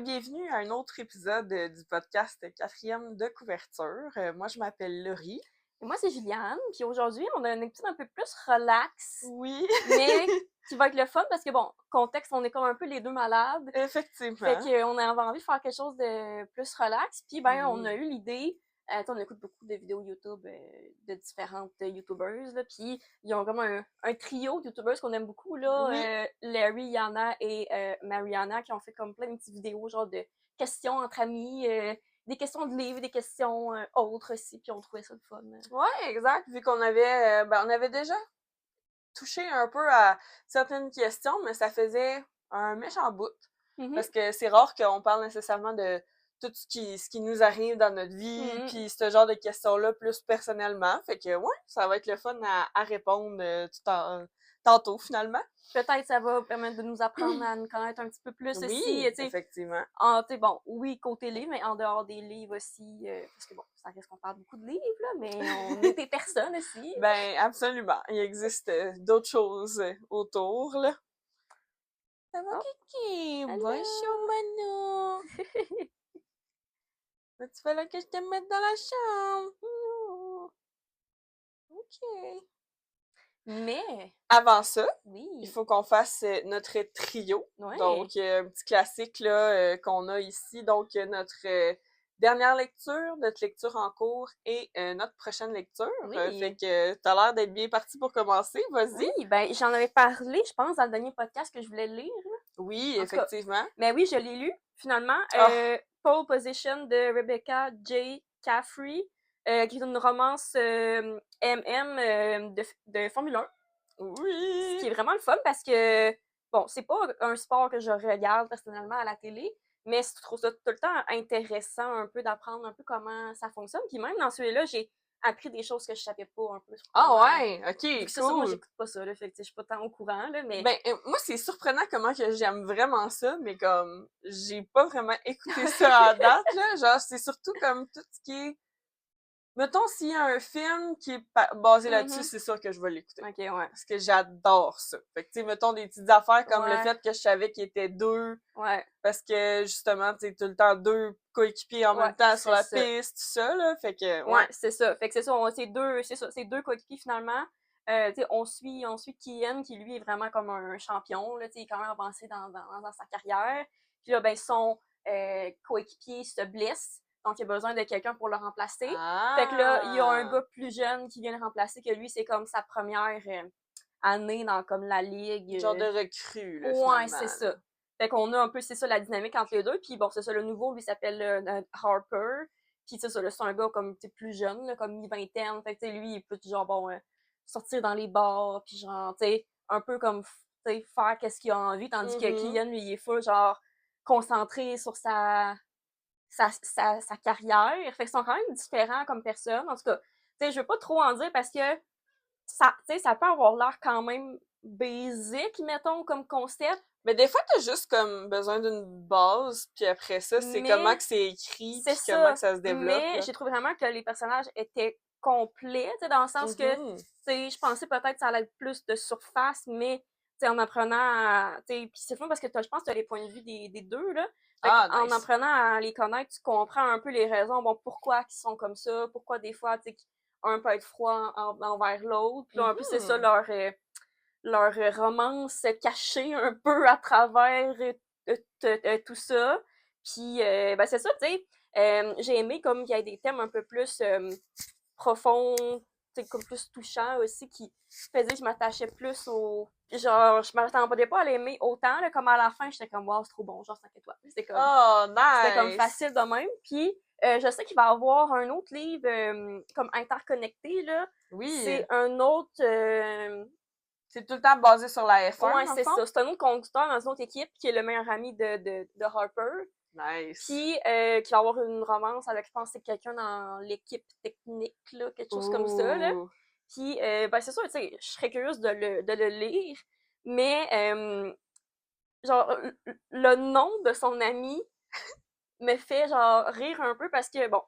bienvenue à un autre épisode du podcast Quatrième de couverture. Moi, je m'appelle Laurie. Et moi, c'est Juliane. Puis aujourd'hui, on a un épisode un peu plus relax, Oui, mais qui va être le fun parce que, bon, contexte, on est comme un peu les deux malades. Fait effectivement. qu'on avait envie de faire quelque chose de plus relax. Puis, ben, on a Oui. eu l'idée. On écoute beaucoup de vidéos YouTube de différentes YouTubers, là. Puis, ils ont comme un trio de YouTubers qu'on aime beaucoup, là. Oui. Larry, Yana et Mariana, qui ont fait comme plein de petites vidéos, genre de questions entre amis, des questions de livres, des questions autres aussi. Puis, on trouvait ça le fun. Ouais, exact. Vu qu'on avait, on avait déjà touché un peu à certaines questions, mais ça faisait un méchant bout. Mhm. Parce que c'est rare qu'on parle nécessairement de tout ce qui nous arrive dans notre vie, Mhm. puis ce genre de questions-là plus personnellement. Fait que ouais, ça va être le fun à répondre tantôt finalement. Peut-être ça va permettre de nous apprendre à nous connaître un petit peu plus aussi, Oui, tu sais, effectivement. bon, oui, côté livre, mais en dehors des livres aussi, parce que bon, ça reste qu'on parle beaucoup de livres, là, mais on est des personnes aussi. Ben absolument. Il existe d'autres choses autour, là. Ça va, Oh, Kiki? Bonjour, hello! Mano. Tu fallait que je te mette dans la chambre. OK. Mais, Avant ça, il oui, faut qu'on fasse notre trio. ouais, Donc, un petit classique là qu'on a ici. Donc, notre dernière lecture, notre lecture en cours et notre prochaine lecture. Fait oui, que t'as l'air d'être bien parti pour commencer. Vas-y. oui, ben, j'en avais parlé, je pense, dans le dernier podcast que je voulais lire, là. Oui, En tout cas, effectivement. mais oui, je l'ai lu, finalement. Ah, Pole Position de Rebecca J. Caffrey, qui est une romance MM de Formule 1. Ce qui oui. est vraiment le fun parce que, bon, c'est pas un sport que je regarde personnellement à la télé, mais je trouve ça tout le temps intéressant un peu d'apprendre un peu comment ça fonctionne. Puis même dans celui-là, j'ai appris des choses que je savais pas un peu sur Ah comment. ouais, Vu que ok, c'est ça, moi cool. j'écoute pas ça, là, fait que je suis pas tant au courant, là, mais. Ben, moi, c'est surprenant comment que j'aime vraiment ça, mais comme, j'ai pas vraiment écouté ça à date, là. Genre, c'est surtout comme tout ce qui est. Mettons, s'il y a un film qui est basé là-dessus, Mhm. c'est sûr que je vais l'écouter. Ok, ouais. Parce que j'adore ça. Fait que, tu sais, mettons des petites affaires comme le Ouais, fait que je savais qu'il était deux, ouais, parce que, justement, tu sais, tout le temps deux coéquipiers en ouais, même temps sur c'est la ça. piste, tout ça, là. Fait que, Ouais, ouais. c'est ça. Fait que c'est ça, c'est ça, c'est deux coéquipiers finalement. Tu sais, on suit Kian qui lui est vraiment comme un champion, là, tu sais, il est quand même avancé dans sa carrière. Puis là, ben, son coéquipier se blesse, donc il a besoin de quelqu'un pour le remplacer. Fait que là, il y a un Ah! gars plus jeune qui vient le remplacer, que lui, c'est comme sa première année dans comme la ligue. Genre de recrue, là, Ouais, finalement, c'est là. ça. Fait qu'on a un peu, c'est ça, la dynamique entre les deux. Puis bon, c'est ça, le nouveau, lui, s'appelle Harper. Puis c'est ça, là, c'est un gars comme, tu sais, plus jeune, là, comme mi-vingtaine. Fait que, tu sais, lui, il peut, genre, bon, sortir dans les bars, puis genre, tu sais, un peu comme, tu sais, faire qu'est-ce qu'il a envie. Tandis que Mhm. Kylian, lui, il est full, genre, concentré sur sa carrière. Fait qu'ils sont quand même différents comme personnes. En tout cas, tu sais, je veux pas trop en dire parce que ça, tu sais, ça peut avoir l'air quand même basic, mettons, comme concept. Mais des fois, t'as juste comme besoin d'une base, puis après ça, c'est comment Mais que c'est écrit, c'est puis comment que ça. ça se développe, Mais là. j'ai trouvé vraiment que les personnages étaient complets, tu sais, dans le sens que, tu Mhm. sais, je pensais peut-être que ça allait être plus de surface, mais, tu sais, en apprenant à, tu sais, puis c'est fun parce que je pense que tu as les points de vue des deux, là. Fait Ah, qu'en nice. apprenant à les connaître, tu comprends un peu les raisons, bon, pourquoi ils sont comme ça, pourquoi des fois, tu sais, un peut être froid envers l'autre. Puis là, un peu, c'est ça Mhm. leur romance cachée un peu à travers tout ça. Puis, ben, c'est ça, tu sais. J'ai aimé comme il y a des thèmes un peu plus profonds, tu sais, comme plus touchants aussi, qui faisaient que je m'attachais plus au. Genre, je m'attendais pas à l'aimer autant, là, comme à la fin, j'étais comme, wow, c'est trop bon, genre 5 étoiles. Oh, C'était comme nice. facile de même. Puis, je sais qu'il va y avoir un autre livre comme interconnecté, là. Oui. C'est un autre. C'est tout le temps basé sur la F1, Ouais, dans le c'est fond? ça. C'est un autre conducteur dans une autre équipe qui est le meilleur ami de Harper. Nice. Puis, qui va avoir une romance avec, je pense, c'est quelqu'un dans l'équipe technique, là, quelque chose comme ça, là. Ouh. Puis, ben, c'est sûr, tu sais, je serais curieuse de le lire. Mais, genre, le nom de son ami me fait, genre, rire un peu parce que, bon,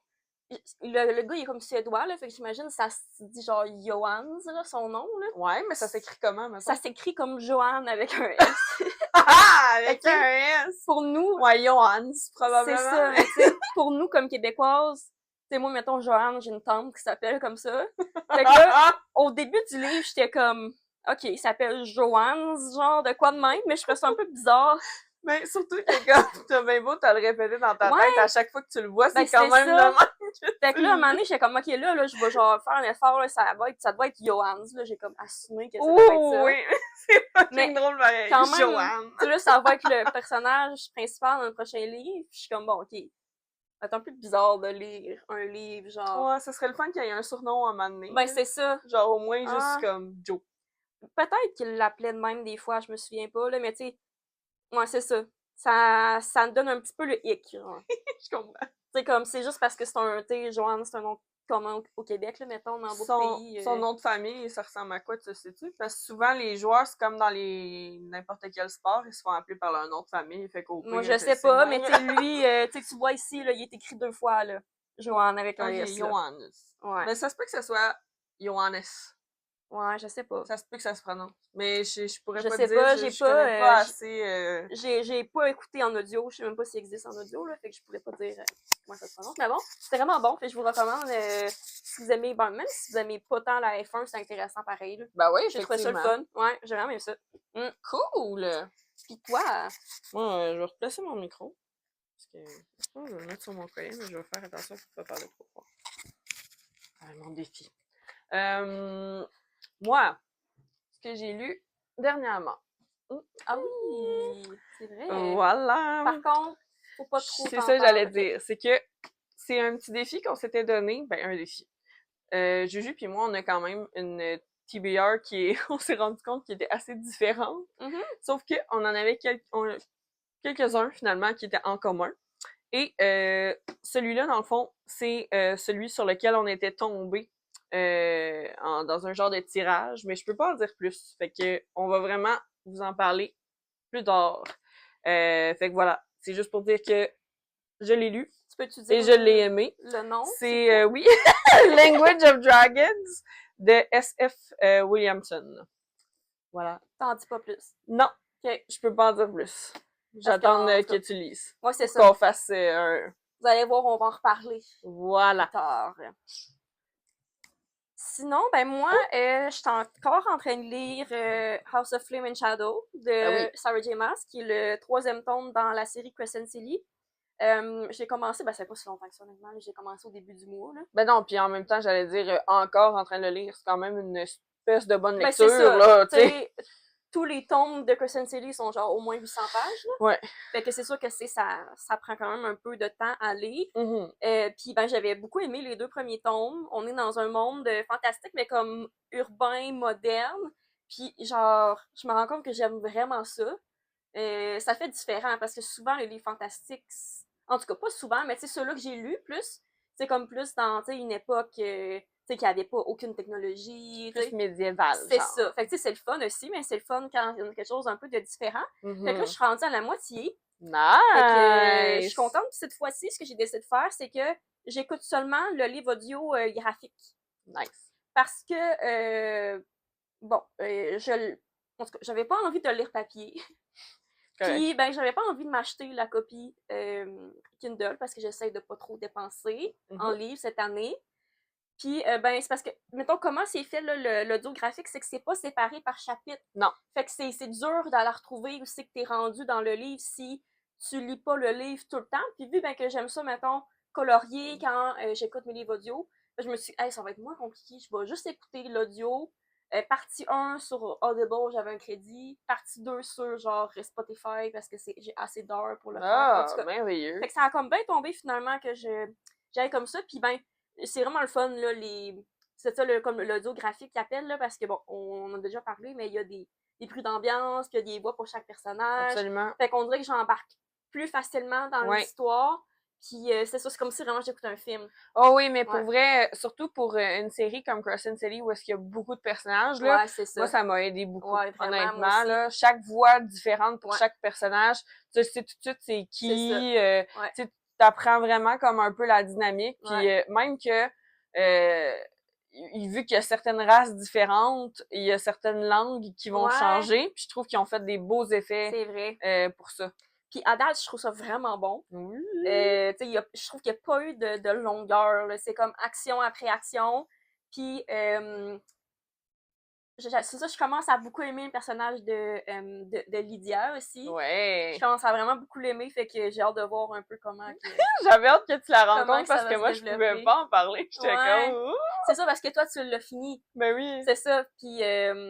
le gars, il est comme suédois, là, fait que j'imagine ça se dit genre Johans, là, son nom, là. Ouais, mais ça s'écrit comment, Ça mettons? s'écrit comme Johan avec un S. Ah! Avec Ok. un S! Pour nous, Ouais, Johans, c'est probablement. ça, mais tu sais, pour nous, comme Québécoises, tu sais, moi, mettons, Joanne, j'ai une tante qui s'appelle comme ça. Fait que là, au début du livre, j'étais comme, OK, il s'appelle Joanne, genre de quoi de même, mais je trouvais ça un peu bizarre. Mais surtout que comme t'as bien beau te le répéter dans ta Ouais. tête à chaque fois que tu le vois, Ben, c'est quand c'était même ça. de même que Fait que tu là, à un le moment lis. donné, j'étais comme, OK, là, je vais genre faire un effort, là, ça doit être Johannes, là, j'ai comme assumé que ça devait être Oh ça. oui! C'est Mais fucking drôle pareil. quand même, Joanne. tu sais, là, ça va être le personnage principal dans le prochain livre, puis je suis comme, bon, OK, c'est un peu bizarre de lire un livre, genre, Ouais, ça serait le fun qu'il y ait un surnom à un moment donné. ben, là. c'est ça. Genre au moins juste Ah. comme Joe. Peut-être qu'il l'appelait de même des fois, je me souviens pas, là, mais tu sais, ouais, c'est ça. Ça me donne un petit peu le hic, genre. Je comprends. Tu sais, comme, c'est juste parce que c'est un, tu sais, Joanne, c'est un nom commun au Québec, là, mettons, dans d'autres pays. Son nom de famille, ça ressemble à quoi, tu sais-tu? Parce que souvent, les joueurs, c'est comme dans n'importe quel sport, ils se font appeler par leur nom de famille, fait qu'au Moi, pire, je sais c'est pas, le mais même. tu sais, lui, tu sais, tu vois ici, là, il est écrit 2 fois, là. Joanne avec un Ok, S, là. Johannes. Ouais. Mais ça se peut que ce soit Johannes. Ouais, je sais pas. Ça se peut que ça se prononce. Mais je pourrais Je pas te sais dire, pas, je connais pas assez. j'ai pas écouté en audio, je sais même pas s'il existe en audio, là, fait que je pourrais pas dire comment ça se prononce. Mais bon, c'est vraiment bon, fait que je vous recommande, si vous aimez, bon, même si vous aimez pas tant la F1, c'est intéressant pareil, là. Ben oui, J'ai trouvé ça le effectivement. fun. Ouais, j'ai vraiment aimé ça. Cool! Pis toi? Moi, je vais replacer mon micro. Parce que je vais le mettre sur mon collet, mais je vais faire attention pour ne pas parler trop fort. Mon défi. Moi, ce que j'ai lu dernièrement. Ah oui, c'est vrai. Voilà! Par contre, faut pas trop C'est t'en ça que parler. j'allais dire. C'est que c'est un petit défi qu'on s'était donné. Ben, un défi. Juju puis moi, on a quand même une TBR qui est, on s'est rendu compte qu'il était assez différente. Mhm. Sauf qu'on en avait quelques-uns finalement qui étaient en commun. Et celui-là, dans le fond, c'est celui sur lequel on était tombé dans un genre de tirage, mais je peux pas en dire plus. Fait que on va vraiment vous en parler plus tard. Fait que voilà, c'est juste pour dire que je l'ai lu Tu peux-tu et dire je l'ai aimé. le nom? C'est oui, Language of Dragons de S.F. Williamson. Voilà. T'en dis pas plus. Non, Ok. je peux pas en dire plus. J'attends que tu lises. Ouais, c'est Pour ça. qu'on fasse un... Vous allez voir, on va en reparler Voilà. plus tard. Sinon, ben moi, je suis encore en train de lire House of Flame and Shadow Ah oui. de Sarah J. Maas, qui est le 3e tome dans la série Crescent City. J'ai commencé, ben c'est pas si longtemps que ça, honnêtement, j'ai commencé au début du mois, là. Ben non, puis en même temps, j'allais dire encore en train de le lire, c'est quand même une espèce de bonne Ben lecture, c'est ça, là, tu tu sais. sais, tous les tomes de Crescent City sont genre au moins 800 pages, là. Ouais. Fait que c'est sûr que ça prend quand même un peu de temps à lire. Mm-hmm. Puis ben j'avais beaucoup aimé les 2 premiers tomes. On est dans un monde fantastique, mais comme urbain, moderne. Puis genre, je me rends compte que j'aime vraiment ça. Ça fait différent parce que souvent les livres fantastiques, en tout cas pas souvent, mais tu sais ceux-là que j'ai lus plus, c'est comme plus dans une époque tu sais, qu'il n'y avait pas aucune technologie. Plus médiéval, C'est genre. ça. Fait que tu sais, c'est le fun aussi, mais c'est le fun quand il y a quelque chose un peu de différent. Mm-hmm. Fait que là, je suis rendue à la moitié. Nice! Fait que je suis contente. Puis cette fois-ci, ce que j'ai décidé de faire, c'est que j'écoute seulement le livre audio graphique. Nice. Parce que, bon, en tout cas, j'avais pas envie de lire papier. Puis, ben, j'avais pas envie de m'acheter la copie Kindle parce que j'essaie de pas trop dépenser en livres cette année. Puis, ben, c'est parce que, mettons, comment c'est fait, là, l'audio graphique, c'est que c'est pas séparé par chapitre. Non. Fait que c'est dur d'aller retrouver où c'est que t'es rendu dans le livre si tu lis pas le livre tout le temps. Puis, vu ben, que j'aime ça, mettons, colorier quand j'écoute mes livres audio, ben, je me suis dit, hey, ça va être moins compliqué. Je vais juste écouter l'audio. Partie 1 sur Audible, j'avais un crédit. Partie 2 sur, genre, Spotify parce que j'ai assez d'heures pour le faire. En tout cas, merveilleux. fait que ça a comme bien tombé, finalement, que j'aille comme ça. Puis, ben, c'est vraiment le fun, là, c'est ça, comme l'audio graphique qu'ils appellent, là, parce que, bon, on en a déjà parlé, mais il y a des bruits d'ambiance, puis il y a des voix pour chaque personnage. Absolument. Fait qu'on dirait que j'embarque plus facilement dans l'histoire. Puis c'est ça, c'est comme si vraiment j'écoute un film. Oh oui, mais pour vrai, surtout pour une série comme Crescent City où est-ce qu'il y a beaucoup de personnages, là, c'est ça. Moi, ça m'a aidé beaucoup, vraiment, honnêtement. Là, chaque voix différente pour chaque personnage. Tu sais tout de suite c'est qui. C'est ça. Tu t'apprends vraiment comme un peu la dynamique. Puis même que vu qu'il y a certaines races différentes, il y a certaines langues qui vont changer. Puis je trouve qu'ils ont fait des beaux effets c'est vrai. pour ça. Puis à date, je trouve ça vraiment bon. Oui. Je trouve qu'il n'y a pas eu de longueur. C'est comme action après action. Puis c'est ça, je commence à beaucoup aimer le personnage de Lydia aussi. Ouais. Je commence à vraiment beaucoup l'aimer, fait que j'ai hâte de voir un peu comment... J'avais hâte que tu la rencontres parce que moi, je pouvais pas en parler. J'étais comme... C'est ça, parce que toi, tu l'as fini. Ben oui. C'est ça, puis...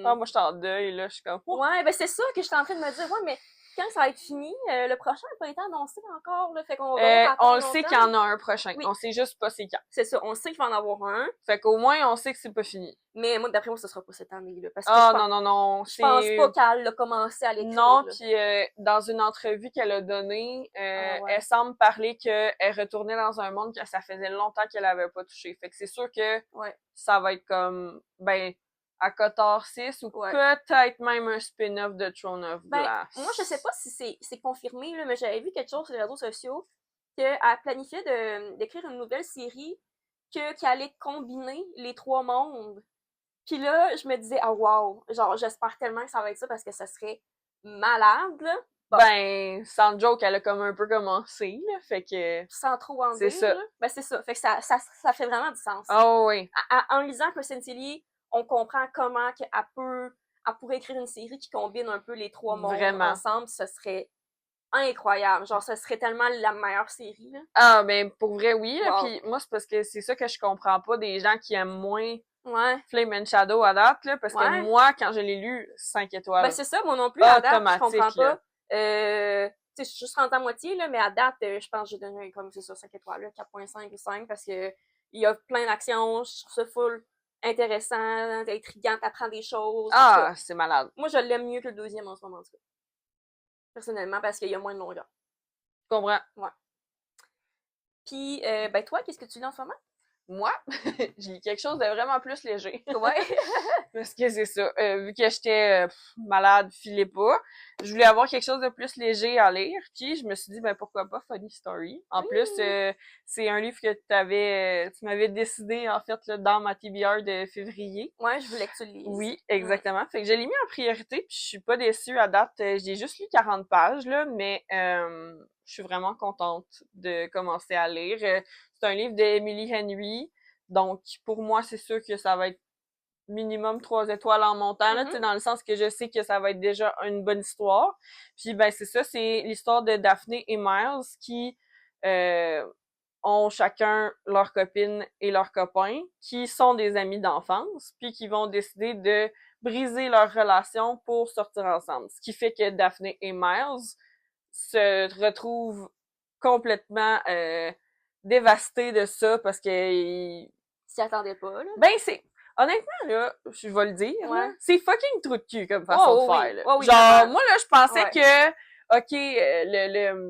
moi, je suis en deuil, là, je suis comme... Ouais, ben c'est ça que j'étais en train de me dire. Ouais, mais quand ça va être fini, le prochain n'a pas été annoncé encore, là, fait qu'on va on le sait qu'il y en a un prochain. Oui. On sait juste pas c'est quand. C'est ça, on sait qu'il va en avoir un. Fait qu'au moins, on sait que c'est pas fini. Mais moi, d'après moi, ce sera pas cette année, là. Parce que non. Je pense pas qu'elle a commencé à l'écrire. Non, puis dans une entrevue qu'elle a donnée, elle semble parler qu'elle retournait dans un monde que ça faisait longtemps qu'elle avait pas touché. Fait que c'est sûr que ça va être comme, à Kotor 6 ou peut-être même un spin-off de Throne of Glass. Moi, je sais pas si c'est confirmé, là, mais j'avais vu quelque chose sur les réseaux sociaux qu'elle planifiait d'écrire une nouvelle série qui allait combiner les 3 mondes. Puis là, je me disais, ah wow, genre, j'espère tellement que ça va être ça parce que ça serait malade, là. Bon. Sans joke, elle a comme un peu commencé, là, fait que... Sans trop en dire, c'est ça. Là. C'est ça. Fait que ça fait vraiment du sens. Oh oui. En lisant Kristen Tilly, on comprend comment elle pourrait écrire une série qui combine un peu les 3 mondes ensemble. Ce serait incroyable. Genre, ce serait tellement la meilleure série, là. Ah, ben, pour vrai, oui. Puis moi, c'est parce que c'est ça que je comprends pas des gens qui aiment moins Flame and Shadow à date, là. Parce que moi, quand je l'ai lu, 5 étoiles. Ben, c'est ça, moi non plus, à date, je comprends pas. Tu sais, je suis juste rentrée à moitié, là, mais à date, je pense que j'ai donné comme, c'est ça, 5 étoiles, là, 4.5 ou 5, parce que il y a plein d'actions, je trouve ça full intéressant, intriguant, t'apprends des choses. Ah, c'est malade. Moi, je l'aime mieux que le 2e en ce moment, en tout cas. Personnellement, parce qu'il y a moins de longueur. Je comprends. Ouais. Puis, toi, qu'est-ce que tu lis en ce moment? Moi, je lis quelque chose de vraiment plus léger. Ouais. Parce que c'est ça. Vu que j'étais malade, filais pas, je voulais avoir quelque chose de plus léger à lire. Puis je me suis dit, pourquoi pas Funny Story. En plus, c'est un livre que tu m'avais décidé, en fait, là, dans ma TBR de février. Ouais, je voulais que tu le lises. Oui, exactement. Fait que je l'ai mis en priorité, puis je suis pas déçue à date. J'ai juste lu 40 pages, là, mais je suis vraiment contente de commencer à lire. C'est un livre d'Emily Henry, donc pour moi, c'est sûr que ça va être minimum 3 étoiles en montant, là, dans le sens que je sais que ça va être déjà une bonne histoire. Puis c'est ça, c'est l'histoire de Daphné et Miles qui ont chacun leur copine et leur copain, qui sont des amis d'enfance, puis qui vont décider de briser leur relation pour sortir ensemble. Ce qui fait que Daphné et Miles se retrouvent complètement dévastés de ça parce que s'y attendaient pas, là. Honnêtement, là, je vais le dire, c'est fucking trou de cul comme façon de faire, là. Genre, moi, là, je pensais que, tu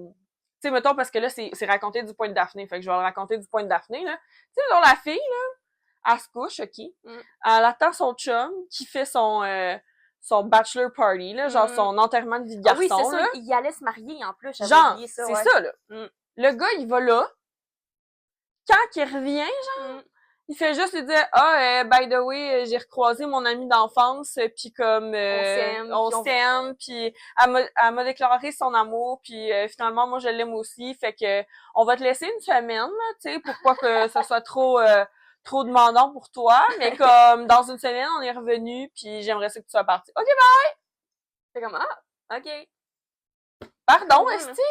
sais, mettons, parce que là, c'est raconté du point de Daphné, fait que je vais le raconter du point de Daphné, là. Tu sais, genre, la fille, là, elle se couche, elle attend son chum qui fait son bachelor party, là, genre son enterrement de vie de garçon, oui, c'est là. ça, il allait se marier, en plus, genre, c'est ça, là. Le gars, il va là. Quand il revient, genre, il fait juste lui dire by the way, j'ai recroisé mon ami d'enfance, puis comme on s'aime, puis elle m'a déclaré son amour, puis finalement moi je l'aime aussi, fait que on va te laisser une semaine, tu sais, pour pas que ça soit trop demandant pour toi, mais comme dans une semaine on est revenu, puis j'aimerais ça que tu sois parti. OK, bye. C'est comme OK. Pardon, esti.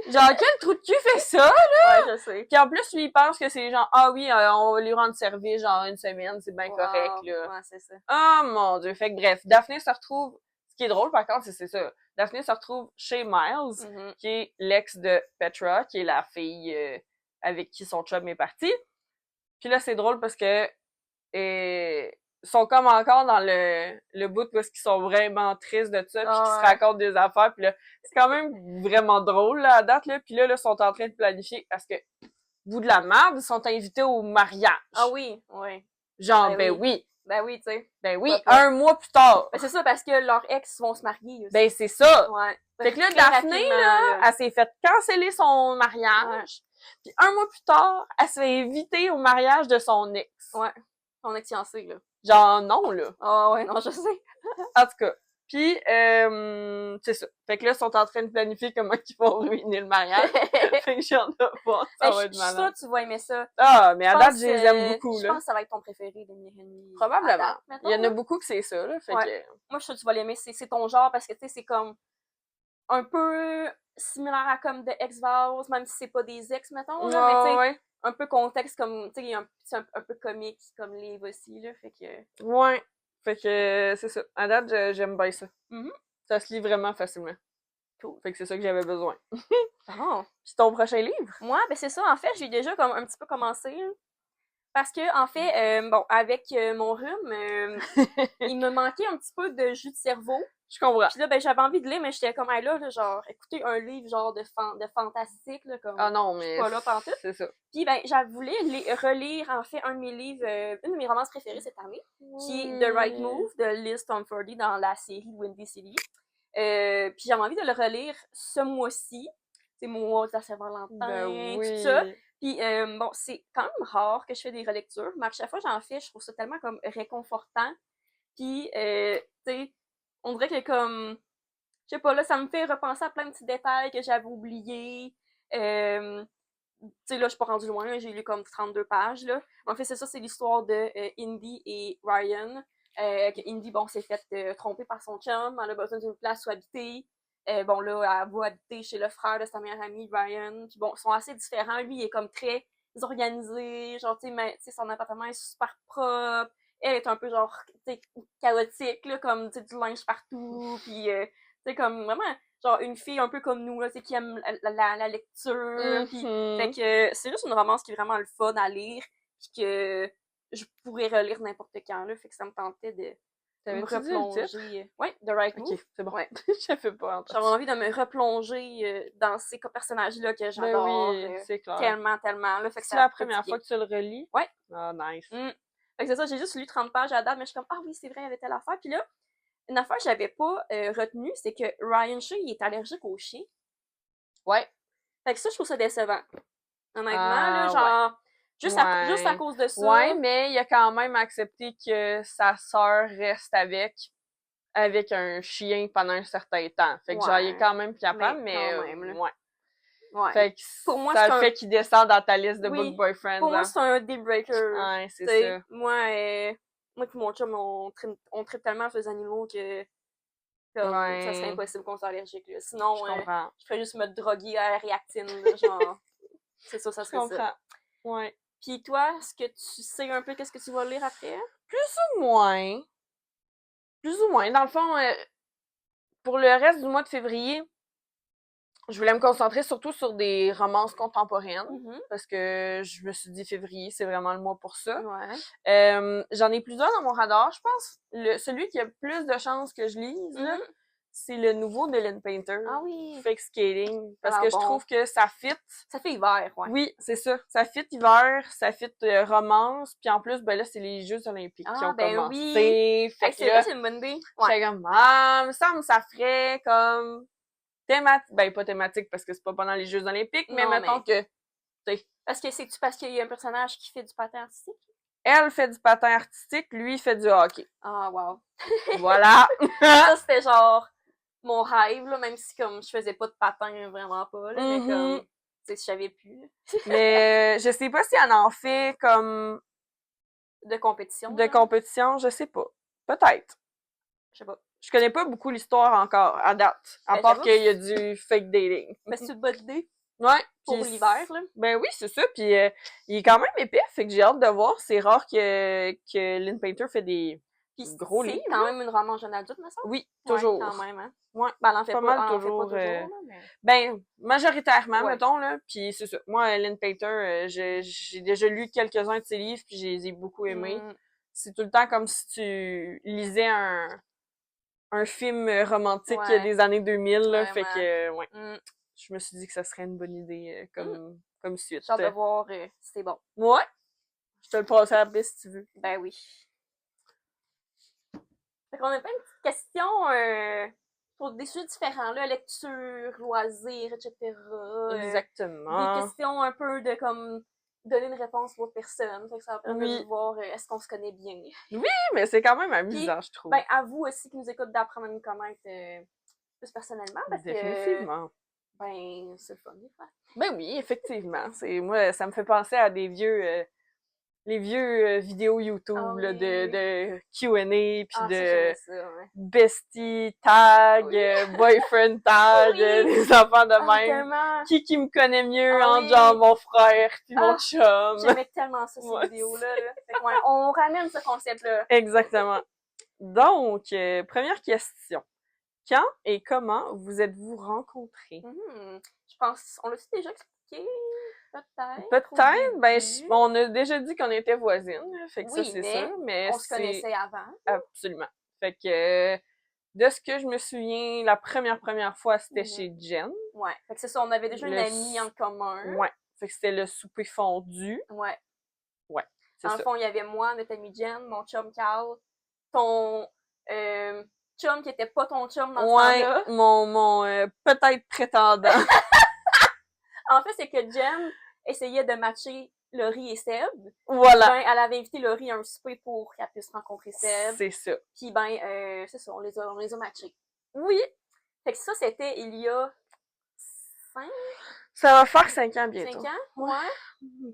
Genre, quel trou de cul fait ça, là? Ouais, je sais. Puis en plus, lui, il pense que c'est genre, ah oui, on va lui rendre service, genre, une semaine, c'est bien correct, là. Ouais, c'est ça. Oh mon Dieu. Fait que bref, Daphné se retrouve, ce qui est drôle, par contre, c'est ça. Daphné se retrouve chez Miles, qui est l'ex de Petra, qui est la fille avec qui son chum est parti. Puis là, c'est drôle parce que sont comme encore dans le bout parce qu'ils sont vraiment tristes de ça, puis qu'ils se racontent des affaires, puis là, c'est quand même vraiment drôle, là, à date, là, puis là, ils sont en train de planifier, parce que, bout de la merde, ils sont invités au mariage. Ah oui, oui. Genre, oui. Ben oui, tu sais. Ben oui, Pourquoi pas? un mois plus tard. Ben c'est ça, parce que leurs ex vont se marier aussi. Ben c'est ça. Ouais. Fait que là, Très Daphné, rapidement, là, elle s'est fait canceller son mariage. Puis un mois plus tard, elle se fait inviter au mariage de son ex. Ouais. Son ex-fiancé, là. Genre, non, là. Ah ouais, non, je sais. En tout cas. Puis, c'est ça. Fait que là, ils sont en train de planifier comment ils vont ruiner le mariage. Fait que j'ai hâte de voir, ça va Je être suis sûre malade. que tu vas aimer ça. Ah, mais à Je date, pense, je les aime beaucoup, Je là. pense que ça va être ton préféré de Mireille. Probablement. Mettons, Il y en a là. beaucoup que c'est ça, là. Fait Ouais. que... Moi, je suis sûre que tu vas l'aimer. C'est ton genre parce que, tu sais, c'est comme un peu similaire à comme de X-Files, même si c'est pas des ex, mettons, là. Mais, tu sais, ouais. un peu contexte comme, tu sais, c'est un peu comique comme livre aussi, là. Fait que... Ouais. Fait que, c'est ça. À date, j'aime bien ça. Mhm. Ça se lit vraiment facilement. Cool. Fait que c'est ça que j'avais besoin. Oh. C'est ton prochain livre? Moi, ben c'est ça. En fait, j'ai déjà comme un petit peu commencé. Là. Parce que, en fait, bon, avec mon rhume, il me manquait un petit peu de jus de cerveau. Je comprends. Puis là, ben, j'avais envie de lire, mais j'étais comme, hey, là, genre, écouter un livre, genre, de fantastique, là, comme, Ah non, je mais suis pas là pantoute. c'est ça. Puis, ben, j'avais voulu relire, en fait, un de mes livres, une de mes romances préférées cette année, qui est The Right Move, de Liz Stamford dans la série Windy City. Puis, j'avais envie de le relire ce mois-ci. C'est mon mois de la Saint-Valentin, Ben oui. tout ça. Puis, bon, c'est quand même rare que je fais des relectures, mais à chaque fois que j'en fais, je trouve ça tellement comme réconfortant. Puis, tu sais, on dirait que comme, je sais pas, là, ça me fait repenser à plein de petits détails que j'avais oubliés. Tu sais, là, je suis pas rendue loin, j'ai lu comme 32 pages, là. En fait, c'est ça, c'est l'histoire de Indy et Ryan. Que Indy, bon, s'est fait tromper par son chum, elle a besoin d'une place où habiter. Bon, là, elle va habiter chez le frère de sa meilleure amie, Ryan. Puis bon, ils sont assez différents. Lui, il est comme très organisé, genre, tu sais, son appartement est super propre. Elle est un peu, genre, tu sais, chaotique, là, comme, tu sais, du linge partout. Puis, tu sais, comme, vraiment, genre, une fille un peu comme nous, là, tu sais, qui aime la lecture. Puis, fait que c'est juste une romance qui est vraiment le fun à lire. Puis que je pourrais relire n'importe quand, là. Fait que ça me tentait de me replonger. Ouais, The Right Move. Ok, c'est bon. Ouais. Je fais pas entendre. J'avais envie de me replonger dans ces personnages-là que j'adore. Ben oui, c'est clair. Tellement, tellement. Là, fait que c'est la première fois que tu le relis? Ouais. Ah, nice. Fait que c'est ça, j'ai juste lu 30 pages à date, mais je suis comme, ah oui, c'est vrai, il y avait telle affaire. Puis là, une affaire que j'avais pas retenue, c'est que Ryan Shea, il est allergique aux chiens. Ouais. Fait que ça, je trouve ça décevant. Honnêtement, là, Ah, genre, juste à cause de ça. Ouais, mais il a quand même accepté que sa sœur reste avec un chien pendant un certain temps. Fait que genre, il est quand même capable, mais quand même, là. ouais. Ouais. Fait que Pour moi, ça fait qu'il descend dans ta liste de book boyfriends. Pour moi, hein. c'est un deal breaker. Ouais, c'est T'sais, ça. moi et mon chum, on tripe tellement sur les animaux que comme, ça serait impossible qu'on soit allergique. Là. Sinon, je ferais juste me droguer à la réactine. Là, genre, c'est ça, ça serait ça. Je comprends. Ouais. Puis toi, est-ce que tu sais un peu qu'est-ce que tu vas lire après? Plus ou moins. Plus ou moins. Dans le fond, pour le reste du mois de février, je voulais me concentrer surtout sur des romances contemporaines. Parce que je me suis dit février, c'est vraiment le mois pour ça. Ouais. J'en ai plusieurs dans mon radar. Je pense celui qui a plus de chances que je lise, là, c'est le nouveau de Lynn Painter. Ah oui. Fake Skating. Parce que je trouve que ça fit. Ça fait hiver, ouais. Oui, c'est ça. Ça fit hiver, ça fit romance. Puis en plus, ben là, c'est les Jeux olympiques qui ont commencé. Oui. Fait que c'est vrai, c'est une bonne idée. Ouais. J'étais comme, ah, me semble ça ferait comme thématique. Ben, pas thématique parce que c'est pas pendant les Jeux olympiques, mais mettons que, parce que c'est-tu parce qu'il y a un personnage qui fait du patin artistique? Elle fait du patin artistique, lui fait du hockey. Ah, wow. Voilà. Ça, c'était genre mon rêve, là, même si comme je faisais pas de patin vraiment pas, là, mais comme, tu sais, je savais plus. Mais je sais pas si elle en fait comme de compétition. De compétition, je sais pas. Peut-être. Je sais pas. Je connais pas beaucoup l'histoire encore, à date. À part qu'il y a du fake dating. Mais c'est une bonne idée. Ouais. Pour l'hiver, là. Ben oui, c'est ça. Puis il est quand même épais, fait que j'ai hâte de voir. C'est rare que Lynn Painter fait des gros livres. C'est quand même une romance jeune adulte, me semble. Oui, toujours. Ouais, quand même, hein. Ouais. Ben, elle en fait pas mal toujours. Là, mais... Ben, majoritairement, mettons, là. Puis c'est ça. Moi, Lynn Painter, j'ai déjà lu quelques-uns de ses livres, puis je les ai beaucoup aimés. C'est tout le temps comme si tu lisais un film romantique des années 2000, là. Fait que, ouais. Je me suis dit que ça serait une bonne idée comme suite. J'ai hâte de voir si c'est bon. Ouais. Je te le passe à la piste si tu veux. Ben oui. Fait qu'on a plein de petites questions pour des sujets différents, là, lecture, loisirs, etc. Des Exactement. questions un peu de comme donner une réponse aux autres personnes. Fait que ça va permettre Oui. de voir est-ce qu'on se connaît bien. Oui, mais c'est quand même Puis, amusant, je trouve. ben, à vous aussi qui nous écoutent d'apprendre à nous connaître plus personnellement parce Définitivement. que, ben, c'est le fun des fois. Ben oui, effectivement. Moi, ça me fait penser à des vieux, les vieux vidéos YouTube Ah là, oui. de Q&A puis Ah, ça, de j'aimais ça, ouais. bestie tag, Oui. boyfriend tag, Oui. des enfants de Ah, même. tellement. Qui me connaît mieux Ah entre oui. genre mon frère puis mon Ah, chum. J'aimais tellement ça, ces Moi vidéos-là. Là. Fait que, ouais, on ramène ce concept-là. Exactement. Donc, première question. Quand et comment vous êtes-vous rencontrés? Je pense, on l'a-tu déjà expliqué? Peut-être. Peut-être, ben, début. on a déjà dit qu'on était voisines, fait que ça Oui, c'est mais sûr, mais on se connaissait avant. absolument. Fait que, de ce que je me souviens, la première fois, c'était chez Jen. Ouais. Fait que c'est ça, on avait déjà une amie en commun. Ouais. Fait que c'était le souper fondu. Ouais. Ouais, c'est Dans ça. le fond, il y avait moi, notre amie Jen, mon chum Carl, ton chum qui était pas ton chum dans ce temps-là. Mon peut-être prétendant. En fait, c'est que Jen essayait de matcher Laurie et Seb. Voilà. Ben, elle avait invité Laurie à un souper pour qu'elle puisse rencontrer Seb. C'est ça. Puis ben, c'est ça, on les a matchés. Oui. Fait que ça, c'était il y a 5 Ça va faire 5 ans bientôt. 5 ans? Ouais.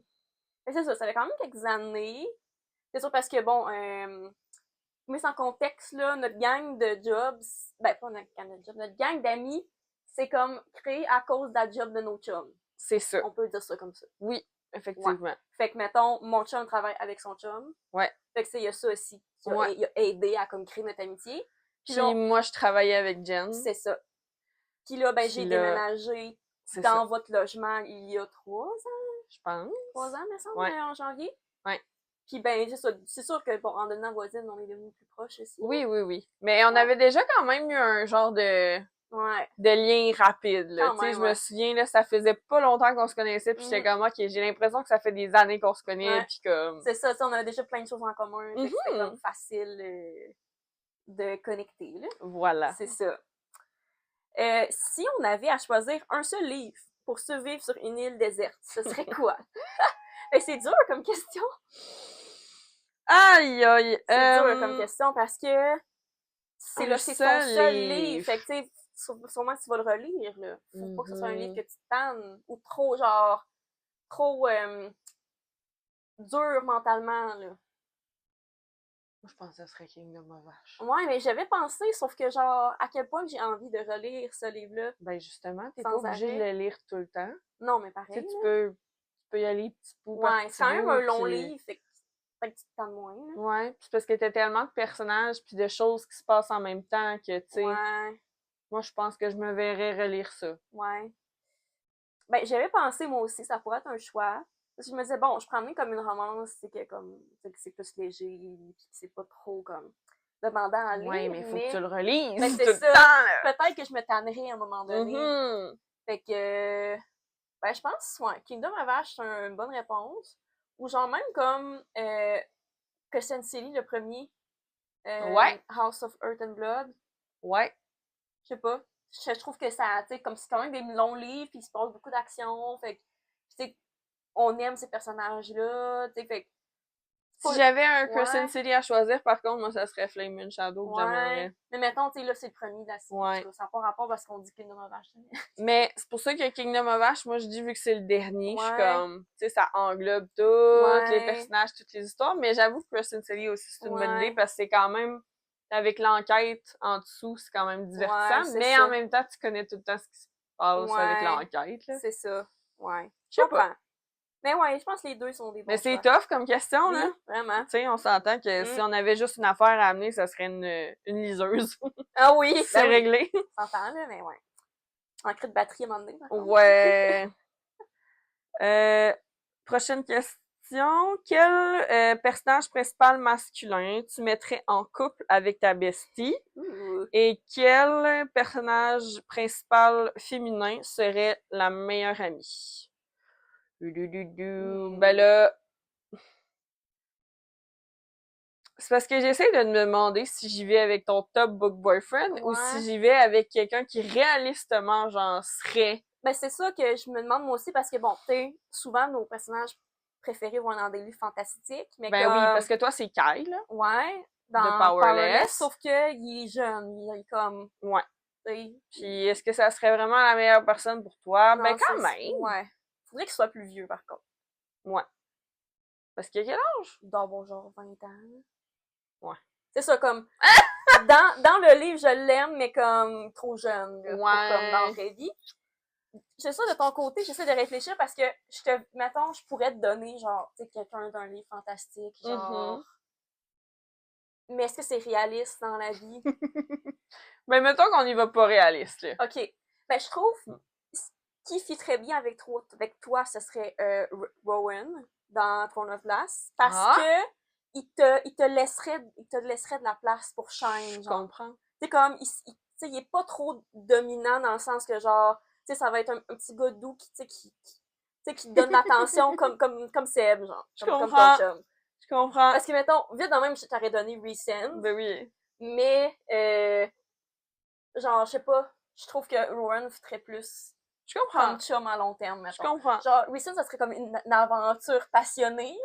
Mais c'est ça, ça fait quand même quelques années. C'est sûr parce que bon, mais sans contexte, là, notre gang de jobs, ben pas notre gang de jobs, notre gang d'amis, c'est comme créé à cause de la job de nos chums. C'est ça. On peut dire ça comme ça. Oui, effectivement. Ouais. Fait que, mettons, mon chum travaille avec son chum. Ouais. Fait que, il y a ça aussi. Ouais. Il a aidé à comme créer notre amitié. Puis là, moi, je travaillais avec Jen. C'est ça. Puis là, ben, j'ai déménagé dans votre logement il y a 3 ans. Je pense. 3 ans, me semble, ouais. En janvier. Ouais. Puis ben, c'est sûr que, bon, en devenant voisine, on est devenus plus proches aussi. Oui, oui, oui. Mais on avait déjà quand même eu un genre de lien rapide, là. Tu sais, je me souviens, là, ça faisait pas longtemps qu'on se connaissait, puis j'étais comme, ok, j'ai l'impression que ça fait des années qu'on se connaît, puis comme... C'est ça, on avait déjà plein de choses en commun, fait que c'était comme facile de connecter, là. Voilà. C'est ça. Si on avait à choisir un seul livre pour survivre sur une île déserte, ce serait quoi? C'est dur comme question. Aïe, aïe. C'est dur comme question parce que c'est ton seul livre. Fait que, tu sais, sûrement que tu vas le relire, là. Faut pas que ce soit un livre que tu te tannes ou trop, genre, trop dur mentalement, là. Moi, je pensais que ce serait Kingdom of Ash. Ouais, mais j'avais pensé, sauf que, genre, à quel point j'ai envie de relire ce livre-là. Ben, justement, t'es pas obligé de le lire tout le temps. Non, mais pareil. Tu sais, tu peux y aller petit bout par petit bout. C'est quand même un long livre, fait que tu te tannes moins, là. Ouais, puis parce que t'as tellement de personnages puis de choses qui se passent en même temps que, tu sais... Moi, je pense que je me verrais relire ça. Ouais. Ben, j'avais pensé, moi aussi, ça pourrait être un choix. Parce que je me disais, bon, je prends comme une romance, c'est que comme, c'est plus léger, puis c'est pas trop comme demandant à lire. Ouais, mais faut que tu le relises. Ben, c'est ça. Peut-être que je me tannerais à un moment donné. Fait que, ben, je pense, ouais, Kingdom of Ash, c'est une bonne réponse. Ou genre même comme Crescent City, le premier. House of Earth and Blood. Ouais. Je sais pas. Je trouve que ça, tu sais, comme c'est quand même des longs livres, puis il se passe beaucoup d'action, fait que, tu sais, on aime ces personnages-là, tu sais, fait que... Si j'avais un Crescent City à choisir, par contre, moi, ça serait Flame and Shadow que j'aimerais. Mais mettons, tu sais, là, c'est le premier de la série, ça n'a pas rapport parce qu'on dit Kingdom of Ash. Mais c'est pour ça que Kingdom of Ash, moi, je dis, vu que c'est le dernier, je suis comme, tu sais, ça englobe tous les personnages, toutes les histoires, mais j'avoue que Crescent City aussi, c'est une bonne idée, parce que c'est quand même... Avec l'enquête en dessous, c'est quand même divertissant, mais en même temps, tu connais tout le temps ce qui se passe avec l'enquête. C'est ça, ouais. Je sais pas. Mais ouais, je pense que les deux sont des bons Mais c'est tough comme question, oui, là. Vraiment. Tu sais, on s'entend que si on avait juste une affaire à amener, ça serait une liseuse. Ah oui! C'est réglé. On s'entend, là, mais ouais. En cri de batterie à un moment donné. Ouais. Prochaine question. Quel personnage principal masculin tu mettrais en couple avec ta bestie? Et quel personnage principal féminin serait la meilleure amie? Ben là, C'est parce que j'essaie de me demander si j'y vais avec ton top book boyfriend ou si Ouais. j'y vais avec quelqu'un qui réalistement, genre, serait... Ben, c'est ça que je me demande moi aussi parce que, bon, tu sais, souvent nos personnages préférés vont dans des livres fantastiques, mais Ben oui, parce comme, que toi, c'est Kyle, là, ouais, de dans Powerless, Powerless. sauf que il est jeune, il est comme, Ouais. tu sais, Puis est-ce que ça serait vraiment la meilleure personne pour toi? Ben non, quand même! ouais. Faudrait qu'il soit plus vieux, par contre. Ouais. Parce qu'il a quel âge? Il doit avoir genre 20 ans. Ouais. C'est ça, comme, dans le livre, je l'aime, mais comme trop jeune, là, pour comme dans la Ouais. vraie vie. C'est ça, de ton côté, j'essaie de réfléchir parce que, mettons, je pourrais te donner, genre, tu sais, quelqu'un d'un livre fantastique, genre, Mhm. mais est-ce que c'est réaliste dans la vie? Ben mettons qu'on y va pas réaliste, là. OK. Ben, je trouve, ce qui fit très bien avec toi, ce serait Rowan dans Throne of Glass, parce Ah! que il te laisserait de la place pour Je Shine, genre. comprends. C'est comme, tu sais, il est pas trop dominant dans le sens que, genre, tu sais, ça va être un petit gars doux qui, tu sais, qui te donne l'attention comme Seb, genre, Je comme ton comprends. chum. Je comprends. Parce que, mettons, vite de même, je t'aurais donné Resend, Ben oui. mais, genre, je sais pas, je trouve que Rowan ferait plus Je comprends. comme chum à long terme, Je mettons. comprends. Genre, Resend, ça serait comme une aventure passionnée.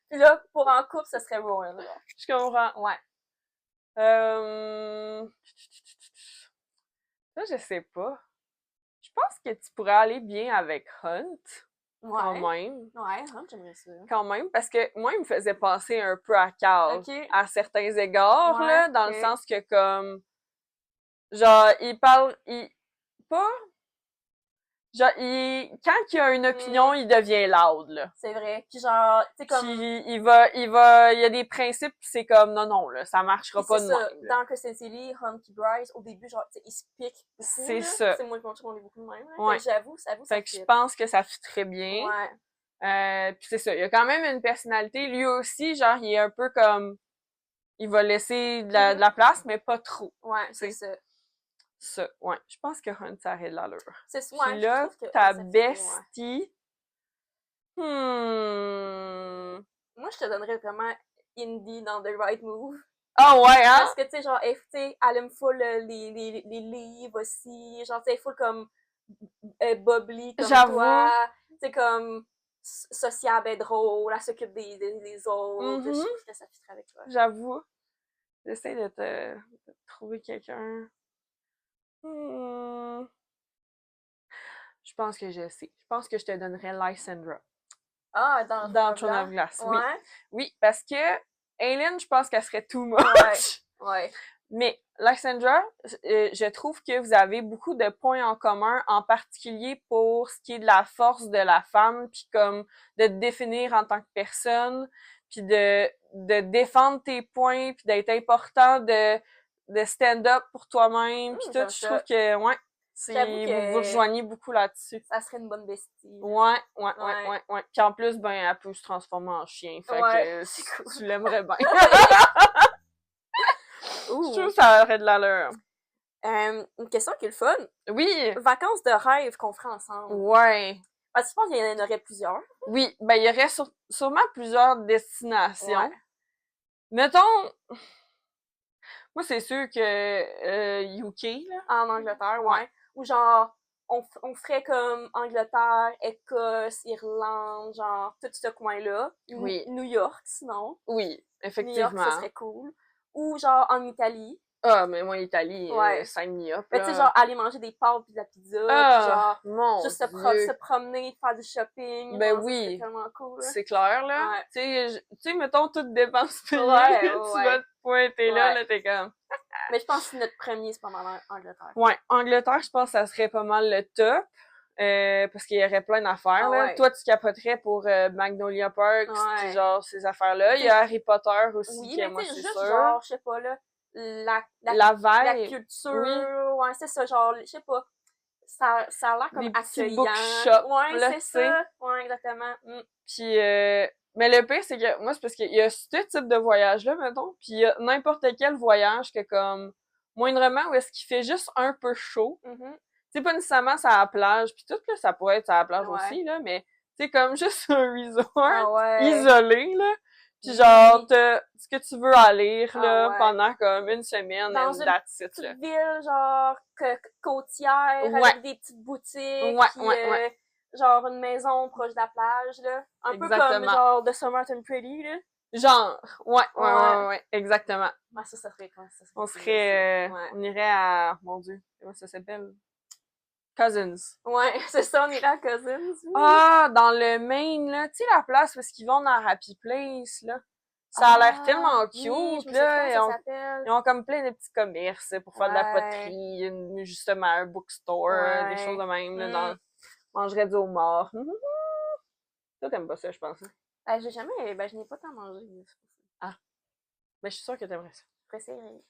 Puis là, pour en couple, ça serait Rowan, genre. Je comprends. Ouais. Là, je sais pas. Je pense que tu pourrais aller bien avec Hunt, quand Ouais. même. Ouais, hein, j'aimerais ça. Quand même, parce que moi, il me faisait penser un peu à Cal, Ok. à certains égards, Ouais, là, dans le ok. sens que, comme, genre, pas, genre, quand il a une opinion, il devient loud, là. C'est vrai. Puis genre, tu sais, Puis comme. il y a des principes, pis c'est comme, non, non, là, ça marchera Puis c'est pas de ça, même, là. dans Kristen City, Hunt puis Bryce, au début, genre, tu sais, ils se piquent beaucoup, C'est là. ça. C'est moi, je pense qu'on est beaucoup de même, là. Fait Ouais. que j'avoue, ça Fait que je fit. pense que ça fit très bien. Ouais. Puis c'est ça, il a quand même une personnalité. Lui aussi, genre, il est un peu comme... Il va laisser de la place, mais pas trop. Ouais, c'est ça. Ça, ouais. Je pense que Hunt, ça aurait de l'allure. Ouais, Puis je là, trouve que ta ça fitait, ouais. bestie... Moi, je te donnerais vraiment Indie dans The Right Move. Ah ouais, hein? Parce que, tu sais, genre, tu sais, elle aime full les livres aussi. Genre, tu sais, elle est full comme bubbly comme J'avoue. toi. Tu sais, comme sociable et drôle. Elle s'occupe des autres. Je Mhm. trouve que ça fitterait avec toi. J'avoue. J'essaie de te trouver quelqu'un. Je pense que je sais. Je pense que je te donnerais Lysandra. Ah, dans Dans Throne Throne of of Glass? Glass, oui. Ouais. Oui, parce que Aileen, je pense qu'elle serait too much. Ouais. Ouais. Mais Lysandra, je trouve que vous avez beaucoup de points en commun, en particulier pour ce qui est de la force de la femme, puis comme de te définir en tant que personne, puis de défendre tes points, puis d'être important de stand up pour toi-même, puis tout. J'aime Je ça. trouve que ouais, J'avoue vous que rejoignez beaucoup là-dessus. ça serait une bonne bestie. Ouais. Puis en plus, ben, elle peut se transformer en chien, fait Ouais, que c'est cool. tu l'aimerais bien. Je Ouh. trouve que ça aurait de l'allure. Une question qui est le fun. Oui! Vacances de rêve qu'on ferait ensemble. Ouais. Parce que je pense qu'il y en aurait plusieurs. Oui, ben il y aurait sûrement plusieurs destinations. Ouais. Mettons, moi c'est sûr que UK, là. En Angleterre, Ouais. ouais. Ou genre, on ferait comme Angleterre, Écosse, Irlande, genre, tout ce coin-là. Oui. New York, sinon. Oui, New York, effectivement. ça serait cool. Ou genre en Italie. Ah, mais moi, Italie, Ouais. sign me up, Mais tu sais, là. genre, aller manger des pâtes pis de la pizza, pis Ah, genre, mon juste Dieu. se promener, faire du shopping. Ben genre, ça serait oui, tellement cool, là. c'est clair, là. Ouais. Tu sais, mettons, toute dépense payée, Ouais, tu vas te pointer Ouais. là, t'es comme... Mais je pense que notre premier, c'est pas mal en Angleterre. Ouais, Angleterre, je pense que ça serait pas mal le top. Parce qu'il y aurait plein d'affaires, Ah là. ouais. Toi, tu capoterais pour Magnolia Park, Ouais. pis genre ces affaires-là. Il y T'sais, a Harry Potter aussi, Oui, que mais moi, tu sais, c'est juste sûr. genre, je sais pas, là, la La la veille, culture, oui. ouais, c'est ça, genre, je sais pas, ça a l'air comme Des petits accueillant. bookshops, Ouais, là, c'est tu sais. ça. Ouais, exactement. Puis, mais le pire, c'est que moi, c'est parce qu'il y a ce type de voyage-là, mettons, puis il y a n'importe quel voyage que, comme, moindrement, où est-ce qu'il fait juste un peu chaud. Mhm. C'est pas nécessairement sur la plage, puis tout, là, ça pourrait être sur la plage Ouais. aussi, là, mais c'est comme juste un resort Ah ouais. isolé, là. Puis genre, Oui. t'as ce que tu veux à lire, Ah là, ouais. pendant comme une semaine, Dans and une that's it, petite là. ville, genre, côtière, Ouais, avec des petites boutiques, ouais, puis ouais. genre une maison proche de la plage, là. Un peu comme, Exactement. genre, The Summer and Pretty, là. Genre, Ouais. ouais, exactement. Ah, ça serait quoi? Ça On cool, serait, ça. Ouais. on irait à, mon Dieu, comment ça s'appelle? Cousins. Ouais, c'est ça, on irait à Cousins. Oui. Ah, dans le Maine, là, tu sais, la place où ils vont dans Happy Place, là. Ça a l'air tellement Oui, je cute, me souviens là. comment ça s'appelle. Ils ont comme plein de petits commerces pour faire de la Ouais. poterie, justement, un bookstore, des choses de Ouais. même, là, dans, mangerait du homard. Toi, t'aimes pas ça, je pense. Hein? Je n'ai pas tant mangé. Ah, mais je suis sûre que t'aimerais ça. Préféré.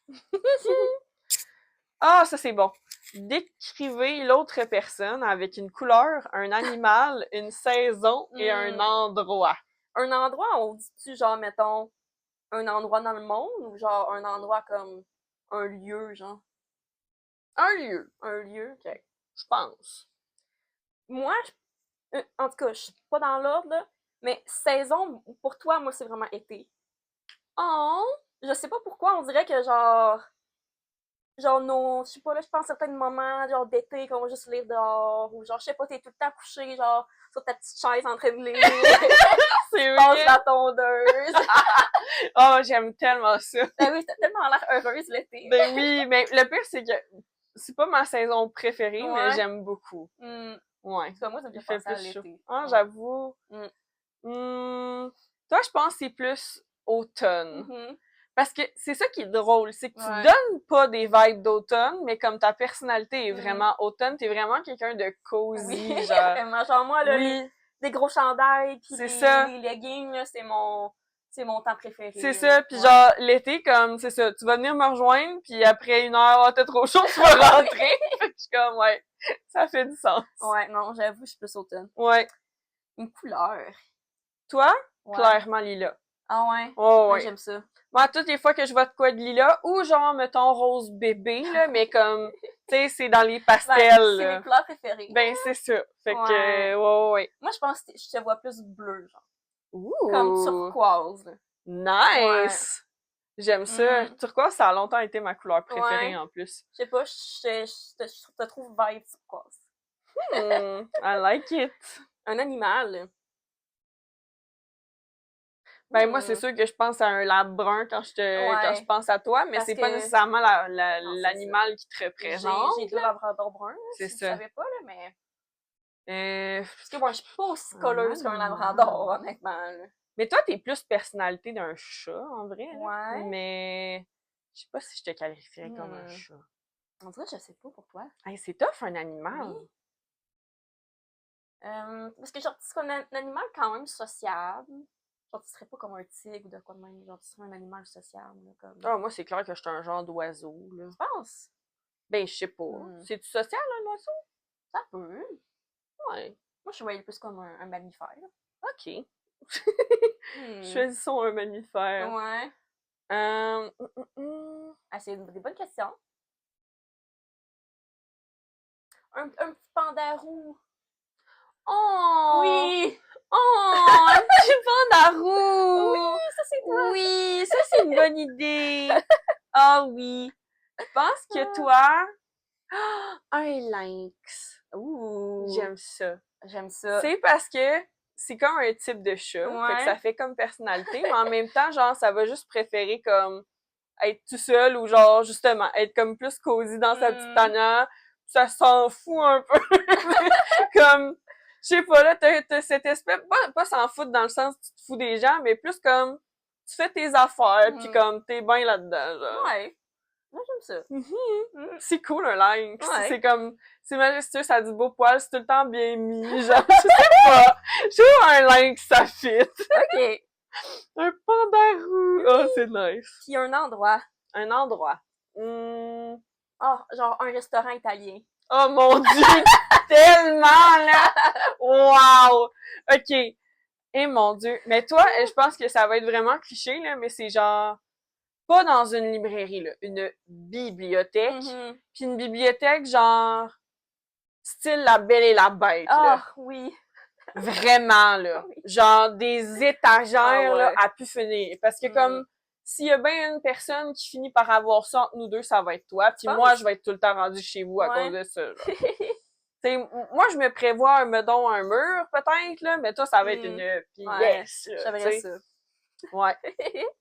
Ah, ça c'est bon. Décrivez l'autre personne avec une couleur, un animal, une saison et un endroit. Un endroit, on dit-tu genre, mettons, un endroit dans le monde ou genre un endroit comme un lieu, genre? Un lieu, Un lieu, ok. je pense. Moi, en tout cas, je suis pas dans l'ordre, là, mais saison, pour toi, moi, c'est vraiment été. Oh! Je sais pas pourquoi, on dirait que genre nos, je sais pas, là, je pense à certains moments, genre d'été, qu'on va juste lire dehors, ou genre, je sais pas, t'es tout le temps couché, genre, sur ta petite chaise en train de lire, C'est passe vrai! la tondeuse. Oh, j'aime tellement ça. Ben oui, t'as tellement l'air heureuse l'été. Ben oui, mais le pire, c'est que c'est pas ma saison préférée, mais Ouais. j'aime beaucoup. Ouais. En tout cas, moi, ça me Il fait fait penser à plus chaud. l'été. Ah, Ouais. j'avoue. Toi, je pense que c'est plus automne. Mhm. Parce que c'est ça qui est drôle, c'est que tu Ouais. donnes pas des vibes d'automne, mais comme ta personnalité est Mm. vraiment automne, t'es vraiment quelqu'un de cozy, Oui, genre. vraiment. Genre, moi, là, Oui, des gros chandails, puis c'est ça. les leggings, là, c'est mon temps préféré. C'est là. ça, puis Ouais. genre, l'été, comme, c'est ça, tu vas venir me rejoindre, puis après 1 heure, oh, t'es trop chaud, tu vas rentrer. Fait que je suis comme, ouais, ça fait du sens. Ouais, non, j'avoue, je suis plus automne. Ouais. Une couleur. Toi, Ouais. clairement lilas. Ah ouais? Oh, Ouais, ouais. j'aime ça. Moi, toutes les fois que je vois de quoi de lilas, ou genre, mettons, rose bébé, là, mais comme, tu sais, c'est dans les pastels, Ben, c'est là. mes couleurs préférées. Ben, c'est ça. Fait Ouais. que, ouais. Moi, je pense que je te vois plus bleu, genre. Ouh! Comme turquoise. Là. Nice! J'aime ça. Mm. Turquoise, ça a longtemps été ma couleur préférée, Ouais. en plus. Je sais pas, je te trouve vibe turquoise. I like it. Un animal. Ben, moi, c'est sûr que je pense à un lab brun quand je pense à toi, mais Parce c'est pas que- nécessairement Non, c'est l'animal qui te représente. J'ai deux labradors bruns, C'est si tu ça. savais pas, là, mais... Euh, Parce que moi, je suis pas aussi Un colleuse qu'un animal. labrador, honnêtement. Là. Mais toi, t'es plus personnalité d'un chat, en vrai. Là. Ouais. Mais je sais pas si je te qualifierais comme un chat. En tout cas, je sais pas pour toi. Hey, c'est tough, un animal. Oui. Parce que genre, tu serais un animal quand même sociable. Genre, tu serais pas comme un tigre ou de quoi de même. Genre, tu serais un animal sociable. Là, comme... Ah, moi, c'est clair que je suis un genre d'oiseau, là. Tu penses? Ben, je sais pas. C'est-tu social, un oiseau? Ça peut. Ouais. Moi, je voyais plus comme un mammifère. OK. Choisissons un mammifère. Ouais. Ah, c'est des bonnes questions. Un petit panda roux. Oh! Oui! Oh! Un petit panda roux! Oui, ça c'est toi! Oui, ça c'est une bonne idée! Ah oui! Je pense que toi... un lynx. Ouh! J'aime ça. J'aime ça. C'est parce que c'est comme un type de chat. Fait que ça fait comme personnalité, mais en même temps, genre, ça va juste préférer comme être tout seul ou genre, justement, être comme plus cosy dans sa petite tanière. Ça s'en fout un peu. Comme, je sais pas, là, t'as cette espèce, pas s'en foutre dans le sens que tu te fous des gens, mais plus comme, tu fais tes affaires, pis comme, t'es bien là-dedans, genre. Ouais. Moi, j'aime ça. C'est cool, un lynx. Ouais. C'est comme, c'est majestueux, ça a du beau poil, c'est tout le temps bien mis, genre, je sais pas. Je trouve un lynx, ça fit. OK. Un panda roux. Oh, c'est nice. Puis un endroit. Un endroit. Oh, genre un restaurant italien. Oh mon dieu, tellement là! Wow! OK. Eh mon dieu. Mais toi, je pense que ça va être vraiment cliché, là, mais c'est genre pas dans une librairie, là, une bibliothèque. Puis une bibliothèque genre style La Belle et la Bête, là. Ah, oui. Vraiment, là. Oui. Genre des étagères, Ah là, ouais. à pu finir. Parce que comme, s'il y a bien une personne qui finit par avoir ça entre nous deux, ça va être toi. Puis moi, je vais être tout le temps rendue chez vous à cause Ouais. de ça, là. T'sais, moi, je me prévois, mettons, un mur, peut-être, là, mais toi, ça va être une puis Ouais, yes, là, j'aimerais t'sais. ça. Ouais,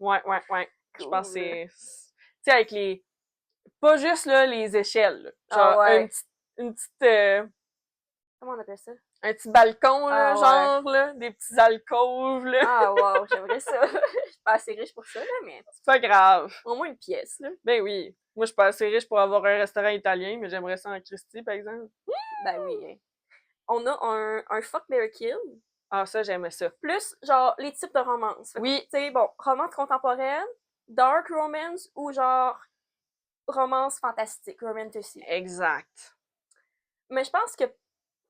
ouais. Je pense que Cool. c'est... Tu sais, avec les... Pas juste, là, les échelles, là. Ah Genre, ouais. une petite Comment on appelle ça? un petit balcon, là, Ah ouais. genre, là, des petits alcôves, là. Ah wow, j'aimerais ça. Je suis pas assez riche pour ça, là, mais C'est pas grave. au moins une pièce, là. Ben oui. Moi, je suis pas assez riche pour avoir un restaurant italien, mais j'aimerais ça en Christie, par exemple. Ben oui. Hein. On a un fuck, marry, kill. Ah, ça, j'aimais ça. Plus, genre, les types de romances. Oui. Tu sais, bon, romance contemporaine, dark romance ou genre romance fantastique, romantasy. Exact. Mais je pense que,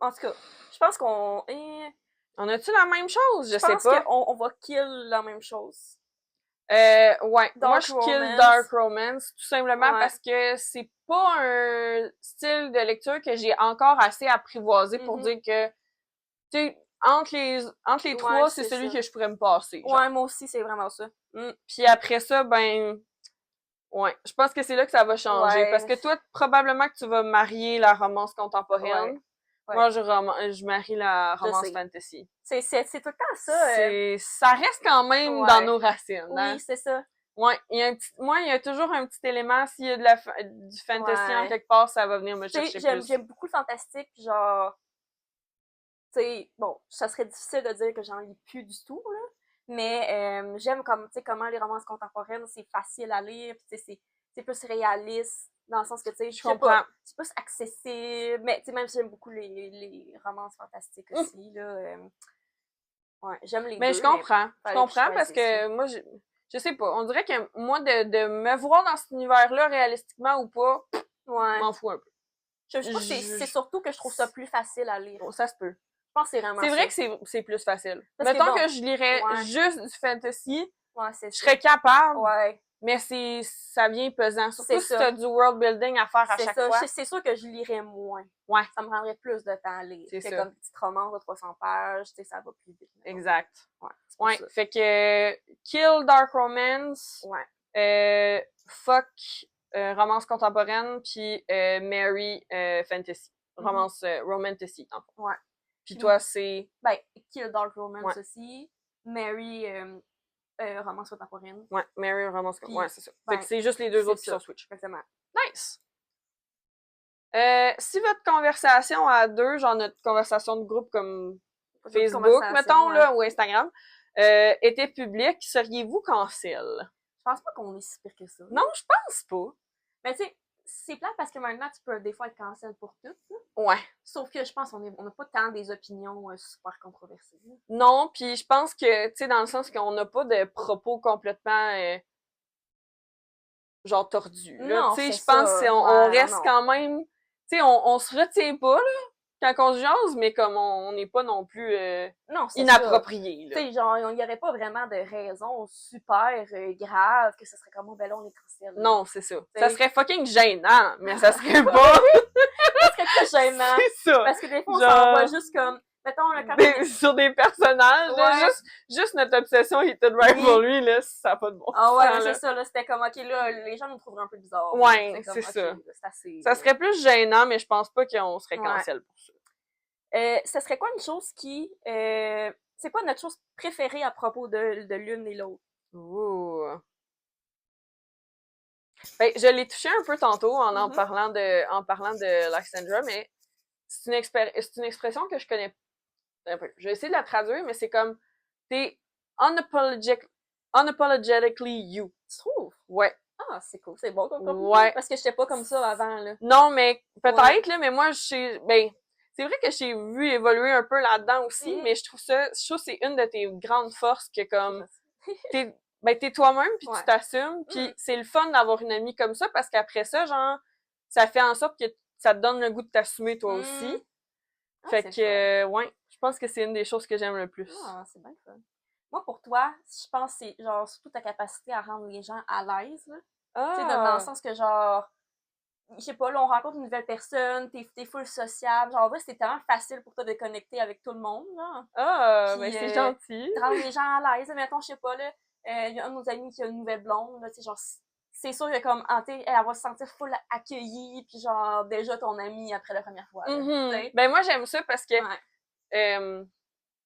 en tout cas, je pense qu'on... On a-tu la même chose? Je sais pense pas. qu'on va kill la même chose. Ouais. Moi, Dark je kill romance. Dark Romance, tout simplement Ouais. parce que c'est pas un style de lecture que j'ai encore assez apprivoisé pour Mhm. dire que, tu sais, entre les trois, c'est c'est celui ça. que je pourrais me passer. Genre. Ouais, moi aussi, c'est vraiment ça. Puis après ça, ben, ouais, je pense que c'est là que ça va changer. Ouais. Parce que toi, probablement que tu vas marier la romance contemporaine. Ouais. Ouais. Moi, je marie la Je romance sais. fantasy. C'est tout le temps ça. Ça reste quand même dans Ouais. nos racines. Hein? Oui, c'est ça. Ouais, moi, il y a toujours un petit élément, s'il y a du fantasy en Ouais. quelque part, ça va venir me Tu sais, chercher j'aime plus. beaucoup le fantastique, puis genre, tu sais, bon, ça serait difficile de dire que j'en lis plus du tout, là, mais j'aime comme, tu sais, comment les romances contemporaines, c'est facile à lire, puis tu sais, c'est plus réaliste, dans le sens que, tu sais, Je je sais comprends. pas, c'est plus accessible, mais tu sais, même si j'aime beaucoup les romances fantastiques aussi, là, ouais, j'aime les Mais deux, je mais comprends. Je fallait que je comprends parce choisisse, là. que moi, je sais pas. On dirait que moi, de me voir dans cet univers-là réalistiquement ou pas, Ouais. m'en fous un peu. Je pense que c'est surtout que je trouve ça plus facile à lire. Bon, ça se peut. Je pense que c'est vraiment C'est ça. vrai que c'est plus facile. Parce Mettons que bon, que je lirais ouais. juste du fantasy, Ouais, c'est je ça. serais capable, Ouais, mais ça vient pesant. Surtout c'est si ça. t'as du world building à faire à C'est chaque ça. fois. C'est sûr que je lirais moins. Ouais, Ça me prendrait plus de temps à lire. c'est Que ça. comme une petite romance de 300 pages, tu sais, ça va plus vite. mettons. Exact. Ouais, c'est pour Ouais, ça. fait que Kill Dark Romance, Fuck romance contemporaine, puis Mary Fantasy. Romance romantasy, en fait. Ouais. Puis toi, c'est... Ben, Kill Dark Romance Ouais. aussi. Mary, romance contemporaine. Ouais, Mary romance... Puis, ouais, c'est ça. ben, Fait que c'est juste les deux c'est autres qui ça. sont Switch. Exactement. Nice! Si votre conversation à deux, genre notre conversation de groupe comme Pas d'autres Facebook, conversations, mettons, ouais. là, ou Instagram, était publique, seriez-vous cancel? Je pense pas qu'on est si pire que ça. Non, je pense pas. Mais tu sais, c'est plate parce que maintenant, tu peux des fois être cancel pour tout. Là. Ouais. Sauf que je pense qu'on n'a pas tant des opinions super controversées. Là. Non, puis je pense que, tu sais, dans le sens qu'on n'a pas de propos complètement, genre, tordus, là. Non, Tu sais, c'est je pense ça. qu'on Ouais, reste non. quand même, tu sais, on se retient pas, là, quand on se jase, mais comme on n'est pas non plus Non, c'est inapproprié, ça. là. Tu sais, genre, il n'y aurait pas vraiment de raison super grave que ce serait comme, oh, ben là, on est cancel. Non, c'est ça. T'sais. Ça serait fucking gênant, mais ça serait pas... Ça serait plus gênant. C'est ça. Parce que des fois, on Genre... s'en va juste comme, mettons, là, quand sur des personnages, là, Ouais. juste notre obsession Heated Rivalry, là, ça n'a pas de bon Ah ouais, sens, c'est là. ça, là, c'était comme, ok, là, les gens nous trouveraient un peu bizarres. Ouais, là. c'est comme, ça. ok, là, c'est assez, Ça serait plus gênant, mais je pense pas qu'on serait Ouais. cancel pour ça. Ce serait quoi une chose qui... c'est quoi notre chose préférée à propos de l'une et l'autre? Ouh. Ben, je l'ai touché un peu tantôt en Mhm. parlant de Alexandra, mais c'est une expression que je connais un peu. Je vais essayer de la traduire, mais c'est comme t'es unapologetically you. Tu trouves? Ouais. Ah, c'est cool, c'est bon comme compliment. Ouais. Parce que j'étais pas comme ça avant, là. Non, mais peut-être, Ouais. là, mais moi, ben, c'est vrai que j'ai vu évoluer un peu là-dedans aussi, Mhm. mais je trouve que c'est une de tes grandes forces que comme, t'es toi-même puis Ouais. tu t'assumes, puis Mhm. c'est le fun d'avoir une amie comme ça parce qu'après ça, genre, ça fait en sorte que ça te donne le goût de t'assumer toi aussi. Ah, Fait c'est que, ouais, je pense que c'est une des choses que j'aime le plus. Ah, c'est bien fun. Moi, pour toi, je pense que c'est genre surtout ta capacité à rendre les gens à l'aise, là. Tu sais, dans le Ah! sens que genre, je sais pas, là, on rencontre une nouvelle personne, t'es full sociable. Genre, en vrai, c'est tellement facile pour toi de connecter avec tout le monde, là. Ah, Puis, ben c'est gentil. rendre les gens à l'aise. Mettons, je sais pas, là, il y a un de nos amis qui a une nouvelle blonde, là, tu sais, genre, c'est sûr que comme, elle va se sentir full accueillie, puis genre, déjà ton amie après la première fois, là, Ben moi, j'aime ça parce que ouais. je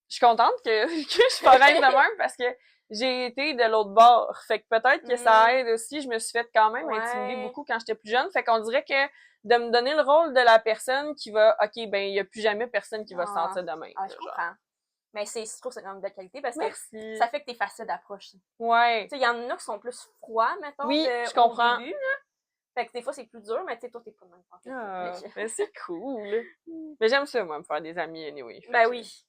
suis contente que je suis pareille de même parce que j'ai été de l'autre bord. Fait que peut-être que ça aide aussi. Je me suis fait quand même intimider beaucoup quand j'étais plus jeune. Fait qu'on dirait que de me donner le rôle de la personne qui va, OK, ben, il y a plus jamais personne qui va se sentir de même. Ah, je comprends. Mais je trouve que c'est quand même de belle qualité parce que ça fait que t'es facile d'approche. Ouais. Tu sais, il y en a qui sont plus froids, mettons, oui, je comprends. au début, là. Fait que des fois, c'est plus dur, mais tu sais, toi, t'es pas le même. Ah, mais c'est cool. Mais j'aime ça, moi, me faire des amis, anyway. Ben oui.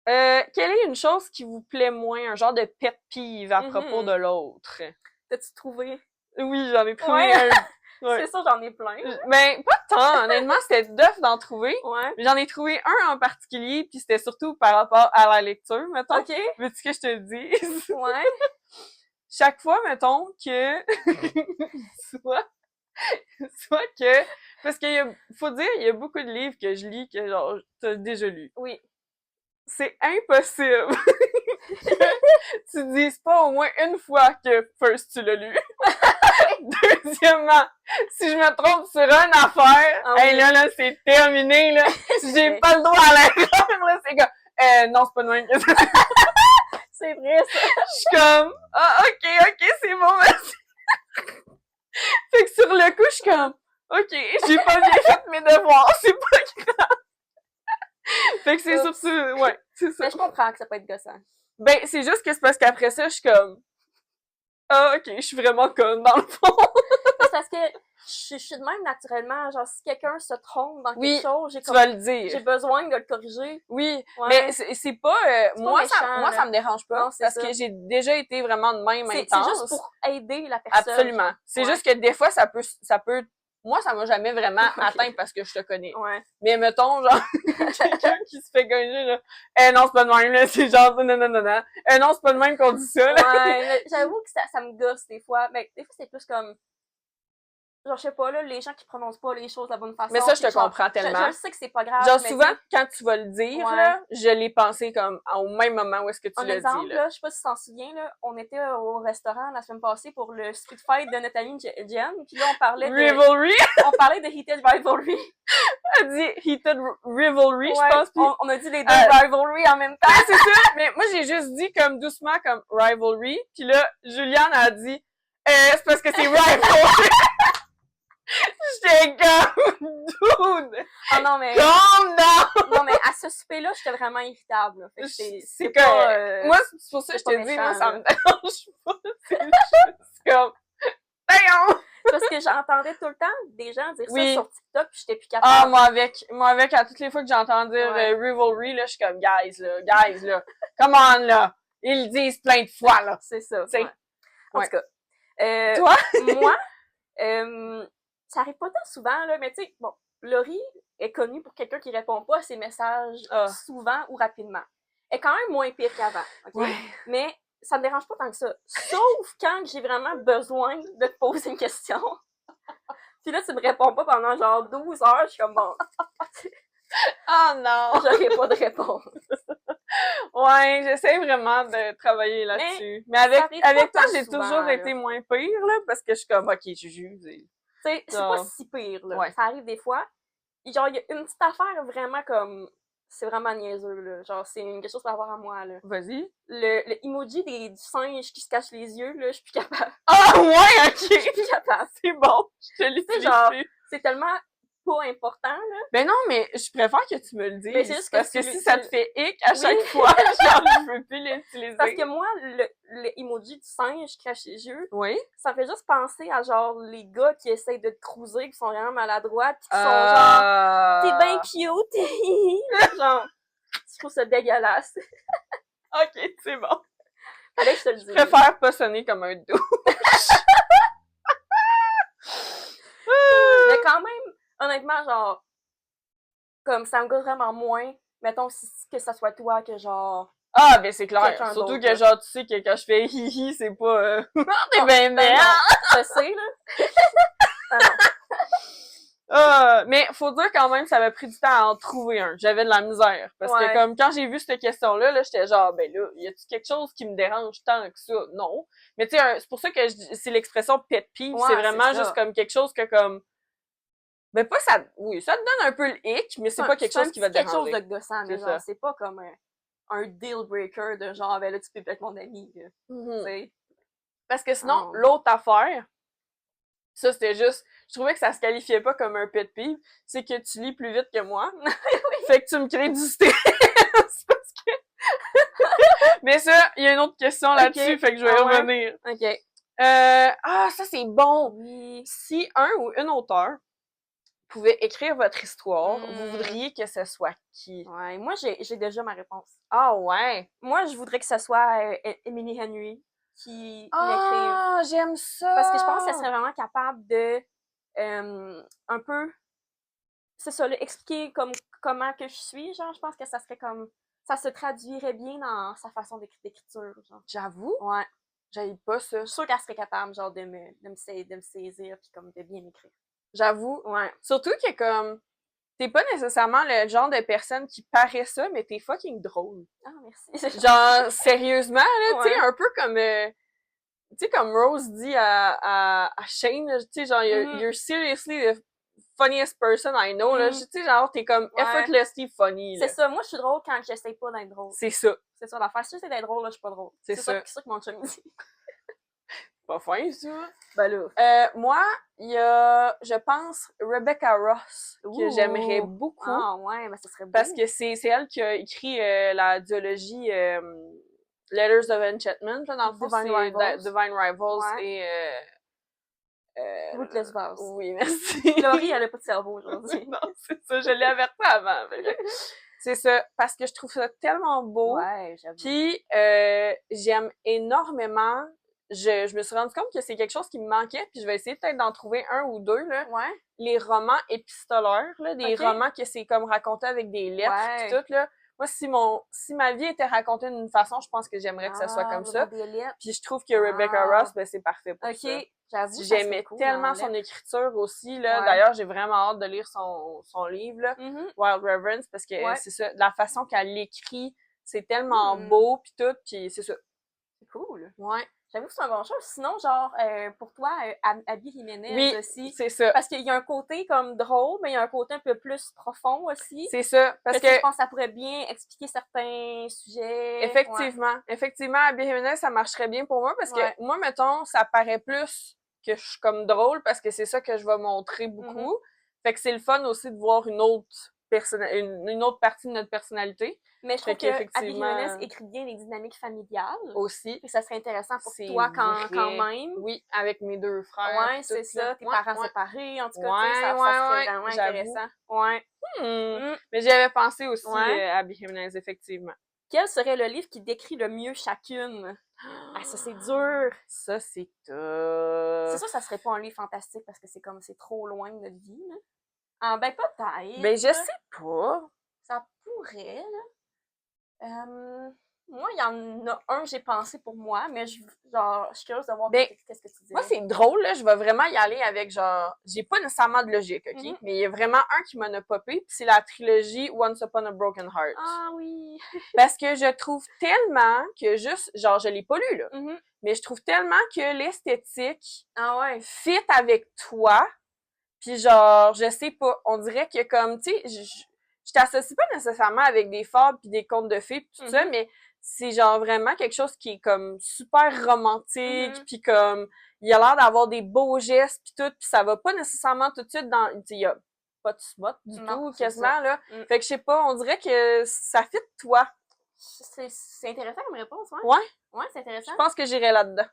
Quelle est une chose qui vous plaît moins, un genre de pet peeve à propos de l'autre? T'as-tu trouvé? Oui, j'en ai trouvé un. Ouais. C'est ça, j'en ai plein. Ben, pas tant, honnêtement, c'était tough d'en trouver. Ouais. Mais j'en ai trouvé un en particulier, puis c'était surtout par rapport à la lecture, mettons. OK. Veux-tu que je te le dise? Ouais. Chaque fois, mettons, que... soit que... Parce faut dire, il y a beaucoup de livres que je lis que, genre, t'as déjà lu. Oui. C'est impossible que tu dises pas au moins une fois que first tu l'as lu. Deuxièmement, si je me trompe sur une affaire, hey, là, c'est terminé, là. J'ai pas le droit à l'erreur, là. C'est comme, non, c'est pas de même que ça. C'est vrai, ça. Je suis comme, ah, ok, c'est bon, merci. Fait que sur le coup, je suis comme, ok, j'ai pas bien fait mes devoirs, c'est pas grave. Fait que c'est surtout, ouais, c'est ça. Mais je comprends que ça peut être gossant. Ben, c'est juste que c'est parce qu'après ça, je suis comme, ah, ok, je suis vraiment conne, dans le fond. C'est parce que je suis de même naturellement. Genre, si quelqu'un se trompe dans quelque chose, tu vas le dire. J'ai besoin de le corriger. Oui, mais c'est pas... moi, ça me dérange pas, non, parce que j'ai déjà été vraiment de même intense. C'est juste pour aider la personne. Absolument. C'est juste que des fois, ça peut... Moi, ça m'a jamais vraiment atteint parce que je te connais. Ouais. Mais mettons, genre, quelqu'un qui se fait gagner, là. Non, c'est pas de même, là. C'est genre, non. Non, c'est pas de même qu'on dit ça, là. Ouais, j'avoue que ça me gosse des fois. Mais des fois, c'est plus comme... Genre, je sais pas, là, les gens qui prononcent pas les choses de la bonne façon. Mais ça, je te comprends tellement. Je sais que c'est pas grave. Genre, souvent, quand tu vas le dire, là, je l'ai pensé comme au même moment où est-ce que tu l'as dit, là. Je sais pas si tu t'en souviens, là, on était au restaurant la semaine passée pour le street fight de notre amie Jen, puis là, on parlait de... Rivalry? On parlait de Heated Rivalry. Elle dit Heated Rivalry, je pense. Puis on a dit les deux Rivalry en même temps. C'est ça, mais moi, j'ai juste dit comme doucement comme Rivalry, puis là, Juliane a dit c'est parce que c'est Rivalry. J'étais comme, dude! Ah non, mais... Calm down! Non, mais à ce souper-là, j'étais vraiment irritable. Fait que c'est pas... moi, c'est pour ça que je te dis, moi, ça me dérange pas. C'est juste comme... Damn! Parce que j'entendais tout le temps des gens dire ça sur TikTok, puis j'étais plus capable. Ah, moi avec, à toutes les fois que j'entends dire Rivalry, là, je suis comme, guys, là, come on, là! Ils le disent plein de fois, là. C'est ça. Ouais. En tout cas. Toi? Moi, ça arrive pas tant souvent, là, mais tu sais, bon, Laurie est connue pour quelqu'un qui répond pas à ses messages souvent ou rapidement. Elle est quand même moins pire qu'avant, OK? Ouais. Mais ça me dérange pas tant que ça. Sauf quand j'ai vraiment besoin de te poser une question. Puis là, tu me réponds pas pendant genre 12 heures, je suis comme bon. Oh non! J'aurais pas de réponse. Ouais, j'essaie vraiment de travailler là-dessus. Mais avec toi, j'ai toujours été moins pire, là, parce que je suis comme, ok, je juge. C'est pas si pire, là. Ouais. Ça arrive des fois. Genre, il y a une petite affaire vraiment comme... C'est vraiment niaiseux, là. Genre, c'est quelque chose par rapport à moi, là. Vas-y. Le emoji du singe qui se cache les yeux, là, je suis plus capable. Ah, ouais, ok! Je suis plus capable. C'est bon, je te l'utilise. Genre, c'est tellement pas important, là. Ben non, mais je préfère que tu me le dises. Juste parce que si ça te fait hic à chaque fois, genre, je veux plus l'utiliser. Parce que moi, le emoji du singe qui cache les yeux, ça me fait juste penser à genre les gars qui essayent de te cruiser, qui sont vraiment maladroits, pis qui sont genre, t'es ben cute, genre, je trouve ça dégueulasse. Ok, c'est bon. Fallait que je te le dise. Je préfère pas sonner comme un douche. Mais quand même, honnêtement, genre, comme ça me gosse vraiment moins, mettons, que ça soit toi que genre... Ah, ben c'est clair. Surtout que genre, tu sais que quand je fais hihi, c'est pas... t'es ben belle! Je sais, là. Ah Mais faut dire quand même, ça m'a pris du temps à en trouver un. J'avais de la misère. Parce que Ouais. comme quand j'ai vu cette question-là, là, j'étais genre, ben là, y a-tu quelque chose qui me dérange tant que ça? Non. Mais tu sais, c'est pour ça que c'est l'expression pet peeve. Ouais, C'est c'est vraiment ça. juste comme quelque chose que comme, ben pas ça, oui, ça te donne un peu le hic, mais c'est pas quelque chose qui va te quelque chose déranger. de gossant, mais C'est genre, ça. c'est pas comme un deal breaker de genre, ben là, tu peux pas être mon ami, là. Mhm. Tu sais. Parce que sinon, Oh. l'autre affaire, ça c'était juste, je trouvais que ça se qualifiait pas comme un pet peeve, c'est que tu lis plus vite que moi. Fait que tu me crées du stress. Parce que... Mais ça, il y a une autre question là-dessus, Ok. fait que je vais y Ah ouais? revenir. Ok. Ça c'est bon. Oui. Si un ou une auteur pouvait écrire votre histoire, vous Hmm. voudriez que ce soit qui? Ouais, moi, j'ai déjà ma réponse. Ah ouais. Moi, je voudrais que ce soit Emily Henry qui l'écrive. Ah, j'aime ça. Parce que je pense qu'elle serait vraiment capable de un peu, c'est ça, là, expliquer comment que je suis, genre, je pense que ça serait comme, ça se traduirait bien dans sa façon d'écriture, genre. J'avoue, Ouais. j'aille pas ça. Je suis sûre qu'elle serait capable, genre, de me saisir puis comme de bien écrire. J'avoue. Ouais. Surtout que comme t'es pas nécessairement le genre de personne qui paraît ça, mais t'es fucking drôle. Ah, merci. Genre, sérieusement, là, tu sais, Ouais. un peu comme, tu sais, comme Rose dit à Shane, tu sais, genre, Mhm. you're seriously the funniest person I know, là. Mhm. Tu sais, genre, t'es comme Ouais. effortlessly funny, C'est là. ça. Moi, je suis drôle quand j'essaie pas d'être drôle. C'est ça. C'est ça l'affaire. Si j'essaie d'être drôle, là, je suis pas drôle. C'est ça. ça. C'est ça que mon chum me dit. Pas fin, ça. Ben là. Moi, il y a, je pense, Rebecca Ross, que j'aimerais Ouh. beaucoup. Ah, ouais, ben, ça serait beau. Parce que c'est elle qui a écrit la duologie Letters of Enchantment. Là, dans le fond, Divine c'est Rivals. Divine Rivals Ouais. et... Rootless Vows. Oui, merci. Laurie, elle a pas de cerveau aujourd'hui. Non, c'est ça, je l'ai averti avant. C'est ça, parce que je trouve ça tellement beau. Ouais, j'avoue. Puis, j'aime énormément... Je me suis rendu compte que c'est quelque chose qui me manquait, puis je vais essayer peut-être d'en trouver un ou deux, là. Ouais. Les romans épistolaires, là, des Ok. romans que c'est comme raconté avec des lettres Ouais. pis tout, là. Moi, si ma vie était racontée d'une façon, je pense que j'aimerais que ça soit comme ça. Des lettres. Puis je trouve que Rebecca Ah. Ross, ben c'est parfait pour ça. Ok, j'avoue, Puis ça serait j'aimais cool, tellement en son lettres. écriture aussi, là. Ouais. D'ailleurs, j'ai vraiment hâte de lire son livre, là, Mhm. Wild Reverence, parce que Ouais. c'est ça, la façon qu'elle l'écrit, c'est tellement Hmm. beau pis tout, puis c'est ça. C'est cool. Ouais. J'avoue que c'est un bon choix. Sinon, genre, pour toi, Abby Jiménez Oui, aussi. c'est ça. Parce qu'il y a un côté comme drôle, mais il y a un côté un peu plus profond aussi. C'est ça. Parce que je pense que ça pourrait bien expliquer certains sujets. effectivement, effectivement, Abby Jiménez, ça marcherait bien pour moi parce Ouais. que moi, mettons, ça paraît plus que je suis comme drôle parce que c'est ça que je vais montrer beaucoup. Fait que c'est le fun aussi de voir une autre une autre partie de notre personnalité. Mais je Fait trouve que Abby qu'effectivement, Jiménez écrit bien les dynamiques familiales. aussi, Puis ça serait intéressant pour c'est toi quand vrai. même. Oui, avec mes deux frères. Ouais, pis c'est tout, là. ça. Tes Ouais, parents ouais. séparés, en tout cas, Ouais, tu sais, ça ouais, serait ouais, vraiment j'avoue. intéressant. Ouais. Hmm. Mais j'y avais pensé aussi Ouais. à Abby Jiménez, effectivement. Quel serait le livre qui décrit le mieux chacune? Ah, ça, c'est dur. Ça, c'est C'est tough. sûr, ça serait pas un livre fantastique parce que c'est comme, c'est trop loin de notre vie, là. Ah, ben, peut-être. Ben, je sais pas. Ça pourrait, là. Moi, il y en a un que j'ai pensé pour moi, mais genre, je suis curieuse de voir Ben, qu'est-ce que tu dis. Moi, c'est drôle, là. Je vais vraiment y aller avec, genre, j'ai pas nécessairement de logique, OK? Mhm. Mais il y a vraiment un qui m'en a popé, puis c'est la trilogie Once Upon a Broken Heart. Ah oui. Parce que je trouve tellement que juste, genre, je l'ai pas lu, là. Mhm. Mais je trouve tellement que l'esthétique Ah ouais. fit avec toi. Puis genre, je sais pas, on dirait que comme, tu sais, je t'associe pas nécessairement avec des fables puis des contes de fées pis tout ça, mais c'est genre vraiment quelque chose qui est comme super romantique puis comme, il a l'air d'avoir des beaux gestes puis tout, puis ça va pas nécessairement tout de suite dans, tu sais, il y a pas de smut du Non, tout, c'est quasiment, ça. là. Fait que je sais pas, on dirait que ça fit toi. C'est intéressant comme réponse, ouais. Ouais, Ouais, c'est intéressant. je pense que j'irai là-dedans.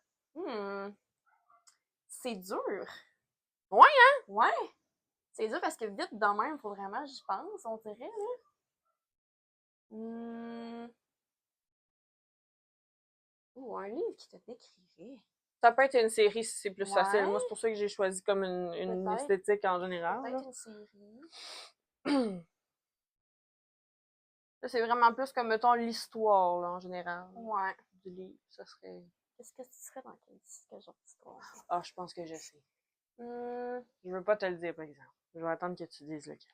C'est dur. Ouais, hein? Ouais. C'est dur parce que vite de même, faut vraiment j'y pense, on dirait, là. Ou un livre qui te décrirait. Ça peut être une série si c'est plus facile. Ouais. Moi, c'est pour ça que j'ai choisi comme une Peut-être. esthétique en général. Peut-être là. une série. Là, c'est vraiment plus comme, mettons, l'histoire, là, en général, Ouais. du livre. Ça serait... Qu'est-ce que tu serais dans quel genre d'histoire? Ah, je pense que je sais. Hmm. Je veux pas te le dire, par exemple. Je vais attendre que tu dises lequel.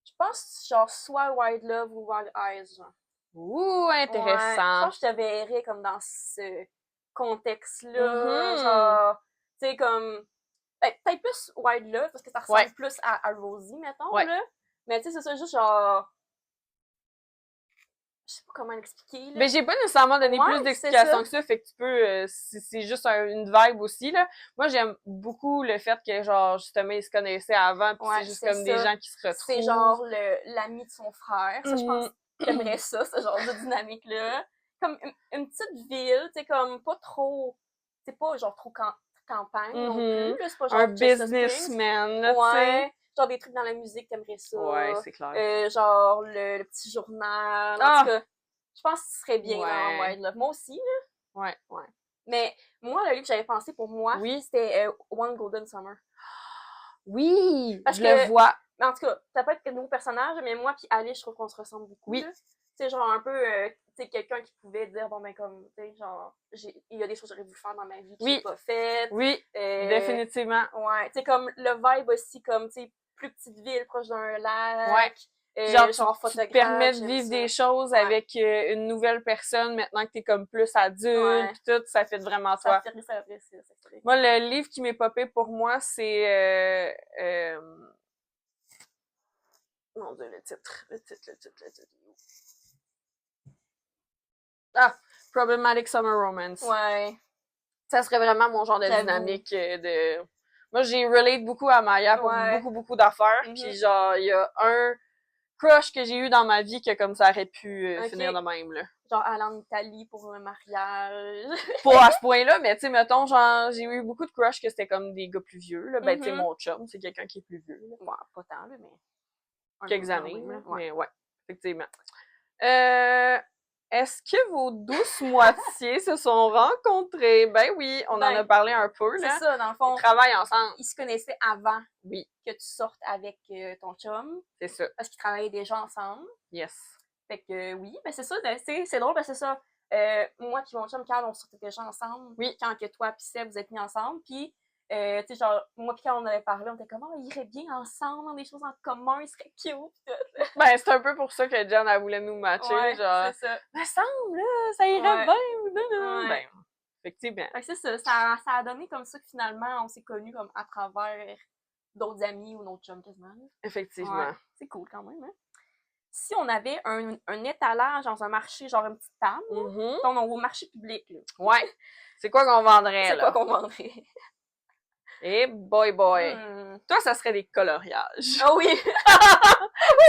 Je pense, genre, soit Wild Love ou Wild Eyes, genre. Ouh, Ouais, je intéressant. pense que je te verrais comme dans ce contexte-là, Mhm. genre, tu sais, comme, peut-être plus Wild Love, parce que ça ressemble Ouais. plus à Rosie, mettons, Ouais. là. Mais tu sais, c'est ça, juste genre, je sais pas comment l'expliquer, là. Mais j'ai pas nécessairement donné Ouais, plus c'est d'explications ça. que ça, fait que tu peux, c'est juste une vibe aussi, là. Moi, j'aime beaucoup le fait que, genre, justement, ils se connaissaient avant, pis Ouais, c'est juste c'est comme des ça. gens qui se C'est retrouvent. genre l'ami de son frère. Ça, je pense Mhm. que t'aimerais ça, ce genre de dynamique-là. Comme une petite ville, tu sais, comme pas trop, c'est pas genre trop campagne non plus, Mhm. là. C'est pas Un genre Chester Springs. businessman, là, tu sais. Ouais. Genre des trucs dans la musique, t'aimerais ça. Ouais, c'est clair. Genre le petit journal. En tout Ah! cas, je pense que tu serais bien dans Ouais. Wild Love. Moi aussi, là. Ouais. Ouais. Mais moi, le livre que j'avais pensé pour moi, Oui. c'était One Golden Summer. Oui! Parce Je que, le vois. en tout cas, ça peut être un nouveau personnage, mais moi puis Alice, je trouve qu'on se ressemble beaucoup, Oui. là. Tu sais, genre un peu, tu sais, quelqu'un qui pouvait dire, bon, ben, comme, tu sais, genre, il y a des choses que j'aurais voulu faire dans ma vie que Oui. j'ai pas faites. Oui, définitivement. Ouais, tu sais, comme le vibe aussi, comme, tu sais, plus petite ville, proche d'un lac. Ouais. Genre, Genre, tu te photographe, permets de j'aime vivre ça. des choses Ouais. avec une nouvelle personne maintenant que t'es comme plus adulte, Ouais. pis tout, ça fait vraiment Ça toi. fait ça, ça fait. Moi, le livre qui m'est popé pour moi, c'est mon Dieu, le titre. Ah! Problematic Summer Romance. Ouais. Ça serait vraiment mon genre de J'avoue. dynamique de... Moi, j'ai relate beaucoup à Maya pour Ouais. beaucoup d'affaires, Mhm. puis genre, il y a un crush que j'ai eu dans ma vie que comme ça aurait pu Ok. finir de même, là. Genre aller en Italie pour un mariage. Pas à ce point-là, mais tu sais, mettons, genre, j'ai eu beaucoup de crush que c'était comme des gars plus vieux, là. Ben, tu sais, Mhm. mon chum, c'est quelqu'un qui est plus vieux, là. Ouais, pas tant, là, mais. Un Quelques peu quand années, même, là. là. Ouais. Mais ouais, effectivement. Est-ce que vos douces moitiés se sont rencontrées? Ben oui, on en a parlé un peu, C'est là. ça, dans le fond. Ils travaillent ensemble. Ils se connaissaient avant Oui, que tu sortes avec ton chum, c'est ça. parce qu'ils travaillaient déjà ensemble. Yes. Fait que oui, ben c'est ça, c'est drôle parce que c'est ça. Moi puis mon chum Carl, on sortait déjà ensemble. Oui. Quand que toi puis Seb, vous êtes mis ensemble. Puis, tu sais, genre, moi puis quand on avait parlé, on était comme, oh, ils iraient bien ensemble, dans des choses en commun, ils seraient cute. Tout. Ben, c'est un peu pour ça que Jen, elle voulait nous matcher, Ouais, genre. c'est ça. Me semble, là, ça irait Ouais. bien. Ouais. Ben, effectivement. Fait que c'est ça, ça a donné comme ça que finalement, on s'est connus comme à travers d'autres amis ou notre chum quasiment. Là. Effectivement. Ouais, c'est cool quand même, hein. Si on avait un étalage dans un marché, genre une petite table, Mhm. on va au marché public, là. Ouais. C'est quoi qu'on vendrait, C'est là? quoi qu'on vendrait? Eh boy. Hmm. Toi, ça serait des coloriages. Ah oui!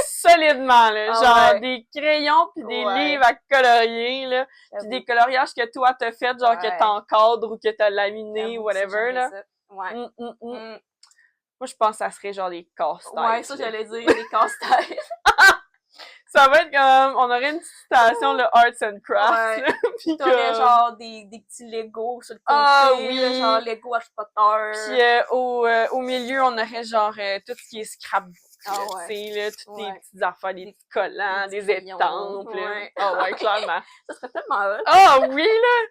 Solidement, là. Ah genre ouais. des crayons pis des Ouais. livres à colorier, là. Pis J'avoue. des coloriages que toi t'as fait, genre que Ouais. t'encadres ou que t'as laminé, J'avoue, whatever, ça, là. ça. Ouais. Moi, je pense que ça serait genre des casse-têtes. Ouais, ça, là. j'allais dire, des casse-têtes. Ça va être comme, on aurait une petite citation, le Arts and Crafts, Ouais. là. Pis T'aurais comme... genre des petits Legos sur le côté, Ah, là, oui. genre Lego Harry Potter. Puis au milieu, on aurait genre tout ce qui est scrapbook, Ah là, ouais. tu sais, là, toutes Ouais. les petites affaires, des petits collants, des des petits crayons. étampes, là. Ouais. Ah ouais, clairement. Ça serait tellement hot. Ah oui, là!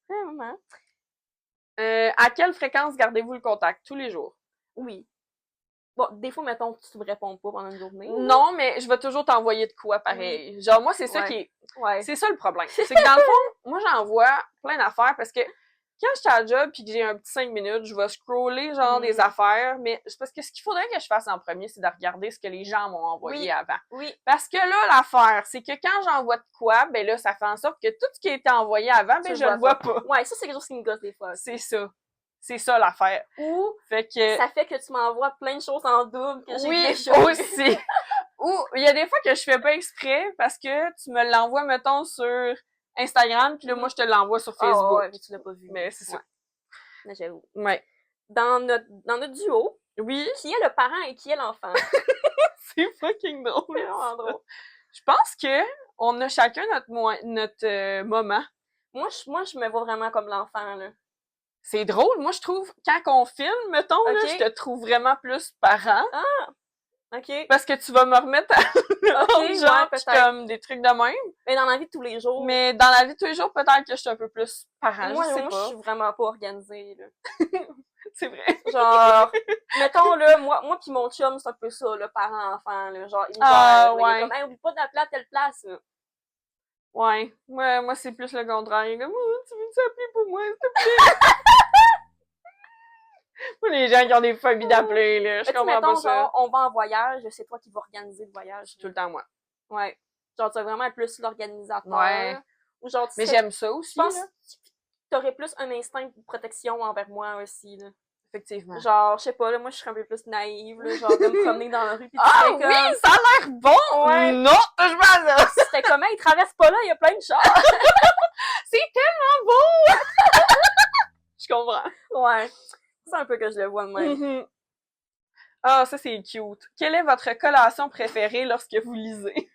Vraiment. À quelle fréquence gardez-vous le contact? Tous les jours? Oui. Bon, des fois, mettons, tu me réponds pas pendant une journée. Non, mais je vais toujours t'envoyer de quoi pareil. Genre, moi, c'est ça Ouais. qui est... Ouais. C'est ça le problème. C'est que dans le fond, moi, j'envoie plein d'affaires parce que quand je suis à la job pis que j'ai un petit 5 minutes, je vais scroller genre des affaires, mais c'est parce que ce qu'il faudrait que je fasse en premier, c'est de regarder ce que les gens m'ont envoyé avant. Oui. Parce que là, l'affaire, c'est que quand j'envoie de quoi, ben là, ça fait en sorte que tout ce qui a été envoyé avant, ben je le vois pas. Ouais, ça, c'est quelque chose qui me gosse des fois. C'est ça. C'est ça l'affaire. Ou Fait que... ça fait que tu m'envoies plein de choses en double que j'ai Oui, déjà vues. aussi. Ou il y a des fois que je fais pas exprès parce que tu me l'envoies, mettons, sur Instagram, puis là, moi, je te l'envoie sur Facebook. Ah ouais, mais tu l'as pas vu. Mais c'est ça. Mais j'avoue. Ouais. Dans notre duo, Oui, qui est le parent et qui est l'enfant? c'est fucking drôle. C'est vraiment drôle. Je pense que on a chacun notre moment. Moi, je me vois vraiment comme l'enfant, là. C'est drôle. Moi, je trouve, quand on filme, mettons, là, Ok. je te trouve vraiment plus parent. OK. Parce que tu vas me remettre à Ok, genre, ouais, pis peut-être. comme des trucs de même. Mais dans la vie de tous les jours, Mais dans la vie de tous les jours, peut-être que je suis un peu plus parent, moi, je sais je pas. suis vraiment pas organisée, là. C'est vrai. Genre, mettons, là, moi pis mon chum, c'est un peu ça, là, parent-enfant, là, genre, il me Ah, gère, là, il est ouais. comme, hey, oublie pas d'appeler à telle place, là. Ouais. Moi c'est plus le contraire. Il est comme, oh, tu veux t'appeler pour moi, s'il te plaît? Moi, les gens qui ont des phobies d'appeler, là, je Mais tu comprends pas mettons, ça. genre, on va en voyage, c'est toi qui vas organiser le voyage. C'est tout le temps moi. Ouais. Genre, tu vas vraiment être plus l'organisateur. Ouais. Ou genre, tu Mais serais, j'aime ça je aussi, pense là. que t'aurais plus un instinct de protection envers moi aussi, là. Effectivement. Genre, je sais pas, là, moi, je serais un peu plus naïve, là, genre, de me promener dans la rue, pis tu Ah serais oui, comme... ça a l'air bon! Ouais. Non, touche pas à ça! C'était comment, il traverse pas là, il y a plein de chars! C'est tellement beau! Je comprends. Ouais. C'est un peu que je le vois de même. Mhm. Ah, ça c'est cute. Quelle est votre collation préférée lorsque vous lisez?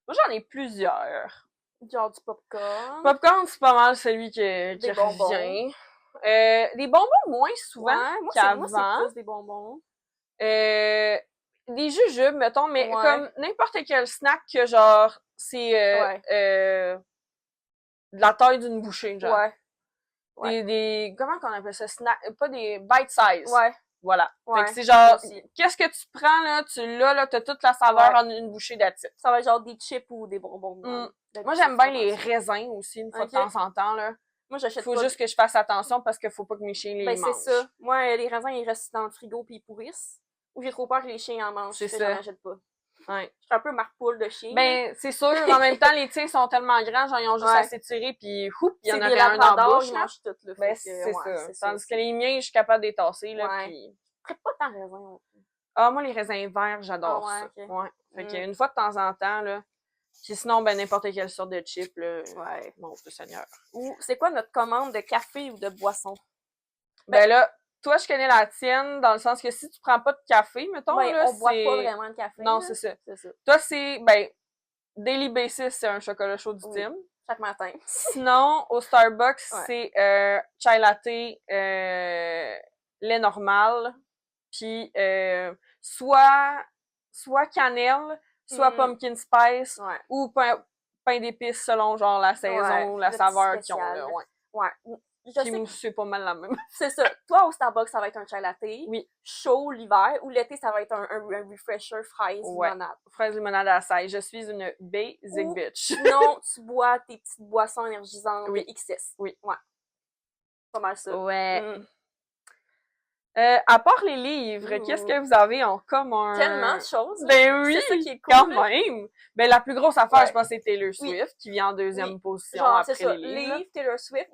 Moi j'en ai plusieurs. Genre du popcorn. Popcorn, c'est pas mal celui qui Des bonbons. revient. Les bonbons moins souvent Ouais, moi, qu'avant. c'est plus des bonbons. Des jujubes, mettons, mais Ouais. comme n'importe quel snack que genre c'est Ouais. de la taille d'une bouchée, genre. Ouais. Ouais. Comment qu'on appelle ça? Snack, pas des bite size. Ouais. Voilà. Ouais. Fait que c'est genre, Aussi. qu'est-ce que tu prends là, tu l'as là, t'as toute la saveur Ouais. en une bouchée d'attitude. Ça va être genre des chips ou des bonbons. Moi j'aime bien les raisins aussi, une fois Ok. de temps en temps, là. Moi, j'achète Faut pas. juste que je fasse attention parce qu'il faut pas que mes chiens les Ben, c'est mangent. ça. Moi, les raisins, ils restent dans le frigo puis ils pourrissent. Ou j'ai trop peur que les chiens en mangent. C'est Fait que ça. j'en achète pas. Ouais. Je suis un peu marpoule de chien. Ben, c'est sûr, en même temps, les tiens sont tellement grands, genre, ils ont juste Ouais. à s'étirer, puis il y en C'est aurait des un dans la labradors, bouche, ils là. mangent tout, là. Ben, Fait que, c'est ouais, ça. Tandis que les miens, je suis capable de les tasser, là, Ouais. puis... Je ferais pas tant raisin non plus. Ah, moi, les raisins verts, j'adore Ah, ça. ouais, ok. Ouais. Fait qu'une fois de temps en temps, là. Puis sinon, ben, n'importe quelle sorte de chip, là. Ouais. Mon Dieu Seigneur. Ou, c'est quoi notre commande de café ou de boisson? Ben là, toi, je connais la tienne, dans le sens que si tu prends pas de café, mettons, Ben, là, on boit pas c'est... vraiment de café. Non, là. c'est ça. C'est ça. Toi, c'est, ben, Daily Basis, c'est un chocolat chaud du Oui. Tim. Chaque matin. Sinon, au Starbucks, Ouais. c'est chai latte, lait normal, puis soit cannelle, soit pumpkin spice, Ouais. ou pain d'épices selon genre la saison, Ouais, la le saveur petit qu'ils ont là. spécial. Ouais. Ouais. Je Puis sais moi, que c'est pas mal la même. c'est ça. Toi, au Starbucks, ça va être un chai latte. Oui. Chaud l'hiver. Ou l'été, ça va être un refresher fraise Ouais. limonade. Fraise limonade à la Je suis une basic Ou bitch. non, tu bois tes petites boissons énergisantes Oui. de XS. Oui. Ouais. Pas mal ça. Ouais. Mm. À part les livres, qu'est-ce que vous avez en commun? Tellement de choses. Ben oui, C'est ça qui est cool. quand là. même. Ben la plus grosse affaire, Ouais. je pense, c'est Taylor Swift, Oui. qui vient en deuxième Oui. position Genre, après c'est ça. les livres. Livres, Taylor Swift.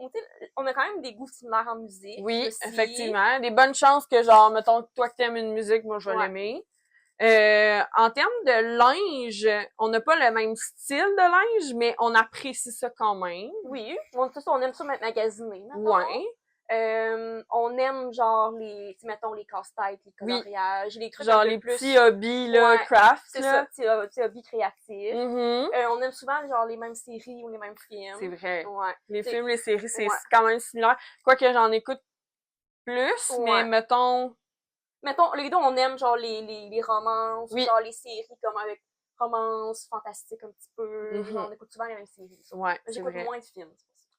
On a quand même des goûts similaires en musique. Oui, aussi. effectivement. Des bonnes chances que, genre, mettons, toi que t'aimes une musique, moi, je vais Ouais. l'aimer. En termes de linge, on n'a pas le même style de linge, mais on apprécie ça quand même. Oui. On aime ça magasiner. Mettons. Ouais. On aime genre les, mettons les casse-têtes, les coloriages, les trucs Genre un peu les plus... petits hobbies, là, Ouais, craft, c'est là. ça, petits hobbies créatifs. Mhm. On aime souvent genre les mêmes séries ou les mêmes films. C'est vrai. Ouais. Les T'sais, films, les séries, c'est ouais. quand même similaire. Quoique j'en écoute plus, mais Ouais. mettons... Mettons, les deux, on aime genre les romances, Oui. genre les séries comme avec romance, fantastique un petit peu. Mhm. Genre, on écoute souvent les mêmes séries. Ouais, c'est J'écoute vrai. moins de films.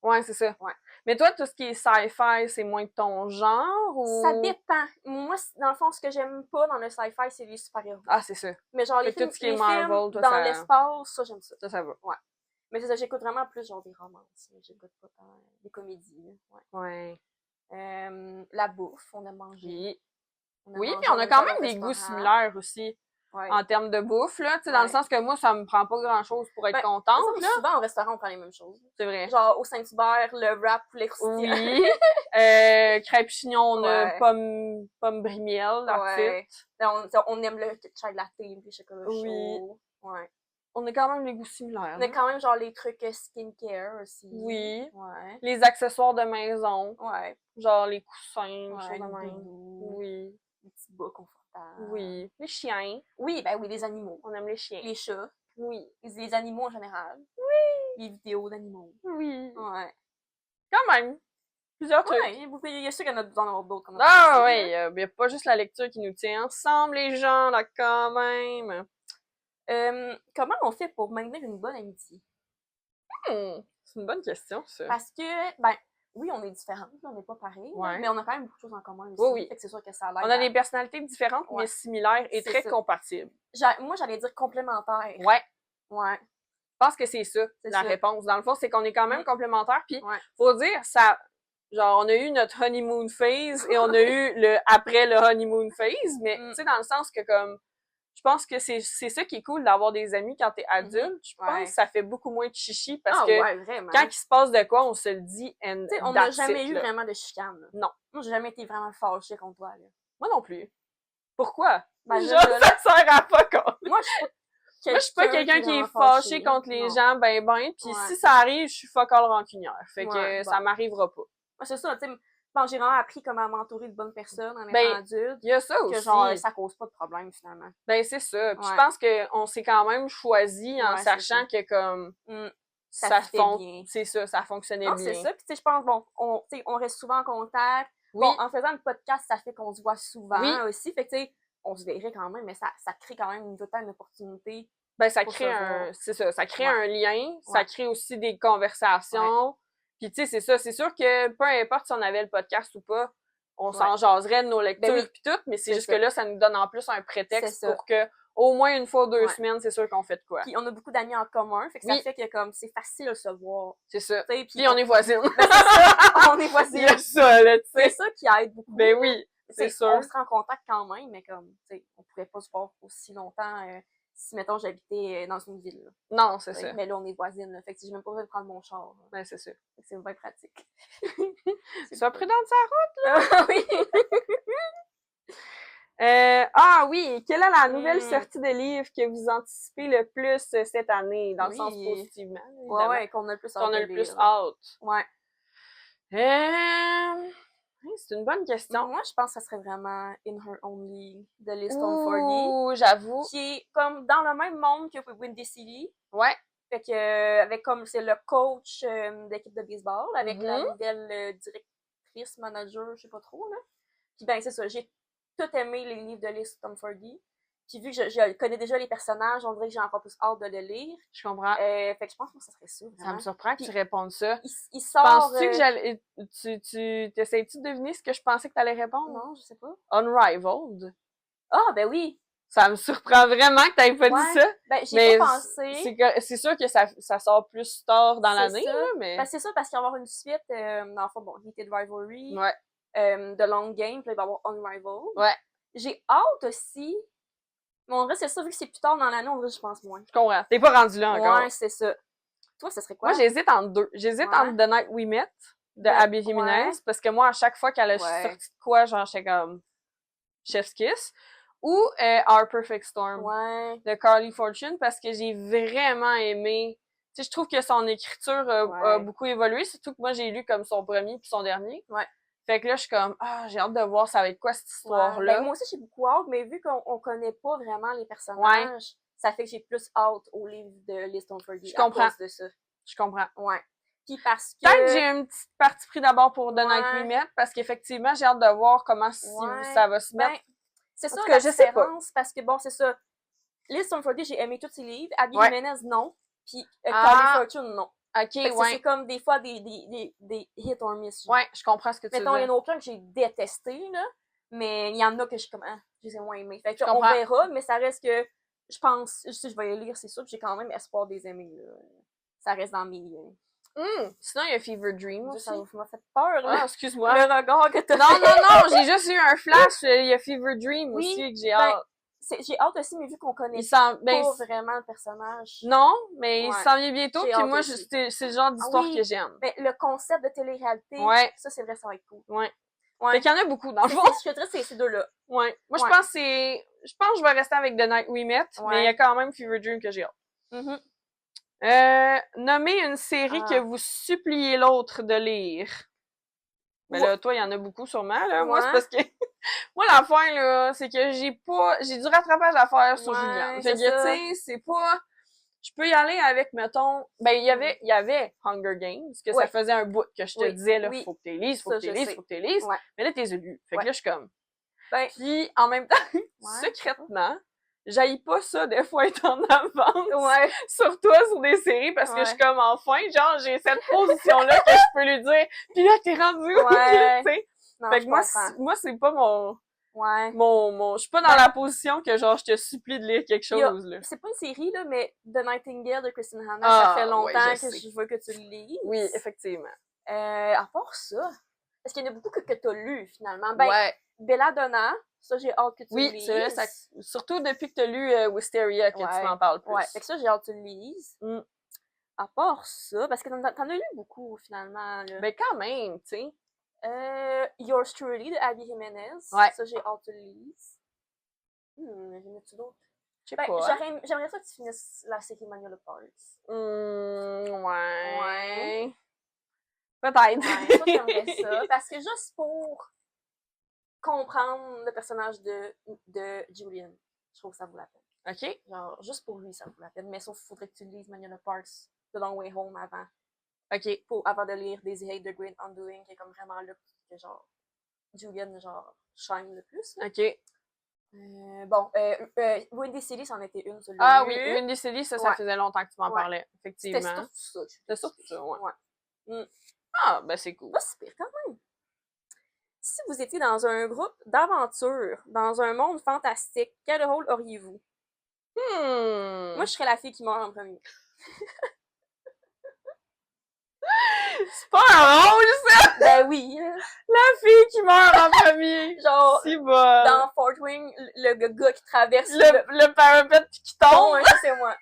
Ouais, c'est ça. Ouais. Mais toi, tout ce qui est sci-fi, c'est moins de ton genre ou... Ça dépend. Moi, dans le fond, ce que j'aime pas dans le sci-fi, c'est les super-héros. Ah, c'est ça. Mais genre, Fait les que tout films, ce qui est les Marvel, films toi, dans ça- l'espace, ça, j'aime ça. Ça va. Ouais. Mais c'est ça, j'écoute vraiment plus genre des romances. J'écoute pas tant des comédies. Ouais. Ouais. La bouffe, on aime manger. Puis... On Oui, aime puis manger on en a même quand temps même au des goûts restaurant. similaires aussi. Ouais. En termes de bouffe, là. Tu sais, dans le sens que moi, ça me prend pas grand-chose pour être contente, là. Souvent, au restaurant, on prend les mêmes choses. C'est vrai. Genre, au Saint-Hubert, le wrap poulet croustillant. Oui. Crêpes chignon, on a Ouais. pomme brie-miel, la Ouais. petite. On aime le chai latte, les chocolats Oui. chauds. Ouais. On a quand même des goûts similaires. On a là. quand même genre les trucs skincare aussi. Oui. Ouais. Les accessoires de maison. Ouais. Genre les coussins, Ouais, choses de les même. doudous, Oui. les petits bas confortables. Oui. Les chiens. Oui, ben oui, les animaux. On aime les chiens. Les chats. Oui. Les animaux en général. Oui. Les vidéos d'animaux. Oui. Ouais. Quand même. Plusieurs trucs. Ouais, il y a sûr qu'il y en a besoin d'avoir d'autres. comme Ah ça, oui, il n'y a pas juste la lecture qui nous tient ensemble, les gens, là, quand même. Comment on fait pour maintenir une bonne amitié? C'est une bonne question, ça. Parce que, ben, oui, on est différentes, on n'est pas pareil, Ouais. mais on a quand même beaucoup de choses en commun aussi. Oui, oui. Fait que c'est sûr que ça l'aide. On a des personnalités différentes, Ouais. mais similaires et C'est très ça. compatibles. Moi, j'allais dire complémentaires. Ouais. Ouais. Je pense que c'est ça, C'est la ça. réponse. Dans le fond, c'est qu'on est quand même complémentaires. Puis, Ouais. faut dire, ça, genre, on a eu notre honeymoon phase et on a eu le après le honeymoon phase, mais tu sais, dans le sens que comme, je pense que c'est ça qui est cool d'avoir des amis quand t'es adulte. Je pense que ça fait beaucoup moins de chichi parce que ouais, vraiment. quand il se passe de quoi, on se le dit and on n'a jamais eu vraiment de chicane. Là. Non. Moi, j'ai jamais été vraiment fâchée contre toi. Là. Moi non plus. Pourquoi? Ben, genre, ça sert à pas contre. Moi, je suis pas quelqu'un qui est fâché contre les gens, ben, puis si ça arrive, je suis fuck all rancunière. Fait que ça m'arrivera pas. C'est ça, tu sais. Bon, j'ai vraiment appris comment m'entourer de bonnes personnes en étant adulte. Il y a ça aussi. Que genre, ça cause pas de problème, finalement. Ben, c'est ça. Puis je pense qu'on s'est quand même choisi en sachant que comme, ça bien. C'est ça, ça fonctionnait bien. C'est ça. Puis tu sais, je pense, bon, on reste souvent en contact. Oui. Bon, en faisant le podcast, ça fait qu'on se voit souvent aussi. Fait que tu sais, on se verrait quand même, mais ça crée quand même une totale opportunité. Ben, ça crée ça crée un lien, ça crée aussi des conversations. Puis tu sais, c'est ça, c'est sûr que peu importe si on avait le podcast ou pas, on s'en jaserait de nos lectures puis tout, mais c'est juste que là, ça nous donne en plus un prétexte pour que au moins une fois ou 2 semaines, c'est sûr qu'on fait de quoi. Puis on a beaucoup d'amis en commun, fait que ça fait que comme c'est facile de se voir. C'est ça. Puis on est voisines. C'est ça, on est voisines. Il y a ça, là, tu sais. C'est ça qui aide beaucoup. Ben oui, c'est sûr. On se rend en contact quand même, mais comme, tu sais, on pourrait pas se voir aussi longtemps si, mettons, j'habitais dans une ville. Là. Non, c'est ça. Mais là, on est voisines, là. Fait que j'ai même pas besoin de prendre mon char. Là. Ben, c'est sûr. C'est bien pratique. Sois prudente de sa route, là! Oui! Oui, quelle est la nouvelle sortie de livre que vous anticipez le plus cette année, dans le sens positivement? Ouais, qu'on a le plus hâte. Qu'on a le plus hâte. Ouais. C'est une bonne question. Moi, je pense que ça serait vraiment In Her Own League de Liz Stoneford. Ouh, j'avoue. Qui est comme dans le même monde que Windy City. Ouais. Fait que, avec comme c'est le coach d'équipe de baseball, avec la nouvelle directrice, manager, je sais pas trop, là. Puis ben, c'est ça, j'ai tout aimé les livres de Liz Stoneford. Puis vu que je connais déjà les personnages, on dirait que j'ai encore plus hâte de le lire. Je comprends. Fait que je pense que ça serait ça, vraiment. Ça me surprend que tu répondes ça. Il sort... Penses-tu que j'allais... T'essayes-tu de deviner ce que je pensais que t'allais répondre? Non, je sais pas. Unrivaled. Ah, ben oui! Ça me surprend vraiment que t'aies pas dit ça. Ben, j'ai pas pensé. C'est sûr que ça sort plus tard dans l'année, là, mais... Ben, c'est ça, parce qu'il va y avoir une suite, dans le fond, bon, Heated Rivalry. Ouais. The Long Game, puis il va y avoir Unrivaled. Ouais. J'ai hâte aussi. Mais en vrai, c'est ça, vu que c'est plus tard dans l'année, en vrai, je pense moins. Je comprends. T'es pas rendu là encore. Ouais, c'est ça. Toi, ça serait quoi? Moi, j'hésite entre deux. J'hésite entre The Night We Met, de Abby Jimenez, parce que moi, à chaque fois qu'elle a sorti de quoi, genre, j'étais comme Chef's Kiss, ou Our Perfect Storm, de Carly Fortune, parce que j'ai vraiment aimé. Tu sais, je trouve que son écriture a beaucoup évolué, surtout que moi, j'ai lu comme son premier puis son dernier. Ouais. Fait que là, je suis comme, j'ai hâte de voir ça va être quoi cette histoire-là. Ben, moi aussi, j'ai beaucoup hâte, mais vu qu'on connaît pas vraiment les personnages, ça fait que j'ai plus hâte au livre de Liz Stoneford. Je comprends. À cause de ça. Je comprends. Ouais. Puis parce que... Peut-être que j'ai une petite partie pris d'abord pour The Night We Met, parce qu'effectivement, j'ai hâte de voir comment ça va se mettre. C'est ça la différence, parce que bon, c'est ça. Liz Stoneford, j'ai aimé tous ses livres. Abby Jimenez, non. Puis Carly Fortune, non. OK, c'est comme des fois des hit or miss. Ouais, je comprends ce que tu veux dire. Mettons, il y en a aucun que j'ai détesté, là, mais il y en a que je suis comme, je les ai moins aimés. Fait que on verra, mais ça reste que, je pense, si je vais les lire, c'est sûr, puis j'ai quand même espoir des aimer, là. Ça reste dans mes... Sinon, il y a Fever Dream aussi. Ça m'a fait peur, là. Ah, excuse-moi. Le regard que t'as Non, j'ai juste eu un flash. Il y a Fever Dream aussi que j'ai hâte. J'ai hâte aussi, mais vu qu'on connaît pas vraiment le personnage. Non, mais il s'en vient bientôt, puis moi, c'est le genre d'histoire que j'aime. Ben, le concept de télé-réalité, ça, c'est vrai, ça va être cool. Ouais. Fait qu'il y en a beaucoup, dans le fond. Je te dirais, c'est ces deux-là. Ouais. Moi, je pense que je vais rester avec The Night We Met, mais il y a quand même Fever Dream que j'ai hâte. Nommez une série que vous suppliez l'autre de lire. Mais là, toi, il y en a beaucoup sûrement, là. Moi, c'est parce que... Moi, l'affaire, là, c'est que j'ai du rattrapage à faire sur Julien. Fait que, tu sais, c'est pas... Je peux y aller avec, mettons... Ben, il y avait Hunger Games, que ça faisait un bout que je te disais, là, faut que tu lises, faut que tu lises. Mais là, t'es lu. Fait que là, je suis comme... Puis, en même temps, secrètement, j'haïs pas ça, des fois, être en avance Ouais. sur toi, sur des séries, parce que je suis comme, enfin, genre, j'ai cette position-là que je peux lui dire, puis là, t'es rendu où, Ouais. tu sais? Non, Fait je que moi, comprends. moi, c'est pas Ouais. je suis pas dans la position que, genre, je te supplie de lire quelque Il y a- chose, là. C'est pas une série, là, mais The Nightingale de Christine Hanna, ça Ah, fait longtemps ouais, je que sais. je veux que tu le lises. Oui, effectivement. À part ça, est-ce qu'il y en a beaucoup que t'as lu, finalement? Ben, Ouais. Belladonna, ça, j'ai hâte que tu le Oui, lises. c'est vrai, surtout depuis que t'as lu Wisteria que tu m'en parles plus. Ouais, fait que ça, j'ai hâte que tu le lises. Mm. À part ça, parce que t'en as lu beaucoup, finalement, là. Ben, quand même, tu sais. Yours Truly de Abby Jimenez. Ouais. Ça, j'ai hâte que tu le lises. J'en ai-tu d'autres? Je sais Ben, pas. j'aimerais ça que tu finisses la série Manual Parts. Ouais. Peut-être. Ouais, ça, j'aimerais ça. Parce que juste pour comprendre le personnage de Julian, je trouve que ça vaut la peine. OK. Genre, juste pour lui, ça vaut la peine. Mais sauf qu'il faudrait que tu lises Manual Parts The Long Way Home avant. OK. Avant de lire Daisy Hate The Great Undoing, qui est comme vraiment là que genre Julian, genre, shine le plus. Là. OK. Windy City, c'en était une, celui Ah oui, Windy City, ça Ouais. faisait longtemps que tu m'en Ouais. parlais, effectivement. C'était surtout ça. C'était surtout ça, ouais. Ouais. Ah, ben c'est cool. Pas si pire quand même. Si vous étiez dans un groupe d'aventure, dans un monde fantastique, quel rôle auriez-vous? Moi, je serais la fille qui meurt en premier. C'est pas un rôle, ça! Ben oui. La fille qui meurt en premier! Genre, Si bon! dans Fort Wing, le gars qui traverse Le parapet qui pont, tombe! hein, ça, c'est moi.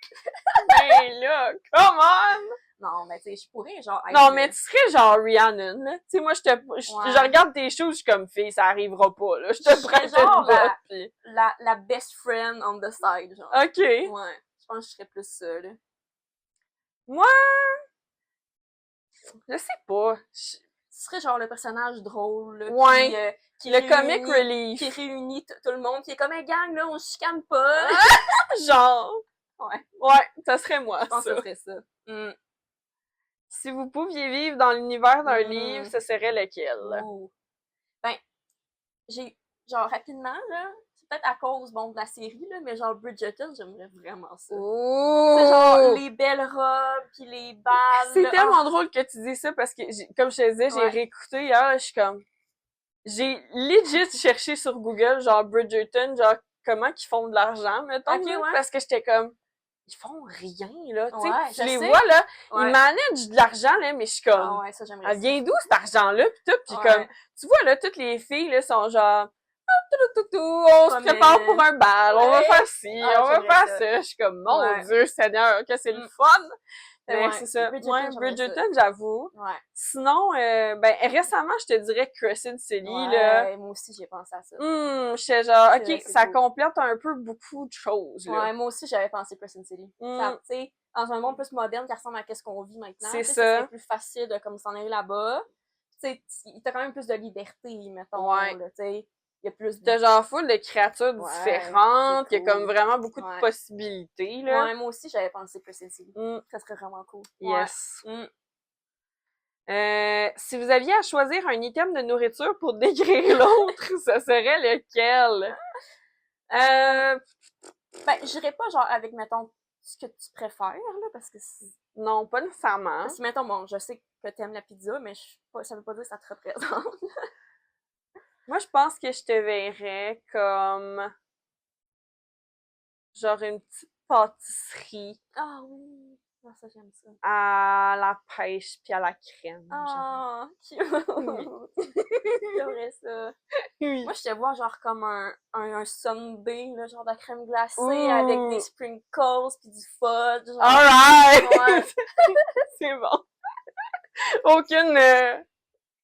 Ben là, come on! Non, mais tu sais, je pourrais, genre, être... Non, mais tu serais genre Rhiannon, là. Tu sais, moi, je regarde tes choses, je suis comme fille, ça arrivera pas, là. Je te serais prends genre une botte, pis... la best friend on the side, genre. OK. Ouais, je pense que je serais plus ça, là. Moi, je sais pas. Tu serais genre le personnage drôle, là, Ouais. qui Le réunit- comic relief. Qui réunit tout le monde, qui est comme un gang, là, on se chicane pas. Genre. Ouais. Ouais, ça serait moi, Je pense que ça. ce serait ça. Si vous pouviez vivre dans l'univers d'un Mm. livre, ce serait lequel? Ouh. Ben, j'ai, genre, rapidement, là, c'est peut-être à cause, bon, de la série, là, mais genre, Bridgerton, j'aimerais vraiment ça. Ouh! C'est genre, les belles robes, pis les balles. C'est là. tellement drôle que tu dis ça parce que, comme je te disais, j'ai Ouais. réécouté hier, là, je suis comme... J'ai legit cherché sur Google, genre Bridgerton, genre comment qu'ils font de l'argent, mettons, Ok, là, ouais. parce que j'étais comme... Ils font rien, là, tu sais. Ouais, Tu je les sais. vois, là, Ouais. ils managent de l'argent, là, mais je suis comme... Ah ouais, ça, j'aimerais Elle ça. vient d'où cet argent-là, pis tout, pis Ouais. comme, tu vois, là, toutes les filles, là, sont genre, on se prépare pour un bal, on va Ouais. faire ci, Ah, on va j'aimerais faire ça. ça. Je suis comme, mon Ouais. Dieu, Seigneur, que c'est le Mm. fun! Mais Ouais, c'est ça. Bridgerton, Ouais, j'aimerais Bridgerton, j'avoue. Ouais. Sinon, ben, récemment, je te dirais Crescent City, là. Ouais, moi aussi, j'ai pensé à ça. J'étais genre, C'est- ok, c'est ça cool. complète un peu beaucoup de choses, là. Ouais, moi aussi, j'avais pensé Crescent City. Ça, tu sais, dans un monde plus moderne qui ressemble à ce qu'on vit maintenant, C'est tu sais, ça. ça serait plus facile de comme s'en aller là-bas. Tu sais, t'as quand même plus de liberté, mettons, Ouais. là, tu sais. Il y a plus de... T'as genre full de créatures Ouais, différentes, c'est il y a comme cool. vraiment beaucoup de Ouais. possibilités, là. Ouais, moi aussi, j'avais pensé Crescent City. Mm. Ça serait vraiment cool. Yes. Ouais. Si vous aviez à choisir un item de nourriture pour décrire l'autre, ce serait lequel? Ben, j'irais pas genre avec, mettons, ce que tu préfères, là, parce que Non, pas nécessairement. Parce que, mettons, bon, je sais que t'aimes la pizza, mais ça veut pas dire que ça te représente. Moi, je pense que je te verrais comme genre une petite pâtisserie Ah oui! Ah, ça, j'aime ça. à la pêche puis à la crème. Ah, cute! Oui. J'aimerais ça. Oui. Moi, je te vois genre comme un sundae, là, genre de crème glacée Ouh. avec des sprinkles pis du fudge. Genre. Alright! Ouais. C'est bon. Aucune...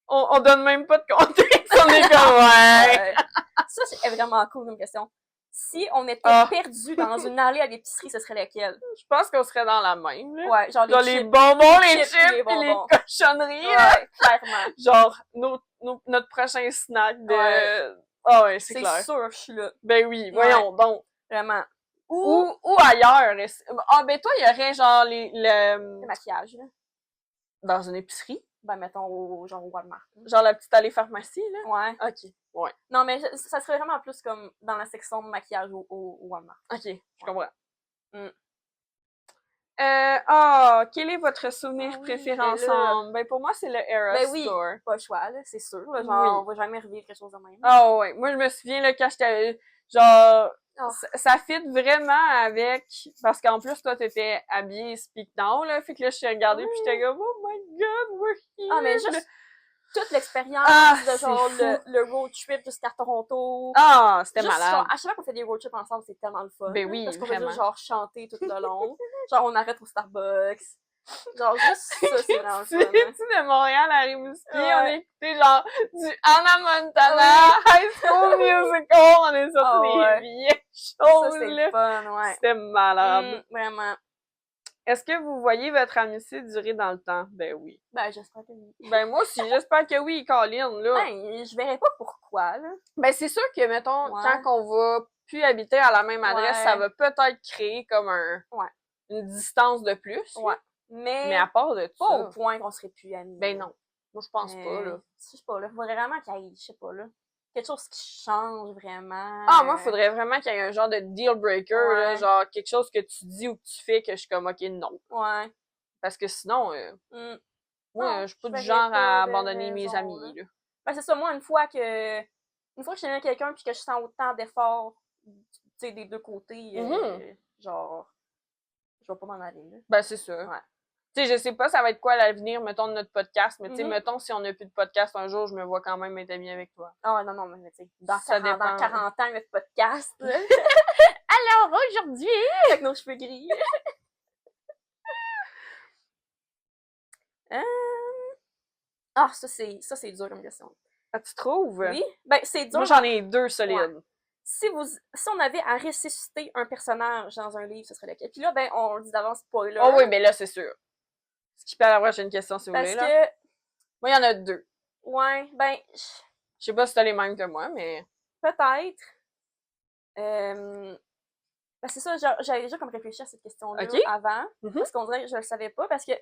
on donne même pas de contexte. On est comme, ouais. Ça, c'est vraiment cool comme question. Si on était perdu dans une allée à l'épicerie, ce serait laquelle? Je pense qu'on serait dans la même, là. Ouais, genre Genre les les chips. bonbons, les chips chips et les et les bonbons. cochonneries, là. Ouais, clairement. Genre, notre prochain snack de... Ouais. Ah ouais, c'est C'est clair. sûr, je suis là. Ben oui, voyons donc. Vraiment. Ou ailleurs. Ah, ben toi, il y aurait genre Le maquillage, là. dans une épicerie? Ben, mettons, genre au Walmart. Genre la petite allée pharmacie, là? Ouais. Ok, ouais. Non, mais ça serait vraiment plus comme dans la section de maquillage au Walmart. Ok, je comprends. Mm. Quel est votre souvenir oui, préféré ben là- ensemble? Ben, pour moi, c'est le Era Ben oui, Store. pas le choix, là, c'est sûr. Là, Oui. genre, on va jamais revivre quelque chose de même. Ah ouais, moi je me souviens là quand j'étais genre Oh. ça fit vraiment avec parce qu'en plus toi t'étais habillée speak now là, fait que là je suis regardée puis j'étais comme oh my god, we're here. Ah, mais juste toute l'expérience de c'est genre fou. le road trip jusqu'à Toronto. Ah, c'était Juste, malade. genre, à chaque fois qu'on fait des road trips ensemble, c'est tellement le fun. Ben oui, parce qu'on vraiment. va juste genre chanter tout le long. Genre on arrête au Starbucks. Genre juste ça, c'est vraiment le fun. Tu hein. de Montréal à Rimouski, Ouais. on a écouté genre du Hannah Montana, High School Musical, on est sorti Ah des ouais. vieilles Ça, choses c'est là. le fun, ouais. C'était malade. Vraiment. Est-ce que vous voyez votre amitié durer dans le temps? Ben oui. Ben, j'espère que oui. Ben moi aussi, j'espère que oui, Colin, là. Ben, je verrais pas pourquoi, là. Ben c'est sûr que, mettons, Ouais. quand on va plus habiter à la même adresse, Ouais. ça va peut-être créer comme Ouais. une distance de plus. Ouais. Mais à part de pas au ça, point qu'on serait plus amis. ben là. non. Moi, je pense pas, là. Je sais pas, là. Faudrait vraiment qu'il y ait, je sais pas, là. Quelque chose qui change vraiment. Ah, moi, faudrait vraiment qu'il y ait un genre de deal breaker, là, Ouais. genre quelque chose que tu dis ou que tu fais que je suis comme, ok, non. Ouais. Parce que sinon, moi, Non, je suis pas je du verrais genre pas à de abandonner mes raison, amis, là. Ben, c'est ça, moi, une fois que je suis avec quelqu'un puis que je sens autant d'efforts, tu sais, des deux côtés, genre, je vais pas m'en aller, là. Ben, c'est ça. Ouais. Tu sais, je sais pas ça va être quoi l'avenir, mettons, de notre podcast, mais tu sais, Mhm. mettons, si on n'a plus de podcast un jour, je me vois quand même être amie avec toi. Ah, non, mais tu sais, dans Ça 40 dépend. 40 ans, notre podcast, là, Alors, aujourd'hui! avec nos cheveux gris. Ah, ça, c'est dur comme question. Ah, tu trouves? Oui? Ben, c'est dur. Moi, j'en ai deux solides. Ouais. Si on avait à ressusciter un personnage dans un livre, ce serait lequel? Puis là, ben, on le dit d'avance, spoiler. Oh oui, mais là, c'est sûr. Ce qui peut à la prochaine question, si vous Parce voulez, là. que, Moi, il y en a deux. ouais, ben, Je sais pas si t'as les mêmes que moi, mais... peut-être. Ben, c'est ça, j'avais déjà comme réfléchi à cette question-là Ok. avant. Mhm. Parce qu'on dirait que je le savais pas. Parce que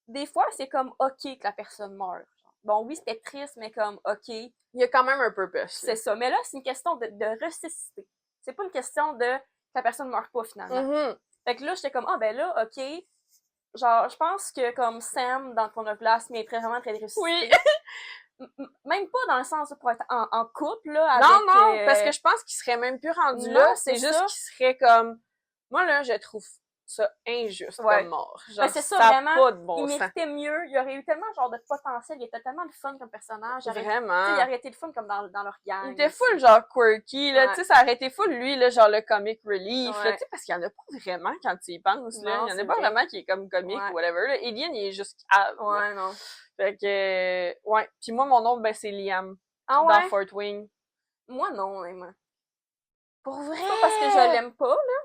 des fois, c'est comme OK que la personne meurt. Bon, oui, c'était triste, mais comme OK. Il y a quand même un purpose. C'est ça. Mais là, c'est une question de ressusciter. C'est pas une question de que la personne meurt pas finalement. Mhm. Fait que là, j'étais comme, ah ben là, OK. Genre, je pense que comme Sam, dans Ton of Glass, mériterait vraiment d'être ressuscité. Oui. Même pas dans le sens pour être en couple, là, avec... Non, parce que je pense qu'il serait même plus rendu non, là. c'est C'est juste ça. qu'il serait comme... Moi, là, je trouve ça injuste Ouais. comme mort. Genre, Ben, c'est ça, a vraiment, pas de bon il sens. méritait mieux. Il y aurait eu tellement genre de potentiel. Il était tellement le fun comme personnage. Tu sais, Vraiment. il aurait été le fun comme dans leur gang. Il était full genre quirky, là, Ouais. tu sais, ça aurait été full lui, là, genre le comic relief, là, Ouais. tu sais, parce qu'il y en a pas vraiment quand tu y penses, là. Non, Il y en c'est a pas vrai. vraiment qui est comme comique Ouais. ou whatever, là. Alien, il est juste cave, là. Ouais, non. Fait que, ouais. Puis moi, mon nom, ben, c'est Liam. Ah Dans ouais? Fort Wing. Moi, non, honnêtement. Pour vrai? Pas parce que je l'aime pas, là.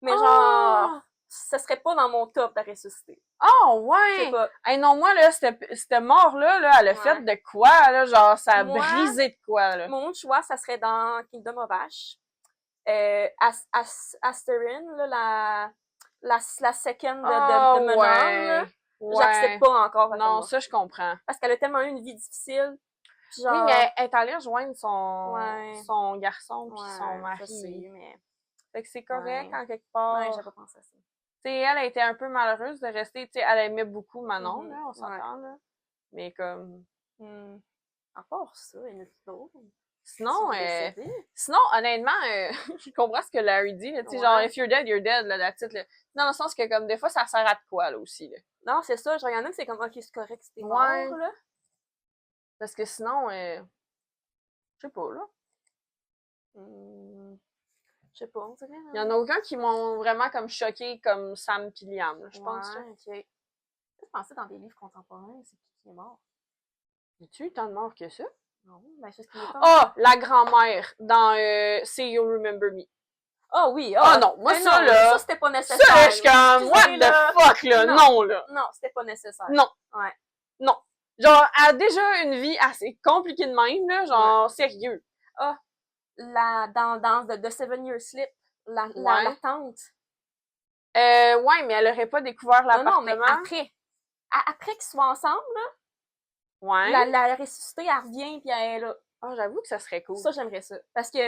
Mais Oh! genre, ce serait pas dans mon top de ressusciter. Oh, Je sais ouais! pas. Hey, non, moi, là, cette mort-là, là, elle a Ouais. fait de quoi, là? Genre, ça a Moi, brisé de quoi, là? Mon autre choix, ça serait dans Kingdom of Ash. Asterin, là, la second de Menon, là. J'accepte pas encore. Non, ça, je comprends. Parce qu'elle a tellement eu une vie difficile. Puis genre, Oui, mais elle est allée rejoindre Ouais. son garçon puis ouais, son je mari. sais, mais Fait que c'est correct, Ouais. en quelque part. ouais, j'avais pas pensé à ça. Tu sais, elle a été un peu malheureuse de rester, tu sais, elle aimait beaucoup Manon, Mhm, là, on s'entend, là. Mais comme... À part ça, il y en a d'autres. Sinon, Ils sont décédés. sinon, honnêtement, je comprends ce que Larry dit, là, tu sais, Ouais. genre, if you're dead, là, that's it, là. Dans le sens que, comme, des fois, ça sert à de quoi, là, aussi, là. Non, c'est ça. Genre, il y en a que c'est comme, ok, c'est correct, c'était mort, Ouais. là. Parce que sinon, je sais pas, là. Je sais pas, on dirait. Il y en a aucun qui m'ont vraiment, comme, choqué comme Sam pis Liam, là, je pense, là. Ouais, ok. Je pensais dans des livres contemporains, c'est qui est mort. Y-tu eu tant de morts que ça? Non, ben, c'est ce qui est pas. Ah! La grand-mère dans Say You Remember Me. Ah oui, Ah non, moi, mais ça, non, là, ça, c'était pas nécessaire. Ça, là, je suis comme, Tu what sais, là, the fuck, là? non. Non, là. Non, c'était pas nécessaire. Non. Ouais. Non. Genre, elle a déjà une vie assez compliquée de même, là, genre, sérieux. Dans The Seven Year Slip, la tante. Ouais, mais elle aurait pas découvert Non, l'appartement. mais après qu'ils soient ensemble, là, Ouais. La ressuscité, elle revient, puis elle est là. Ah, j'avoue que ça serait cool. Ça, j'aimerais ça. Parce que,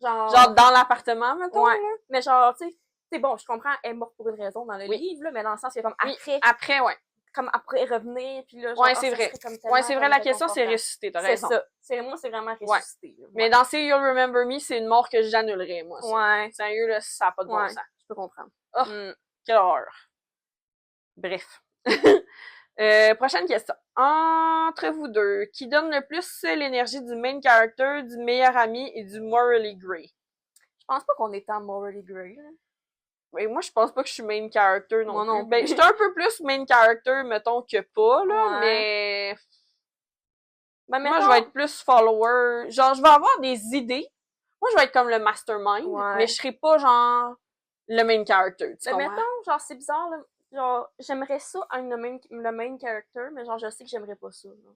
genre... Genre dans l'appartement, mettons, Ouais. là? Mais genre, tu sais, c'est bon, je comprends, elle est morte pour une raison dans le Oui. livre, là, mais dans le sens, c'est comme Oui, après, ouais. comme après revenir, puis là, genre, Ouais, c'est ça vrai. serait comme tellement Ouais, c'est vrai, la question, c'est réconfortant. ressusciter, t'as C'est raison. ça. Moi, c'est vraiment ressusciter. Là. Mais dans ces You'll Remember Me, c'est une mort que j'annulerais, moi, ça. Ouais. Sérieux, là, ça n'a pas de bon Ouais, sens. je peux comprendre. Oh, quelle horreur. Bref. Prochaine question. Entre vous deux, qui donne le plus l'énergie du main character, du meilleur ami et du morally grey? Je pense pas qu'on est en morally grey, là. Mais moi, je pense pas que je suis main character non Moi plus. non Ben, plus. je suis un peu plus main character, mettons, que pas, là, Ouais. mais... Ben, Moi, mettons... je vais être plus follower. Genre, je vais avoir des idées. Moi, je vais être comme le mastermind, Ouais. mais je serai pas, genre, le main character, tu Ben, comprends? mettons, genre, c'est bizarre, là. Genre, j'aimerais ça, le main character, mais genre, je sais que j'aimerais pas ça. Là.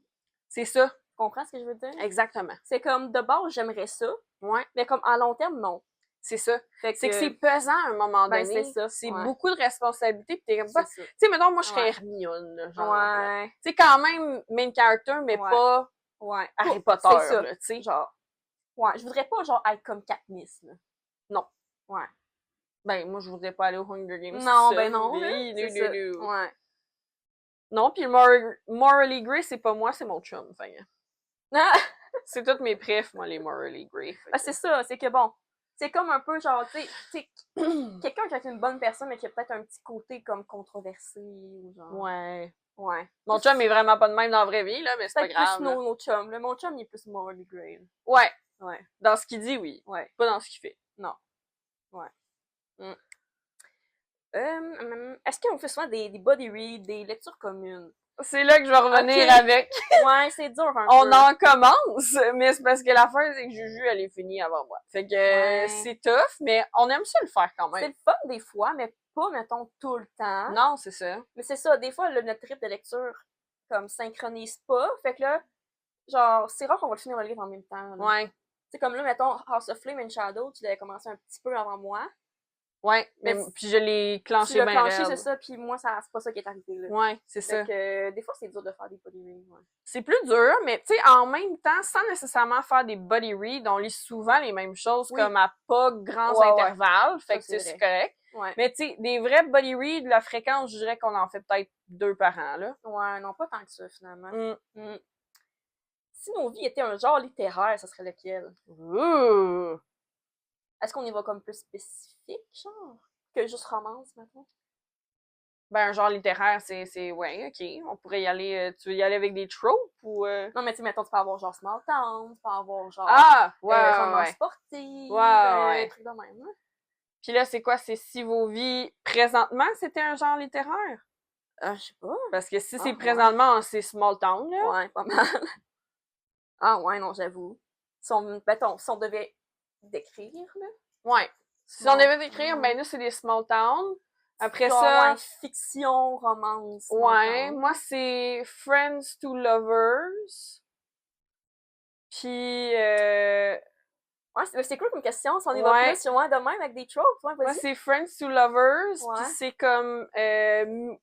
C'est ça. Tu comprends ce que je veux dire? Exactement. C'est comme, de base, j'aimerais ça, Ouais. mais comme, à long terme, non. C'est ça. Fait C'est que c'est pesant à un moment Ben, donné. c'est ça. C'est Ouais. beaucoup de responsabilités, pis t'es comme pas... C'est ça. Tu sais, mettons, moi, je serais Ouais. Hermione, là, genre. Ouais. Tu sais, quand même, main character, mais Ouais. pas Ouais. Harry Potter, C'est ça. là, tu sais. Genre. Ouais, je voudrais pas, genre, être comme Katniss, là. Non. Ouais. Ben, moi, je voudrais pas aller au Hunger Games. Non, seule, ben non, là. mais C'est ça. Ouais. Non, pis le Morally Grey, c'est pas moi, c'est mon chum. Fait que Ah! c'est toutes mes prefs, moi, les Morally Grey. Fait Ben, que- c'est ça, c'est que bon, c'est comme un peu genre, tu sais, quelqu'un qui est une bonne personne, mais qui a peut-être un petit côté comme controversé, ou genre. Ouais. Ouais. Mon chum est vraiment pas de même dans la vraie vie, là, mais c'est pas Peut-être grave. plus Là. nos chums. Là. Mon chum, il est plus morally grey. Ouais. Ouais. Dans ce qu'il dit, oui. Ouais. Pas dans ce qu'il fait. Non. Ouais. Est-ce qu'on fait souvent des body reads, des lectures communes? C'est là que je vais revenir Ok. avec. Ouais, c'est dur un On peu. en commence, mais c'est parce que l'affaire, c'est que Juju, elle est finie avant moi. Fait que Ouais. c'est tough, mais on aime ça le faire quand C'est même. le fun des fois, mais pas, mettons, tout le temps. Non, c'est ça. Mais c'est ça, des fois, notre rythme de lecture, comme, synchronise pas. Fait que là, genre, c'est rare qu'on va le finir le livre en même temps. Là. Ouais. C'est comme là, mettons, House of Flame and Shadow, tu l'avais commencé un petit peu avant moi. Ouais, mais Mais puis je l'ai Tu clenché l'as bien clenché, c'est raide. ça, puis moi, c'est pas ça qui est arrivé, là. Ouais, c'est ça. Fait que, des fois, c'est dur de faire des body reads, ouais. C'est plus dur, mais tu sais, en même temps, sans nécessairement faire des body reads, on lit souvent les mêmes choses Oui. comme à pas grands Ouais, ouais. intervalles. Fait Ça, que c'est c'est correct. Ouais. Mais tu sais, des vrais body reads, la fréquence, je dirais qu'on en fait peut-être 2 par an, là. Ouais, non, pas tant que ça, finalement. Mm. Si nos vies étaient un genre littéraire, ça serait lequel? Ouh! Est-ce qu'on y va comme plus spécifique, genre? Que juste romance, maintenant? Ben, un genre littéraire, c'est, ouais, ok. On pourrait y aller, tu veux y aller avec des tropes ou, Non, mais tu sais, mettons, tu peux avoir genre Small Town, tu peux avoir genre Ah! Ouais, romance ouais. sportive, Ouais. trucs de même, là. Puis là, c'est quoi? C'est si vos vies, présentement, c'était un genre littéraire? Je sais pas. Parce que si c'est ouais. présentement, c'est small town, là. Ouais, pas mal. Ah ouais, non, j'avoue. Si on devait décrire, là. Ouais. Si on devait décrire, ben là, c'est des small towns. Après Genre, ça, ouais, fiction, romance. ouais, small moi, c'est Friends to Lovers. Puis, town. Ouais, c'est cool comme question. Si on y va Ouais. plus, ouais, de même avec des tropes, ouais, moi, vas-y. c'est Friends to Lovers. Ouais. Puis c'est comme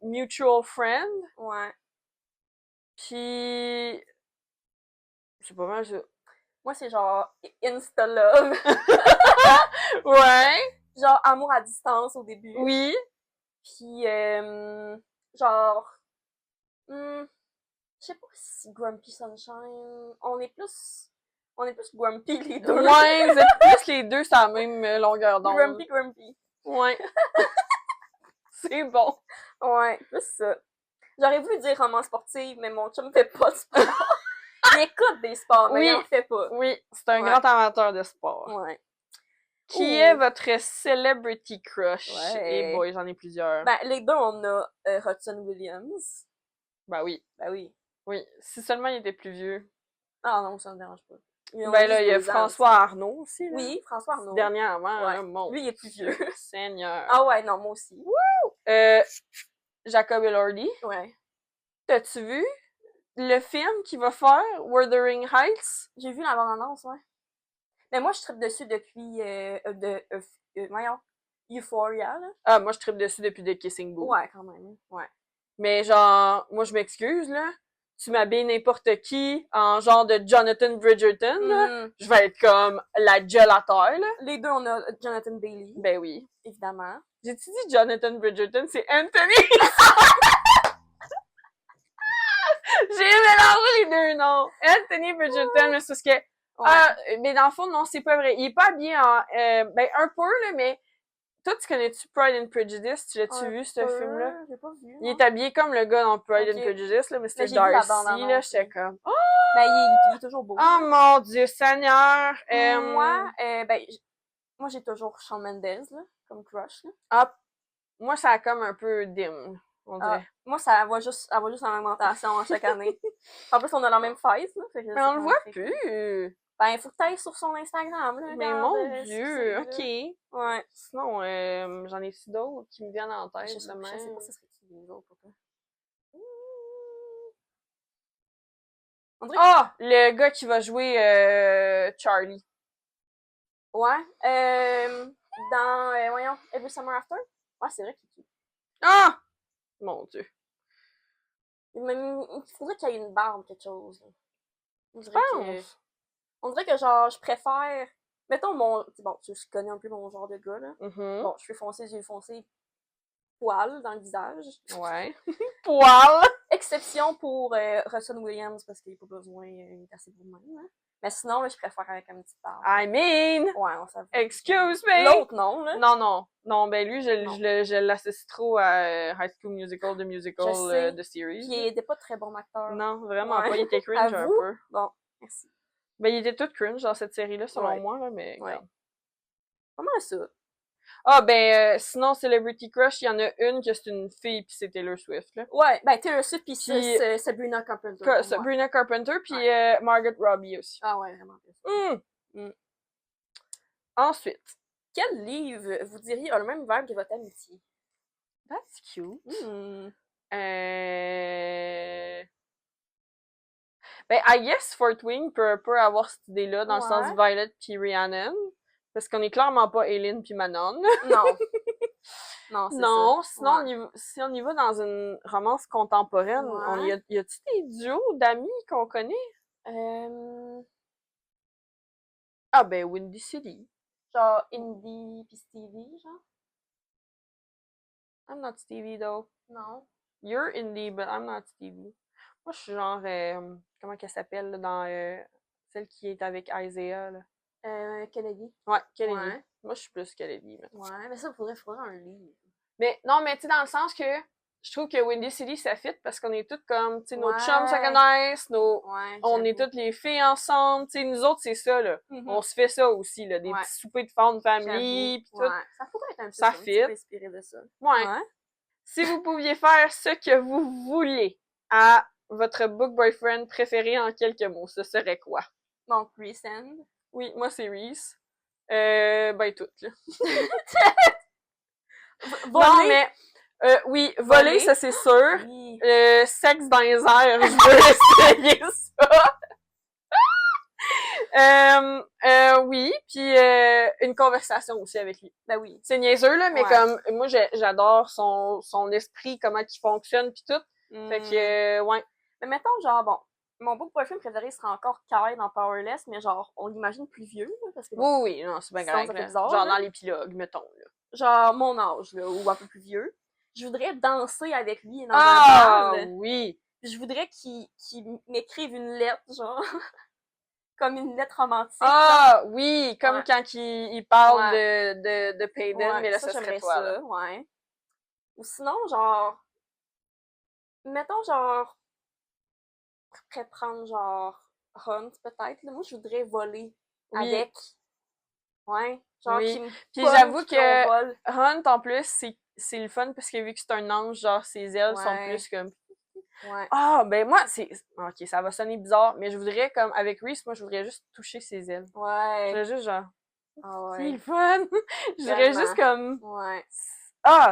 Mutual Friend. Ouais. Puis, c'est pas mal ça. Moi, c'est genre Insta-love. Ouais. Genre amour à distance au début. Oui. Puis, genre, je sais pas si Grumpy Sunshine, on est plus Grumpy les deux. Ouais, vous êtes plus les deux sur la même longueur d'onde. Grumpy. Ouais. C'est bon. Ouais, plus ça. J'aurais voulu dire roman sportive, mais mon chum fait pas de sport. Il écoute des sports, mais Oui. il en fait pas. Oui, c'est un Ouais. grand amateur de sport. Ouais. Qui Ouh. est votre celebrity crush? Ouais. Et boy, j'en ai plusieurs. Ben, les deux, on a Hudson Williams. Ben oui. Ben oui. Oui. Si seulement il était plus vieux. Ah non, ça me dérange pas. Ben là, il y a François Arnaud aussi. Là. Oui, François Arnaud. Dernièrement, Ouais. là, mon Lui, il est plus vieux. Seigneur. Ah ouais, non, moi aussi. Jacob Elordi. Ouais. T'as-tu vu le film qu'il va faire, Wuthering Heights? J'ai vu la bande-annonce, ouais. Mais moi, je tripe dessus depuis voyons, Euphoria, là. Ah, moi, je tripe dessus depuis The Kissing Booth. Ouais, quand même. Ouais. Mais genre, moi, je m'excuse, là. tu m'habilles n'importe qui en genre de Jonathan Bridgerton, là, je vais être comme la gueule à terre, là. Les deux, on a Jonathan Bailey. Ben oui. Évidemment. J'ai-tu dit Jonathan Bridgerton? C'est Anthony! J'ai mélangé les deux noms. Anthony Bridgerton, mais c'est parce que... Ouais. Mais dans le fond, non, c'est pas vrai. Il est pas habillé en... ben, un peu, là, mais... Toi, tu connais-tu Pride and Prejudice? Tu l'as-tu vu, ce film-là? J'ai pas vu. Il est habillé comme le gars dans Pride and Ok. Prejudice, là, mais c'était j'ai vu la Darcy, bande-annonce, là, j'étais oui. comme... Ben, il est toujours beau. Oh mon Dieu, Seigneur! Moi, j'ai toujours Shawn Mendes, là, comme crush, là. Ah, moi, ça a comme un peu dim, on dirait. Moi, elle va juste en augmentation chaque année. En plus, on a la même face, là. Mais on le voit plus! Ben, il faut que tu ailles sur son Instagram, là. Mais regarde, mon Dieu, ok. Ouais. Sinon, j'en ai-tu d'autres qui me viennent en tête, Je sais pas, ce serait qui les autres pour toi. Ah! Le gars qui va jouer Charlie. Ouais. Voyons, Every Summer After? Ouais, c'est vrai qu'il est cute. Ah! Mon Dieu. Il faudrait qu'il y ait une barbe, quelque chose. Là. On dirait que, genre, je préfère... Mettons, bon, tu connais un peu mon genre de gars, là. Bon, cheveux foncés, yeux foncés, poils dans le visage. Ouais. Poils! Exception pour Russell Williams, parce qu'il n'y a pas besoin d'assez beau de même, hein. Mais sinon, là, je préfère avec un petit barbe. I mean! Ouais, on s'avoue. Excuse me! L'autre, non, là. Non. Non, ben lui, je l'associe trop à High School Musical, The Musical, The Series. Puis il était pas très bon acteur. Non, vraiment pas. Il était cringe un peu. Bon, merci. Ben, il était tout cringe dans cette série-là, selon moi, là, mais... Ouais. Comment ça? Ah, ben, sinon, Celebrity Crush, il y en a une que c'est une fille pis c'est Taylor Swift, là. Ouais, ben Taylor Swift pis c'est Sabrina Carpenter. Sabrina Carpenter pis Margot Robbie aussi. Ah ouais, vraiment. Ensuite. Quel livre, vous diriez, a le même vibe que votre amitié? That's cute. Ben, I guess Fort Wing peut avoir cette idée-là, dans le sens Violet pis Rhiannon. Parce qu'on est clairement pas Aileen pis Manon. Non. Non, c'est ça. Sinon, si on y va dans une romance contemporaine, y a-tu des duos d'amis qu'on connaît? Ah ben, Windy City. Genre Indy pis Stevie, genre? I'm not Stevie, though. Non. You're Indy, but I'm not Stevie. Moi, je suis genre, comment qu'elle s'appelle, là, dans celle qui est avec Isaiah, là? Kennedy. Ouais, Kennedy. Ouais. Moi, je suis plus Kennedy, mais... Ouais, mais ça, faudrait un livre. Mais, non, mais tu sais, dans le sens que je trouve que Windy City, ça fit parce qu'on est toutes comme, tu sais, nos chums se connaissent, on est toutes les filles ensemble, tu sais, nous autres, c'est ça, là. On se fait ça aussi, là, des petits soupers de found family, pis tout. Ça pourrait être un peu ça fit. inspiré de ça. Ouais. Si vous pouviez faire ce que vous voulez à votre book boyfriend préféré en quelques mots, ce serait quoi? Donc, Reese End. Oui, moi, c'est Reese. Ben, toutes, là. Non, mais... oui, voler, ça c'est sûr. Oui. Sexe dans les airs, je veux essayer ça. Oui, puis une conversation aussi avec lui. Ben oui. C'est niaiseux, là, mais comme, moi, j'adore son esprit, comment il fonctionne, puis tout. Fait que, ouais. Mais mettons, genre, bon, mon book boyfriend préféré sera encore Kyle dans Powerless, mais genre, on l'imagine plus vieux, là, parce que... Bon, oui, non, c'est bien grave. Ça fait bizarre, genre, dans l'épilogue, mettons, là. Genre, mon âge, là, ou un peu plus vieux. Je voudrais danser avec lui dans un bal. Oui! Je voudrais qu'il m'écrive une lettre, genre, comme une lettre romantique. Oui! Comme quand il parle de Payden, mais là, ça serait toi, là. Ouais. Ou sinon, genre, mettons, genre, après prendre, genre, Hunt, peut-être, là. Moi, je voudrais voler avec. Ouais. Genre, puis j'avoue que Hunt, en plus, c'est le fun parce que vu que c'est un ange, genre, ses ailes sont plus comme... Ouais. Ben moi, ok, ça va sonner bizarre, mais je voudrais, comme, avec Reese, moi, je voudrais juste toucher ses ailes. Ouais. Je voudrais juste, genre... c'est le fun! Je voudrais juste, comme... Ouais.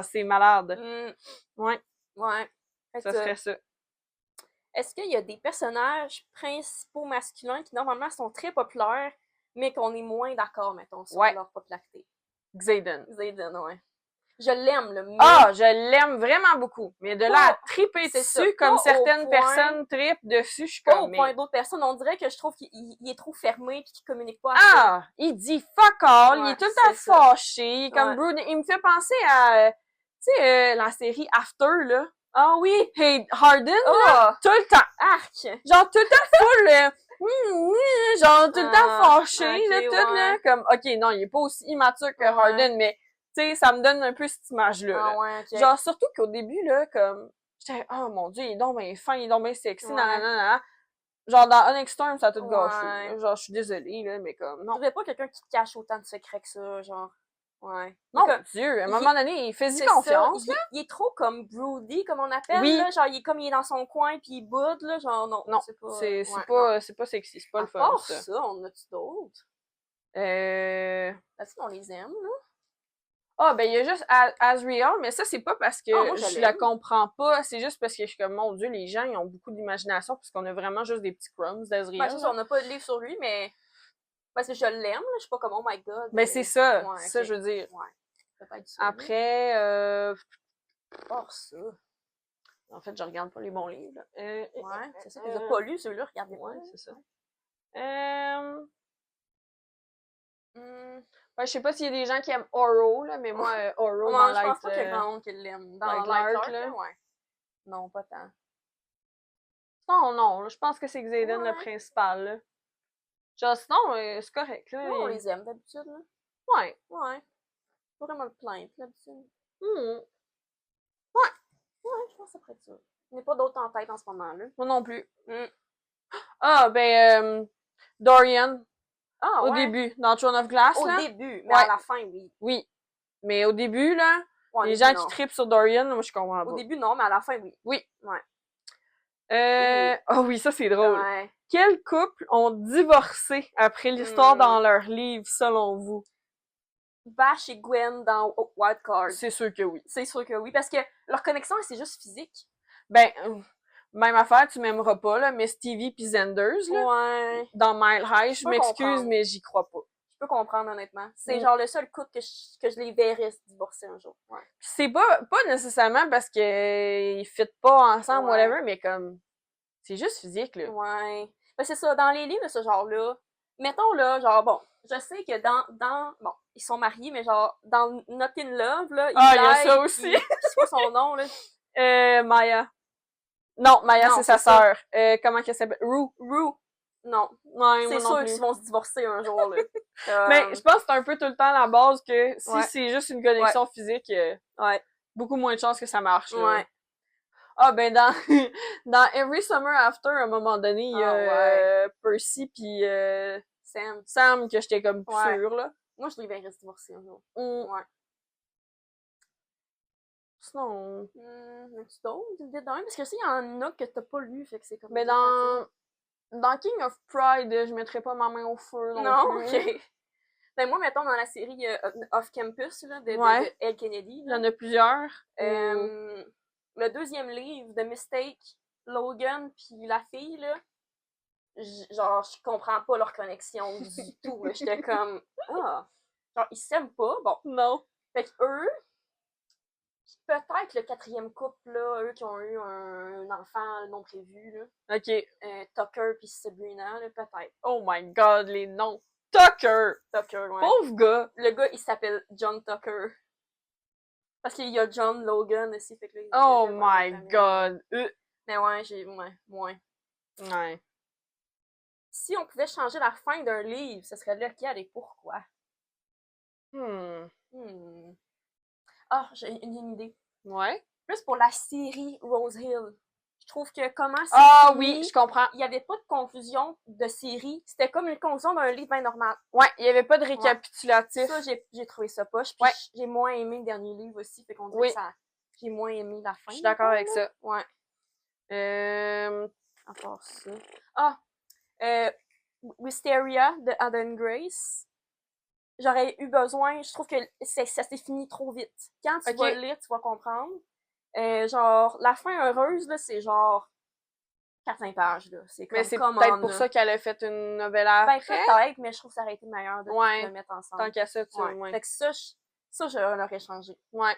C'est malade! Ouais. Ça serait ça. Est-ce qu'il y a des personnages principaux masculins qui, normalement, sont très populaires, mais qu'on est moins d'accord, mettons, sur leur popularité? Xaden, ouais. Je l'aime, là, mais Ah, je l'aime vraiment beaucoup. Mais de là à Pas- triper c'est ça, dessus, pas comme au certaines point- personnes tripent dessus, je suis pas au comme, point mais... d'autres personnes. On dirait que je trouve qu'il est trop fermé puis qu'il communique pas assez. Ah! Il dit fuck all, il Ouais, est tout le c'est temps ça. fâché, il est comme Ouais. brooding. Il me fait penser à, tu sais, la série After, là. Ah oui! Hey, Harden, là, Ah! tout le temps. Arc! Genre, tout le temps full, genre, tout le temps Ah, fâché, ok, là, tout, là. ouais. Comme, ok, non, il est pas aussi immature que Ouais. Harden, mais, tu sais, ça me donne un peu cette image-là, là. Ah ouais, ok. Genre, surtout qu'au début, là, comme, j'étais, oh mon dieu, il est donc bien fin, il est donc bien sexy, Ouais. nanana. Genre, dans Onyx Storm, ça a tout gâché. Ouais. Genre, je suis désolée, là, mais comme, Je non. voudrais pas quelqu'un qui cache autant de secrets que ça, genre. Ouais. Mon Comme- Dieu, à un il- moment donné, il fait c'est du confiance, ça, là. il est trop comme broody, comme on appelle, Oui. là. Genre, il est comme il est dans son coin pis il boude, là. Genre, non. Non, c'est pas. c'est ouais, pas sexy, c'est pas non. le À fun, part ça. ça, on a-tu d'autres? Parce qu'on les aime, là. Ah, ben, il y a juste Asriel, mais ça, c'est pas parce que Ah, moi, je je la l'aime. comprends pas, c'est juste parce que je suis comme, mon Dieu, les gens, ils ont beaucoup d'imagination, puisqu'on a vraiment juste des petits crumbs d'Asriel. Ben, c'est ça, on n'a pas de livre sur lui, mais. Parce que je l'aime, là. Je suis pas comme, oh my god. Ben, c'est ça, Ouais, c'est ça, ok. je veux dire. Ouais. Peut-être ça. là. Après, À part ça. en fait, je regarde pas les bons livres, là. Ouais, c'est ça. Tu les as pas lus, ceux-là, regardez Ouais, pas. c'est ça. Ben, je sais pas s'il y a des gens qui aiment Oro, là, mais moi, Oro, Non, dans je pense Light, pas qu'il y a grand monde qui l'aime. Dans Light Light Lark, Lark, là. là, ouais. Non, pas tant. Non, je pense que c'est Xaden, le Ouais. principal, là. Genre, sinon, c'est correct, là. Ouais, on les aime d'habitude, là. Ouais. Ouais. Pas vraiment le plainte, d'habitude. Mhm. Ouais, je pense que ça pourrait être ça. Il n'y a pas d'autres en tête en ce moment, là. Moi non plus. Mm. Ah, ben, Dorian, Ah, au ouais. début, dans Throne of Glass, Au là. début, mais Ouais. à la fin, oui. Oui. Mais au début, là, Ouais, au les début, gens non. qui trippent sur Dorian, moi, je comprends Au pas. début, non, mais à la fin, oui. Oui. Ouais. Oh oui, ça, c'est drôle. Ouais. Quels couples ont divorcé après l'histoire Hmm. dans leur livre, selon vous? Vash et Gwen dans Wildcard. C'est sûr que oui. C'est sûr que oui, parce que leur connexion, c'est juste physique. Ben, même affaire, tu m'aimeras pas, là, mais Stevie pis Zenders, là, Ouais. dans Mile High, je peux m'excuse, comprendre. mais j'y crois pas. Je peux comprendre, honnêtement. C'est Mm. genre le seul couple que je les verrais se divorcer un jour. Ouais. C'est pas nécessairement parce que ils fit pas ensemble, Ouais. whatever, mais comme, c'est juste physique, là. Ouais. Ben, c'est ça, dans les livres de ce genre-là, mettons là, genre, bon, je sais que bon, ils sont mariés, mais genre, dans Not in Love, là, Ah, il y a Eli, ça aussi. puis c'est quoi son nom, là? Maya. Non, Maya, Non, c'est sa c'est ça. sœur. Comment qu'elle s'appelle? Rue. Rue. Non. Ouais, moi C'est non sûr plus. qu'ils vont se divorcer un jour, là. Mais je pense que c'est un peu tout le temps la base que si Ouais. c'est juste une connexion physique, Ouais. beaucoup moins de chances que ça marche, là. Ouais. Ah, ben, dans, dans Every Summer After, à un moment donné, il y a Ah, Percy pis Sam. que j'étais comme Ouais. sûre, là. Moi, je les verrais se divorcer un jour. Mm. Ouais. Sinon, As-tu d'autres idées d'un? Parce que si, il y en a que t'as pas lu, fait que c'est comme... ben, dans King of Pride, je mettrais pas ma main au feu non, Non, plus. ok. Ben moi, mettons, dans la série Off Campus, là, Ouais. de Ed Kennedy, Il y là, en a plusieurs. le deuxième livre de Mistake, Logan puis la fille, là, genre, je comprends pas leur connexion du tout. Là. J'étais comme, ah, genre, ils s'aiment pas, bon. Non. Fait que eux, peut-être le quatrième couple, là, eux qui ont eu un enfant non prévu, là, Ok. Tucker puis Sabrina, là, peut-être. Oh my god, les noms. Tucker! Tucker, ouais. Pauvre gars! Le gars, il s'appelle John Tucker. Parce qu'il y a John Logan aussi, fait que là, Oh il y a my god! Mais ouais, j'ai moins. Ouais. Si on pouvait changer la fin d'un livre, ce serait lequel et pourquoi? Ah, j'ai une idée. Ouais. Plus pour la série Rose Hill. Je trouve que comment c'est Ah fini, oui, je comprends. il n'y avait pas de confusion de série. C'était comme une conclusion d'un livre bien normal. Ouais, il y avait pas de récapitulatif. Ça, j'ai trouvé ça poche. Puis Ouais. j'ai moins aimé le dernier livre aussi. Fait qu'on dirait Oui. que ça... J'ai moins aimé la fin. Je suis d'accord avec ça. Ouais. À part ça. Ah! Wisteria de Adam Grace. J'aurais eu besoin, je trouve que ça s'est fini trop vite. Quand tu vas le lire, tu vas comprendre. Genre, la fin heureuse, là, c'est genre 4-5 pages, là. C'est comme, mais c'est peut-être pour ça qu'elle a fait une novella ben, après. peut-être, mais je trouve que ça aurait été meilleur de Ouais. le mettre ensemble. Tant qu'à ça, tu ouais. ouais. Fait que ça, Ça, je l'aurais changé. Ouais.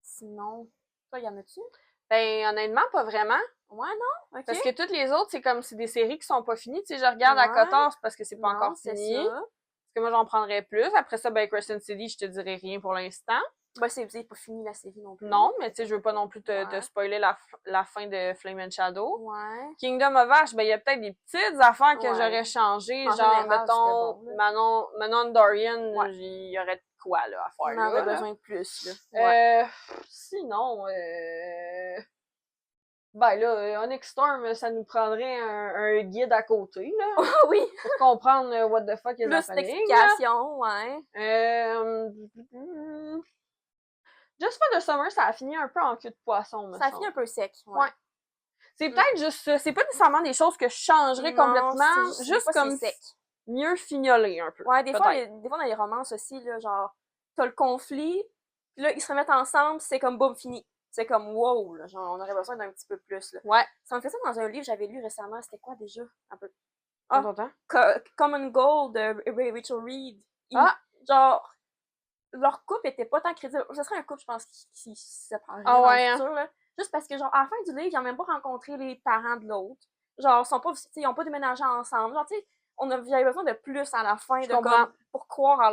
Sinon, toi, y en a-tu? Ben, honnêtement, pas vraiment. Ouais, non? OK. Parce que toutes les autres, c'est comme, c'est des séries qui sont pas finies. Tu sais, je regarde à Ouais. 14 parce que c'est pas Non, encore c'est fini. ça. Parce que moi, j'en prendrais plus. Après ça, ben, Crescent City, je te dirais rien pour l'instant. Ben, c'est pas fini la série non plus. Non, mais tu sais, je veux pas non plus te Ouais. spoiler la fin de Flame and Shadow. Ouais. Kingdom of Ash, ben, il y a peut-être des petites affaires que Ouais. j'aurais changées. En Genre, général, mettons, c'était bon, là. Manon Dorian, Ouais. il y aurait de quoi, là, à On faire, en aurait là. besoin de plus, là. Ouais. Sinon, ben là, Onyx Storm, ça nous prendrait un guide à côté, là, Oh oui! pour comprendre what the fuck is Plus happening, là. d'explications, ouais. Just for the Summer, ça a fini un peu en cul de poisson, me Ça a semble. fini un peu sec, Ouais. C'est peut-être juste ça. C'est pas nécessairement des choses que je changerais Non, complètement, c'est juste des fois, comme c'est sec. mieux fignolé un peu. Ouais, des fois, peut-être. des fois, dans les romances aussi, là, genre, t'as le conflit, puis là, ils se remettent ensemble, c'est comme boum, fini. C'est comme wow, là, genre, on aurait besoin d'un petit peu plus, là. Ouais. Ça me fait ça dans un livre que j'avais lu récemment, c'était quoi déjà? Un peu. Attends. Common Gold de Rachel Reed. Genre, leur couple était pas tant crédible. Ce serait un couple, je pense, qui se séparerait dans le futur, là. Juste parce que, genre, à la fin du livre, ils ont même pas rencontré les parents de l'autre. Genre, ils ont pas déménagé ensemble. Genre, tu sais, j'avais besoin de plus à la fin pour croire à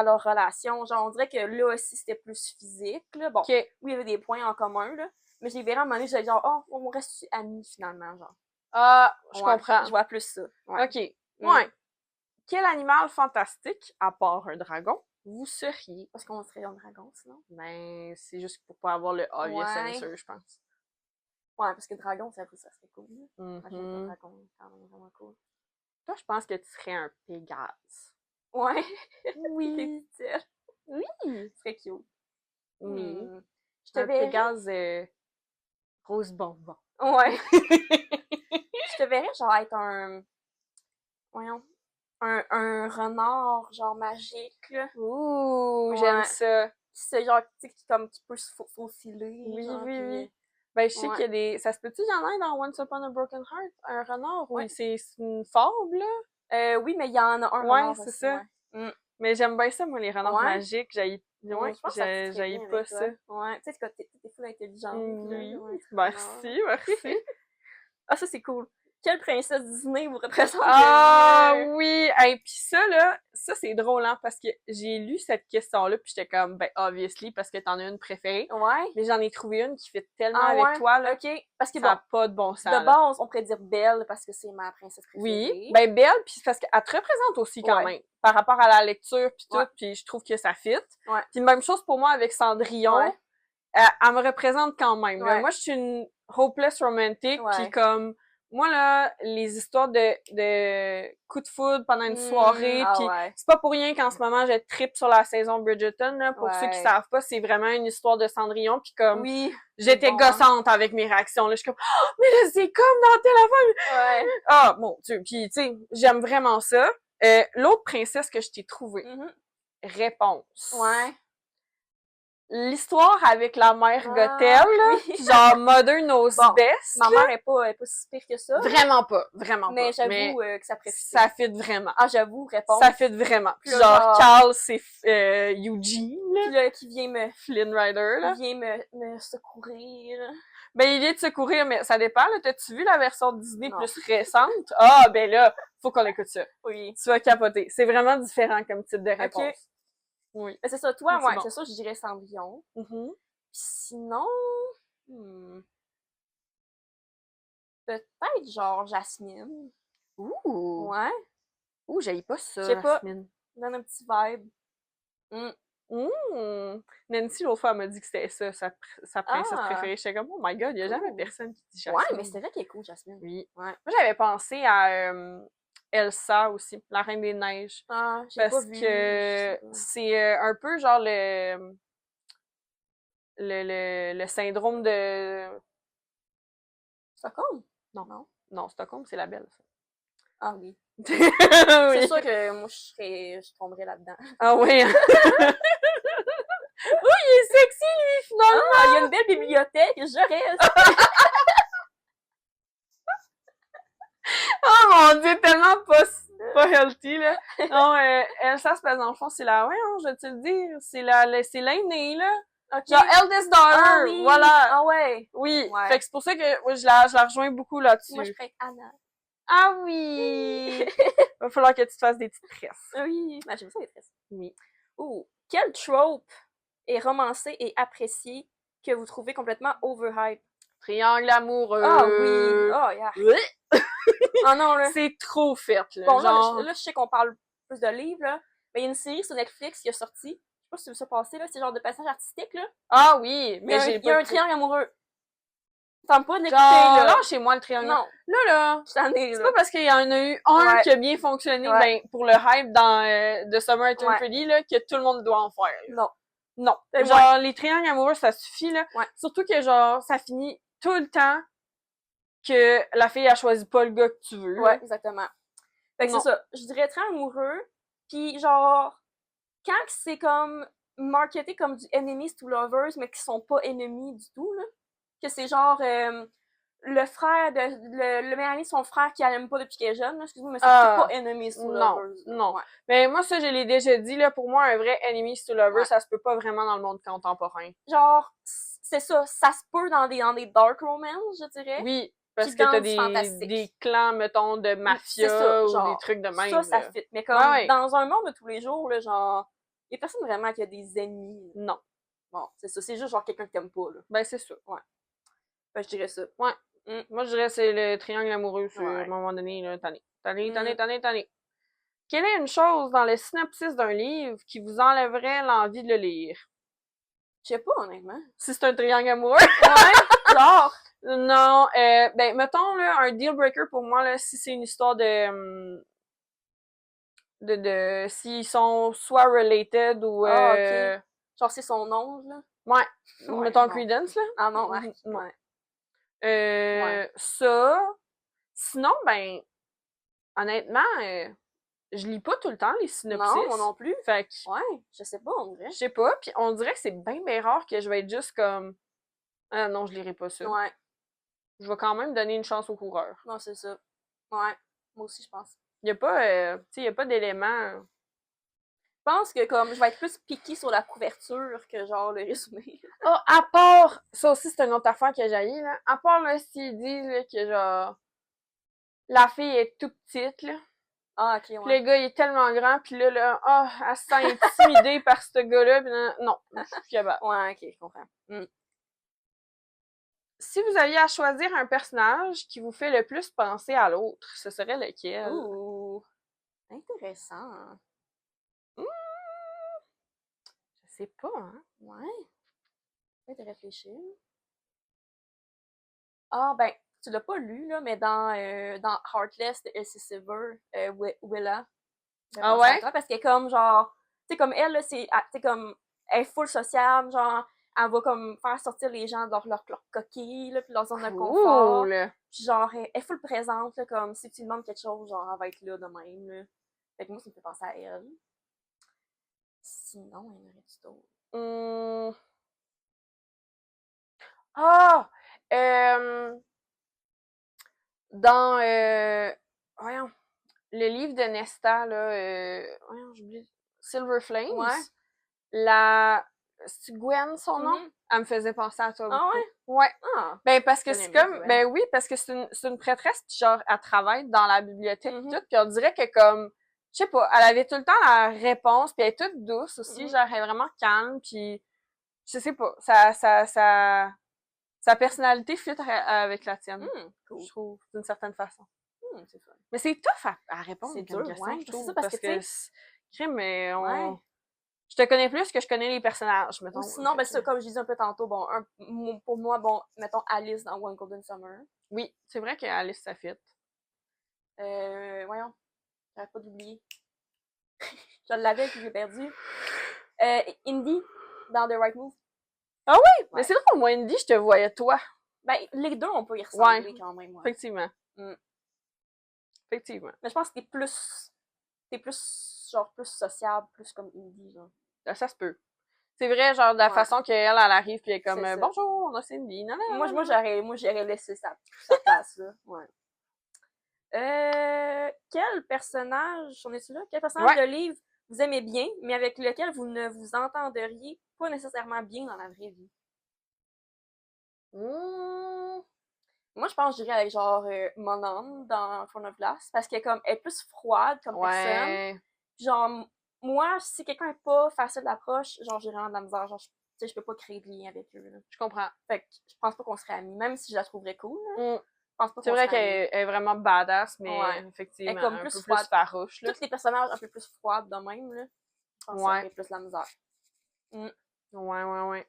leur relation. Genre, on dirait que là aussi, c'était plus physique, là. Bon, oui, il y avait des points en commun, là. Mais je les verrais à un moment donné, j'allais genre, oh, on reste amis, finalement, genre. Je comprends. Je vois plus ça. Ouais. OK. Ouais. Quel animal fantastique, à part un dragon, vous seriez? Parce qu'on serait un dragon, sinon. Ben, c'est juste pour pas avoir le obvious answer, je pense. Ouais, parce que dragon, ça serait cool. Mm-hmm. Un dragon, quand même vraiment cool. Toi, je pense que tu serais un Pégase. Ouais. Oui. Oui. Ce serait cute. Oui. Je te un verrais... Pégase rose bonbon. Ouais. Je te verrais, genre, être voyons, un renard, genre, magique, là. Ouh, j'aime ça. C'est genre, tu sais, qui peut se faufiler. Oui, genre, oui. Ben, je sais qu'il y a des... Ça se peut-tu, il y en a dans Once Upon a Broken Heart, un renard, ou c'est une fable, là? Oui, mais il y en a un renard c'est aussi, ça. Mais j'aime bien ça, moi, les renards magiques. J'haïs pas ça. Ouais, tu sais, t'es full intelligente. Oui, merci. Ah, ça, c'est cool. Quelle princesse Disney vous représente? Oui! Et puis ça, là, c'est drôle, hein, parce que j'ai lu cette question-là, puis j'étais comme, ben, obviously, parce que t'en as une préférée. Ouais. Mais j'en ai trouvé une qui fait tellement avec toi, là. OK. Parce que ça n'a pas de bon sens. De base, on pourrait dire Belle, parce que c'est ma princesse préférée. Oui. Ben, Belle, puis parce qu'elle te représente aussi, quand même. Par rapport à la lecture, puis tout, puis je trouve que ça fit. Ouais. Puis même chose pour moi avec Cendrillon. Elle me représente quand même. Là. Moi, je suis une hopeless romantic, puis comme... Moi, là, les histoires de coups de foudre pendant une soirée, puis c'est pas pour rien qu'en ce moment, je trippe sur la saison Bridgerton, là. Pour ceux qui savent pas, c'est vraiment une histoire de Cendrillon, puis comme... j'étais gossante avec mes réactions, là. Je suis comme, oh, mais là, c'est comme dans telle affaire! Ah, mon Dieu. Puis, tu sais, j'aime vraiment ça. L'autre princesse que je t'ai trouvée. Réponse. L'histoire avec la mère Gothel, là, genre Mother Knows Best. Ma mère est pas si pire que ça. Vraiment pas. Mais j'avoue que ça préfère. Ça fit vraiment. Ah, j'avoue, réponse. Ça fit vraiment. Puis genre, Carl, c'est Eugene, là. Puis là, qui vient Flynn Rider, là. Qui vient me secourir. Ben, il vient te secourir, mais ça dépend, là. T'as-tu vu la version Disney plus récente? Ah, ben là, faut qu'on écoute ça. Oui. Tu vas capoter. C'est vraiment différent comme type de réponse. Oui. Mais c'est ça, toi, c'est ça, je dirais Cendrillon. Sinon, peut-être genre Jasmine. Ouh! Ouais. Ouh, j'aille pas ça, je sais pas, Jasmine. Donne un petit vibe. Nancy, l'autre fois, elle m'a dit que c'était ça, sa princesse préférée. J'étais comme, oh my god, il y a jamais personne qui dit Jasmine. Ouais, mais c'est vrai qu'elle est cool, Jasmine. Oui. Ouais. Moi, j'avais pensé à Elsa aussi, la Reine des Neiges. J'ai pas vu. Parce que c'est un peu genre le syndrome de... Stockholm? Non, Stockholm, c'est la belle, ça. Ah oui. C'est sûr que moi, je tomberais là-dedans. Ah oui! Oh, il est sexy, lui, finalement! Il y a une belle bibliothèque, je reste! Oh mon Dieu, tellement pas healthy, là. Non, Elsa, c'est parce que dans le fond, c'est la, ouais, je vais te le dire, c'est l'aînée, là. Ok. Genre, eldest daughter, Ah oui! voilà. Ah ouais! Oui, Ouais. fait que c'est pour ça que ouais, je la rejoins beaucoup là-dessus. Moi, je ferais Anna. Ah oui! Va falloir que tu te fasses des petites tresses. Oui! Ben, j'aime ça, les tresses. Oui. Ouh! Quel trope est romancé et apprécié que vous trouvez complètement overhype? Triangle amoureux. Ah oui! Oh, yeah! Ah non, là. C'est trop fait, là. Bon, genre... là, je sais qu'on parle plus de livres, là. Mais il y a une série sur Netflix qui est sortie. Je sais pas si tu veux ça passer, là. C'est genre de passage artistique, là. Ah oui, mais j'ai Il y a pas... un triangle amoureux. T'aimes pas d'écouter, Genre, là. chez moi le triangle. Non. Là, J'en ai, c'est là. pas parce qu'il y en a eu un Ouais. qui a bien fonctionné, Ouais. ben, pour le hype dans The Summer I Turned Ouais. Pretty, là, que tout le monde doit en faire. Non. Non. C'est Genre, moi. les triangles amoureux, ça suffit, là. Ouais. Surtout que, genre, ça finit tout le temps que la fille a choisi pas le gars que tu veux. Ouais, exactement. Fait que Non. c'est ça. Je dirais très amoureux. Puis genre, quand c'est comme marketé comme du enemies to lovers, mais qui sont pas ennemis du tout, là. Que c'est genre le frère de le meilleur ami de son frère qui l'aime pas depuis qu'elle est jeune, là, excuse-moi, mais c'est pas enemies to non, lovers. Là. non. Ouais. Mais moi, ça, je l'ai déjà dit, là, pour moi, un vrai enemies to lovers, Ouais. ça se peut pas vraiment dans le monde contemporain. Genre, c'est ça se peut dans des dark romance, je dirais. Oui, parce Puis que dans t'as du fantastique. des clans, mettons, de C'est mafia ça, ou genre, des trucs de même. ça là. fit. Mais comme Ouais. dans un monde de tous les jours, là, genre, y a personne vraiment qui a des ennemis. Là. Non. Bon, c'est ça. C'est juste genre quelqu'un que t'aimes pas, là. Ben, c'est ça. Ouais. Ben, je dirais ça. Ouais. Moi, je dirais que c'est le triangle amoureux, à Ouais. un moment donné, là, tanné. Quelle est une chose dans le synopsis d'un livre qui vous enlèverait l'envie de le lire? Je sais pas, honnêtement. Si c'est un triangle amoureux? Ouais, genre. Non, ben, mettons, là, un deal breaker pour moi, là, si c'est une histoire s'ils sont soit related ou, Ah, ok. Genre, c'est son onge, là. ouais, Ouais, mettons non. Credence, là. Ah non, ouais. Non. Ouais. Ça. Sinon, ben, honnêtement, je lis pas tout le temps les synopsis. Non, moi non plus. Fait que, Ouais, je sais pas, on dirait. je sais pas, pis on dirait que c'est bien rare que je vais être juste comme, ah non, je lirai pas ça. Ouais. Je vais quand même donner une chance au coureur. Non, c'est ça. Ouais. Moi aussi, je pense. Y a pas, tu sais, y a pas d'éléments. Je pense que comme je vais être plus piquée sur la couverture que genre le résumé. Ah, à part, ça aussi c'est une autre affaire que j'ai là. À part là, s'ils disent là, que genre la fille est tout petite là. Ah, ok, Pis ouais. le gars il est tellement grand, pis là, elle se sent intimidée par ce gars-là, pis non, je suis plus capable. Ouais, ok, je comprends. Si vous aviez à choisir un personnage qui vous fait le plus penser à l'autre, ce serait lequel? Ouh, intéressant. Je sais pas, hein. Ouais. Peut-être de réfléchir. Ah, ben, tu l'as pas lu, là, mais dans Heartless de Elsie Silver, Willa. Ah ouais? Parce qu'elle est comme, genre, tu sais, comme elle, là, c'est, tu sais, comme, elle est full sociable, genre, elle va, comme, faire sortir les gens de leur coquille, là, puis leur zone de confort. Cool! Puis genre, elle est full présente, là, comme, si tu lui demandes quelque chose, genre, elle va être là de même, là. Fait que moi, ça me fait penser à elle. Sinon, il y en aurait-tu d'autres? Ah! Dans, voyons, le livre de Nesta, là, voyons, j'oublie, Silver Flames, Ouais. c'est Gwen, son nom? Elle me faisait penser à toi Ah beaucoup. ouais? Ouais. Ah! Ben, parce que Je c'est connais comme, bien, ben oui, parce que c'est une prêtresse, pis genre, elle travaille dans la bibliothèque pis tout, pis on dirait que comme, je sais pas, elle avait tout le temps la réponse, pis elle est toute douce aussi, genre, elle est vraiment calme, pis je sais pas, sa personnalité fit avec la tienne, Cool. je trouve, d'une certaine façon. C'est fun. Mais c'est tough à répondre C'est comme dur, question, ouais. je C'est trouve, ça, parce que, tu crime, mais Ouais. je te connais plus que je connais les personnages, mettons. Ou sinon, ben, ça, comme je disais un peu tantôt, bon, pour moi, bon, mettons Alice dans One Golden Summer. Oui, c'est vrai que Alice, ça fit. Voyons, j'arrête pas d'oublier. Je l'avais, puis j'ai perdu. Indy, dans The Right Move. Ah oui? Ouais. Mais c'est drôle, moi, Indy, je te voyais toi. Ben, les deux, on peut y ressembler quand même. Ouais. Effectivement. Effectivement. Mais je pense que t'es plus, genre, plus sociable, plus comme Indy, genre. Ça se peut. C'est vrai, genre, de la façon qu'elle arrive, puis elle est comme, C'est ça. bonjour, on a Cindy. Non, non, Moi, j'aurais laissé sa place, là. Ouais. Quel personnage, on est-tu là? Quel personnage de livre vous aimez bien, mais avec lequel vous ne vous entendriez pas nécessairement bien dans la vraie vie? Moi, je pense que je dirais avec genre mon âme dans Throne of Glass, parce qu'elle comme, elle est plus froide comme personne. Ouais. Genre, moi, si quelqu'un est pas facile d'approche, genre, j'ai vraiment de la misère. Genre, tu sais, je peux pas créer de lien avec eux. Là. Je comprends. Fait que je pense pas qu'on serait amis, même si je la trouverais cool. Là, Mm. je pense pas C'est qu'on vrai serait amis. qu'elle est vraiment badass, mais Ouais. effectivement, Elle est comme un plus peu froide. plus farouche. Là. Tous les personnages un peu plus froides de même, là, je pense que ça ferait plus de la misère. Ouais.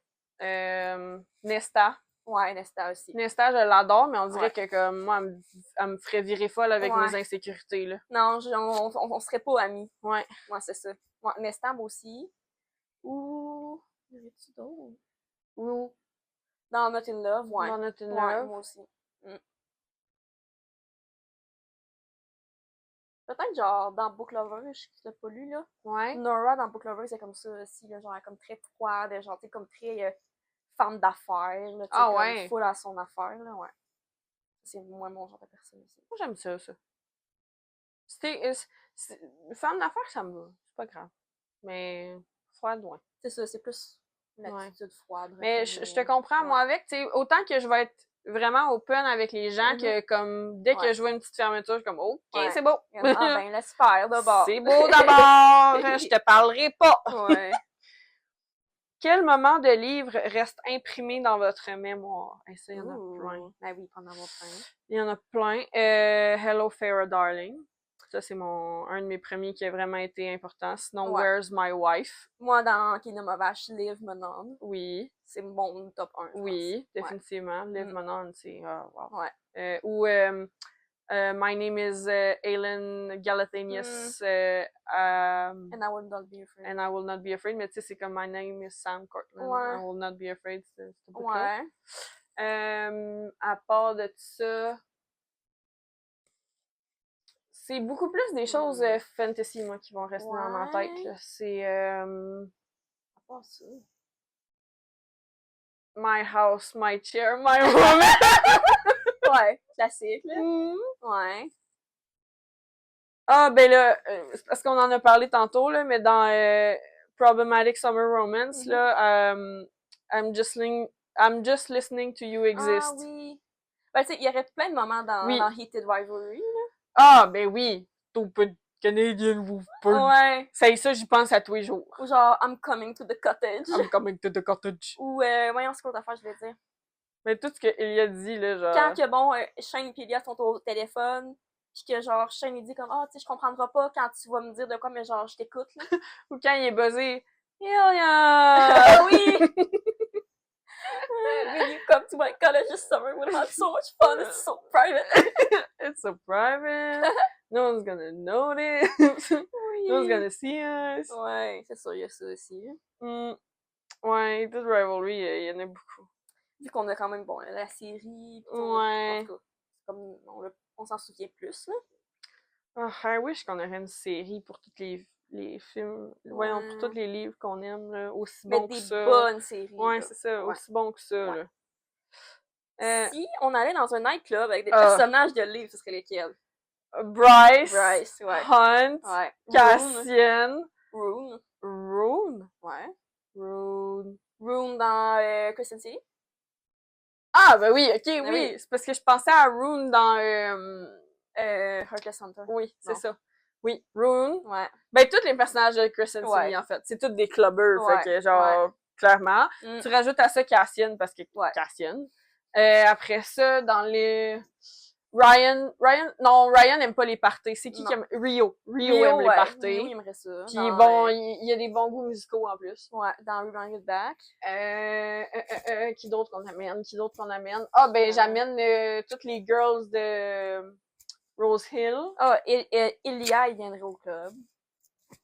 Nesta. Ouais, Nesta aussi. Nesta, je l'adore, mais on dirait que comme moi, elle me ferait virer folle avec mes insécurités. Là. Non, on serait pas amis. Ouais. Ouais, c'est ça. Ouais, Nesta, moi aussi. Ou... Y avait-tu d'autres? Ou Dans Not in Love, ouais. Dans Not in Love. Ouais, moi aussi. Peut-être genre dans Book Lovers, je l'ai pas lu là. Ouais. Nora dans Book Lovers, c'est comme ça aussi, là, genre elle est comme très froide, genre tu sais comme très femme d'affaires, là, tu sais, comme full à son affaire, là, ouais. C'est moi mon genre de personne aussi. Moi j'aime ça. Femme d'affaires, ça me va. C'est pas grave. Mais froide, ouais. C'est ça, c'est plus l'attitude froide. Mais je te comprends, moi, avec, tu sais, autant que je vais être vraiment open avec les gens que, comme, dès que je vois une petite fermeture, je suis comme, OK, c'est beau. Ah ben, laisse faire d'abord. C'est beau d'abord. Je te parlerai pas. Ouais. Quel moment de livre reste imprimé dans votre mémoire? Et ça, il y en a plein. Ben oui, il peut en avoir plein. Il y en a plein. Hello, Farrah Darling. Ça, c'est un de mes premiers qui a vraiment été important. Sinon, Where's My Wife? Moi, dans Kingdom of Ash, Liv Manon. Oui. C'est mon top 1, Oui, définitivement. Liv Manon, c'est... wow. Ouais. Ou My Name is Aileen Galathanius. And I Will Not Be Afraid. And I Will Not Be Afraid. Mais tu sais, c'est comme My Name is Sam Cortland. I Will Not Be Afraid. C'est ouais. À part de ça... C'est beaucoup plus des choses fantasy, moi, qui vont rester dans ma tête. Là. C'est... À part ça... My House, My Chair, My Woman. Ouais, classique, là. Ouais. Ah, ben là, parce qu'on en a parlé tantôt, là, mais dans Problematic Summer Romance, là, I'm just listening to you exist. Ah oui. Ben, tu sais, il y aurait plein de moments dans Heated Rivalry, là. Ah, ben oui. Stupid Canadian Wolfbird. Ouais. C'est ça, j'y pense à tous les jours. Ou genre, I'm coming to the cottage. I'm coming to the cottage. Ou, voyons, c'est quoi l'autre affaire, je vais dire. Mais tout ce qu'il a dit, là, genre... Quand que, bon, Shane et Pilia sont au téléphone, pis que, genre, Shane, il dit comme, tu sais, je comprendrai pas quand tu vas me dire de quoi, mais genre, je t'écoute, là. Ou quand il est buzzé, yeah! Oui! When you come to my college this summer, we'll have so much fun, it's so private. It's so private. No one's gonna notice. Oui. No one's gonna see us. Ouais, c'est sûr, il y a ça aussi. Ouais, Heated Rivalry, il y en a beaucoup. Vu qu'on a quand même, bon, la série, ouais. En tout cas, comme, on s'en souvient plus, là. I wish qu'on aurait une série pour tous les films, voyons, pour tous les livres qu'on aime, là, aussi bon que ça. Mais des bonnes séries. Ouais, c'est ça, aussi bon que ça, là. Si on allait dans un nightclub avec des personnages de livres, ce serait lesquels? Bryce, ouais. Hunt, ouais. Cassian, Rune. Ouais. Rune dans Kristen City. Ah, ben oui, ok, oui. C'est parce que je pensais à Rune dans Heartless Hunter. Oui, c'est ça. Oui, Rune. Ouais. Ben, tous les personnages de Kristen City, en fait. C'est tous des clubbers, fait que, genre, clairement. Tu rajoutes à ça Cassian, parce que Cassian. Après ça, dans les... Ryan aime pas les parties. C'est qui aime... Rio aime les parties. Rio, il aimerait ça. Puis bon, il y a des bons goûts musicaux, en plus. Ouais, dans Rebound It Back. Qui d'autre qu'on amène? Ah, ben, j'amène toutes les girls de... Rose Hill. Ah, Ilia, il viendrait au club.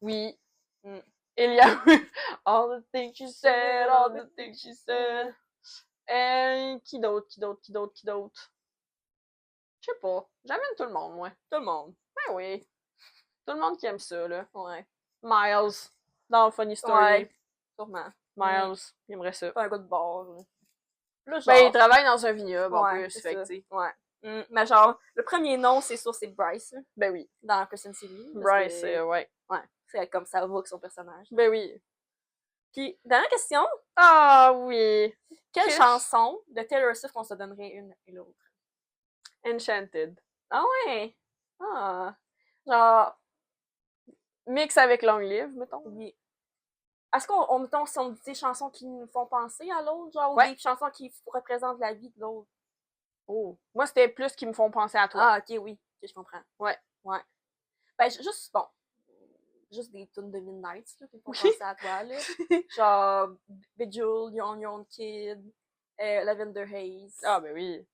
Oui. Ilia. All the things she said, all the things she said. Qui d'autre? Je sais pas. J'amène tout le monde, moi. Tout le monde. Ben oui. Tout le monde qui aime ça, là. Ouais. Miles. Dans Funny Story. Ouais. Sûrement. Miles. Il aimerait ça. Pas un gars de bar, là. Ben, il travaille dans un vignoble, en plus. Fait que, ouais. Mais genre, le premier nom, c'est sûr, c'est Bryce, là, Ben oui. dans Kristen City. Bryce, ouais. Ouais, c'est comme ça va que son personnage. Ben oui. Puis, dernière question. Ah oui. Quelle chanson de Taylor Swift on se donnerait une et l'autre? Enchanted. Ah ouais? Ah. Genre, Mix avec Long Live, mettons. oui. Est-ce qu'on mettons, si on dit des chansons qui nous font penser à l'autre, genre, ou Ouais. des chansons qui représentent la vie de l'autre? Oh. Moi, c'était plus qui me font penser à toi. Ah, ok, oui. Ok, je comprends. Ouais. Ouais. Ben, juste, bon, juste des tunes de Midnight, là, qui me font penser à toi, là. Genre, Bejeweled, Your Own Kid, Lavender Haze. Ah, ben oui.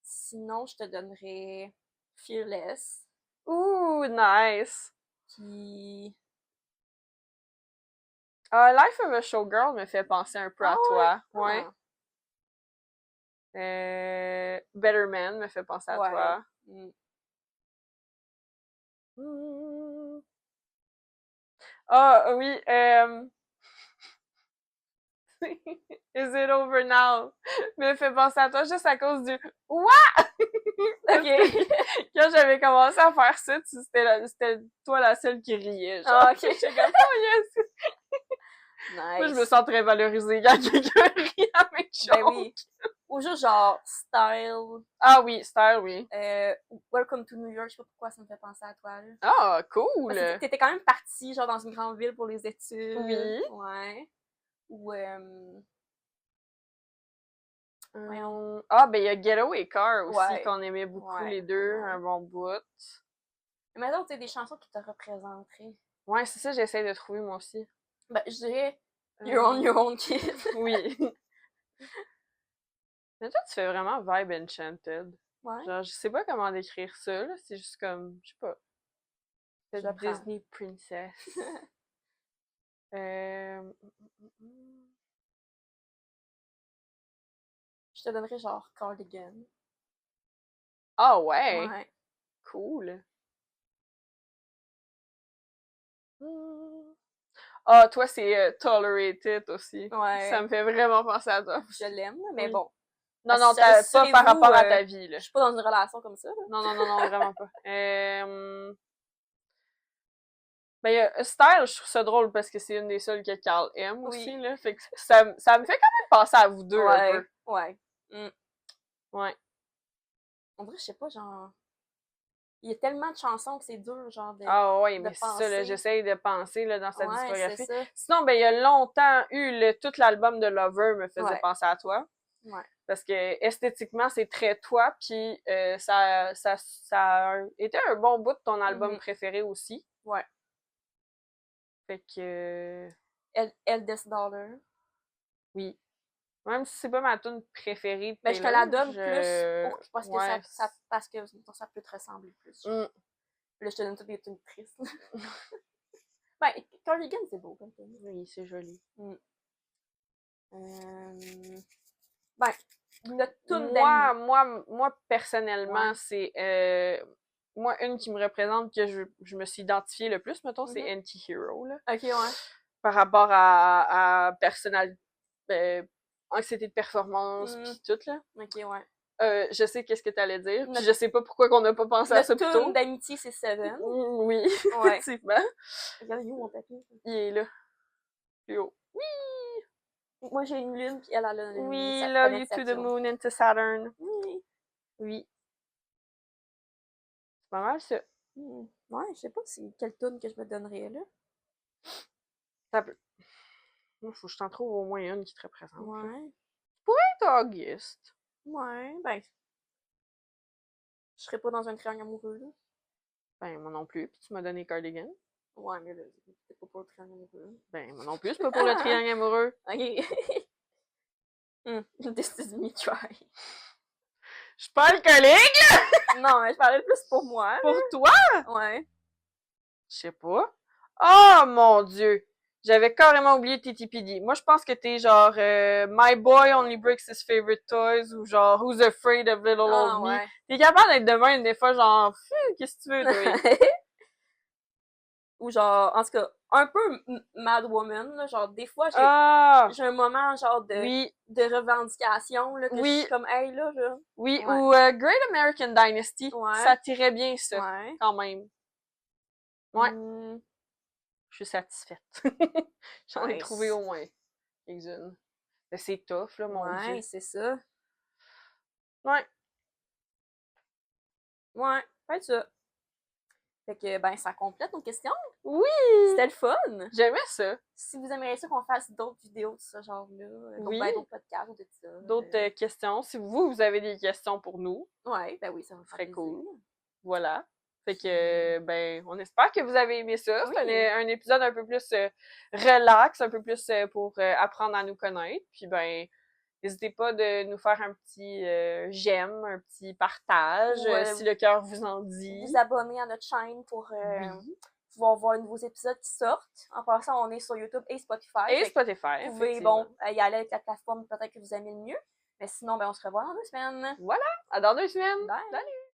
Sinon, je te donnerais Fearless. Ouh, nice. Puis... Life of a Showgirl me fait penser un peu à toi. Ouais. Ah. Better Man me fait penser à toi. Ah, oui. Is it over now? Me fait penser à toi juste à cause du What? Ok. Quand j'avais commencé à faire ça, c'était toi la seule qui riait. Genre. Ah, ok. J'étais comme, oh yes! Nice. Moi, je me sens très valorisée quand quelqu'un rit à mes jokes. Ben oui. Ou juste genre Style. Ah oui, Style, oui. Welcome to New York, je sais pas pourquoi ça me fait penser à toi, là. Ah, cool! Parce que t'étais quand même partie, genre, dans une grande ville pour les études. Oui. Ouais. Ou, ben il y a Getaway Car aussi, ouais. qu'on aimait beaucoup Ouais. les deux, Ouais. un bon bout. Mais maintenant, tu sais, des chansons qui te représenteraient. Ouais, c'est ça, j'essaie de trouver moi aussi. Ben, je dirais Your Own Kid. Oui. Mais toi, tu fais vraiment vibe Enchanted. Ouais. Genre, je sais pas comment décrire ça, là. C'est juste comme, je sais pas. C'est Disney Princess. Je te donnerais genre Cardigan. Ah ouais? Ouais. Cool. Ah, toi, c'est Tolerated aussi. Ouais. Ça me fait vraiment penser à toi. Je l'aime, mais Oui. bon. Non, non, pas par rapport à ta vie, là. Je suis pas dans une relation comme ça, là. Non, non, non, non, vraiment pas. Ben, Style, je trouve ça drôle parce que c'est une des seules que Carl aime aussi, là. Fait que ça me fait quand même penser à vous deux un peu. Ouais. Ouais. En vrai, je sais pas, genre... Il y a tellement de chansons que c'est dur, genre, de Ah ouais, mais c'est penser. ça, là, j'essaye de penser là, dans sa Ouais, discographie. c'est ça. Sinon, ben, il y a longtemps tout l'album de Lover me faisait penser à toi. Ouais. Parce que esthétiquement, c'est très toi, puis ça a été un bon bout de ton album préféré aussi. Ouais. Fait que... Eldest Daughter. Oui. Même si c'est pas ma tune préférée de Ben, je te la donne plus parce que ça peut te ressembler plus. Là, je te donne toutes des tunes tristes. Ben, Cardigan, c'est beau comme tune. Oui, c'est joli. Ben, notre tune d'amis. Moi, personnellement, c'est... moi, une qui me représente, que je me suis identifiée le plus, mettons, c'est Anti-Hero, là. Ok, ouais. Par rapport à personnalité... anxiété de performance, pis tout, là. Ok, ouais. Je sais qu'est-ce que t'allais dire, puis je sais pas pourquoi qu'on n'a pas pensé à ça plus tôt. Notre tune d'amitié, c'est Seven. Oui, ouais. effectivement. Regarde, il est où mon papier? Il est là. Plus haut. Oui! Moi, j'ai une lune, puis elle a la lune. Oui, love you to the moon and to Saturn. Oui. Oui. C'est pas mal, ça. Ouais, je sais pas c'est quelle tune que je me donnerais, là. Ça peut... Moi, faut que je t'en trouve au moins une qui te représente. Ouais. Tu pourrais être Auguste. Ouais, ben... Je serais pas dans un triangle amoureux, là. Ben, moi non plus. Puis tu m'as donné Cardigan. Ouais, mais là, c'est pas pour le triangle amoureux. Ben, moi non plus, c'est pas pour le triangle amoureux. Ok. This is me try. Je suis pas alcoolique, là! Non, mais je parlais plus pour moi. Pour toi? Ouais. Je sais pas. Oh, mon Dieu! J'avais carrément oublié TTPD. Moi, je pense que t'es genre My boy only breaks his favorite toys ou genre Who's afraid of little old me. T'es capable d'être de même des fois genre qu'est-ce que tu veux, toi? Ou genre, en tout cas, un peu Mad Woman, là, genre, des fois, Ah! j'ai un moment, genre, Oui, de revendication, là, que je oui, suis comme, hey, là, oui. Ouais. Ou Great American Dynasty. Ouais. Ça tirait bien, ça, Ouais. quand même. Ouais, Hmm, je suis satisfaite. J'en ai trouvé nice. au moins quelques-unes. Mais c'est tough, là, mon Ouais, Dieu. c'est ça. Ouais. Ouais, fait ça. Fait que, ben, ça complète nos questions. Oui! C'était le fun. J'aimais ça. Si vous aimeriez ça qu'on fasse d'autres vidéos de ce genre-là, Oui. ben, d'autres podcasts ou de ça. D'autres questions. Si vous avez des questions pour nous, Ouais, ben oui, ça me ce ferait serait plaisir. cool. Voilà. Fait Puis, que, ben, on espère que vous avez aimé ça. oui. C'est un épisode un peu plus relax, un peu plus pour apprendre à nous connaître. Puis, ben, n'hésitez pas de nous faire un petit j'aime, un petit partage, Ou si le cœur vous en dit. vous abonner à notre chaîne pour Oui. pouvoir voir les nouveaux épisodes qui sortent. En passant, on est sur YouTube et Spotify. Et Fait que Spotify, vous pouvez, effectivement. bon, y aller avec la plateforme peut-être que vous aimez le mieux. Mais sinon, ben, on se revoit dans 2 semaines. Voilà. À dans 2 semaines. Bye! Salut!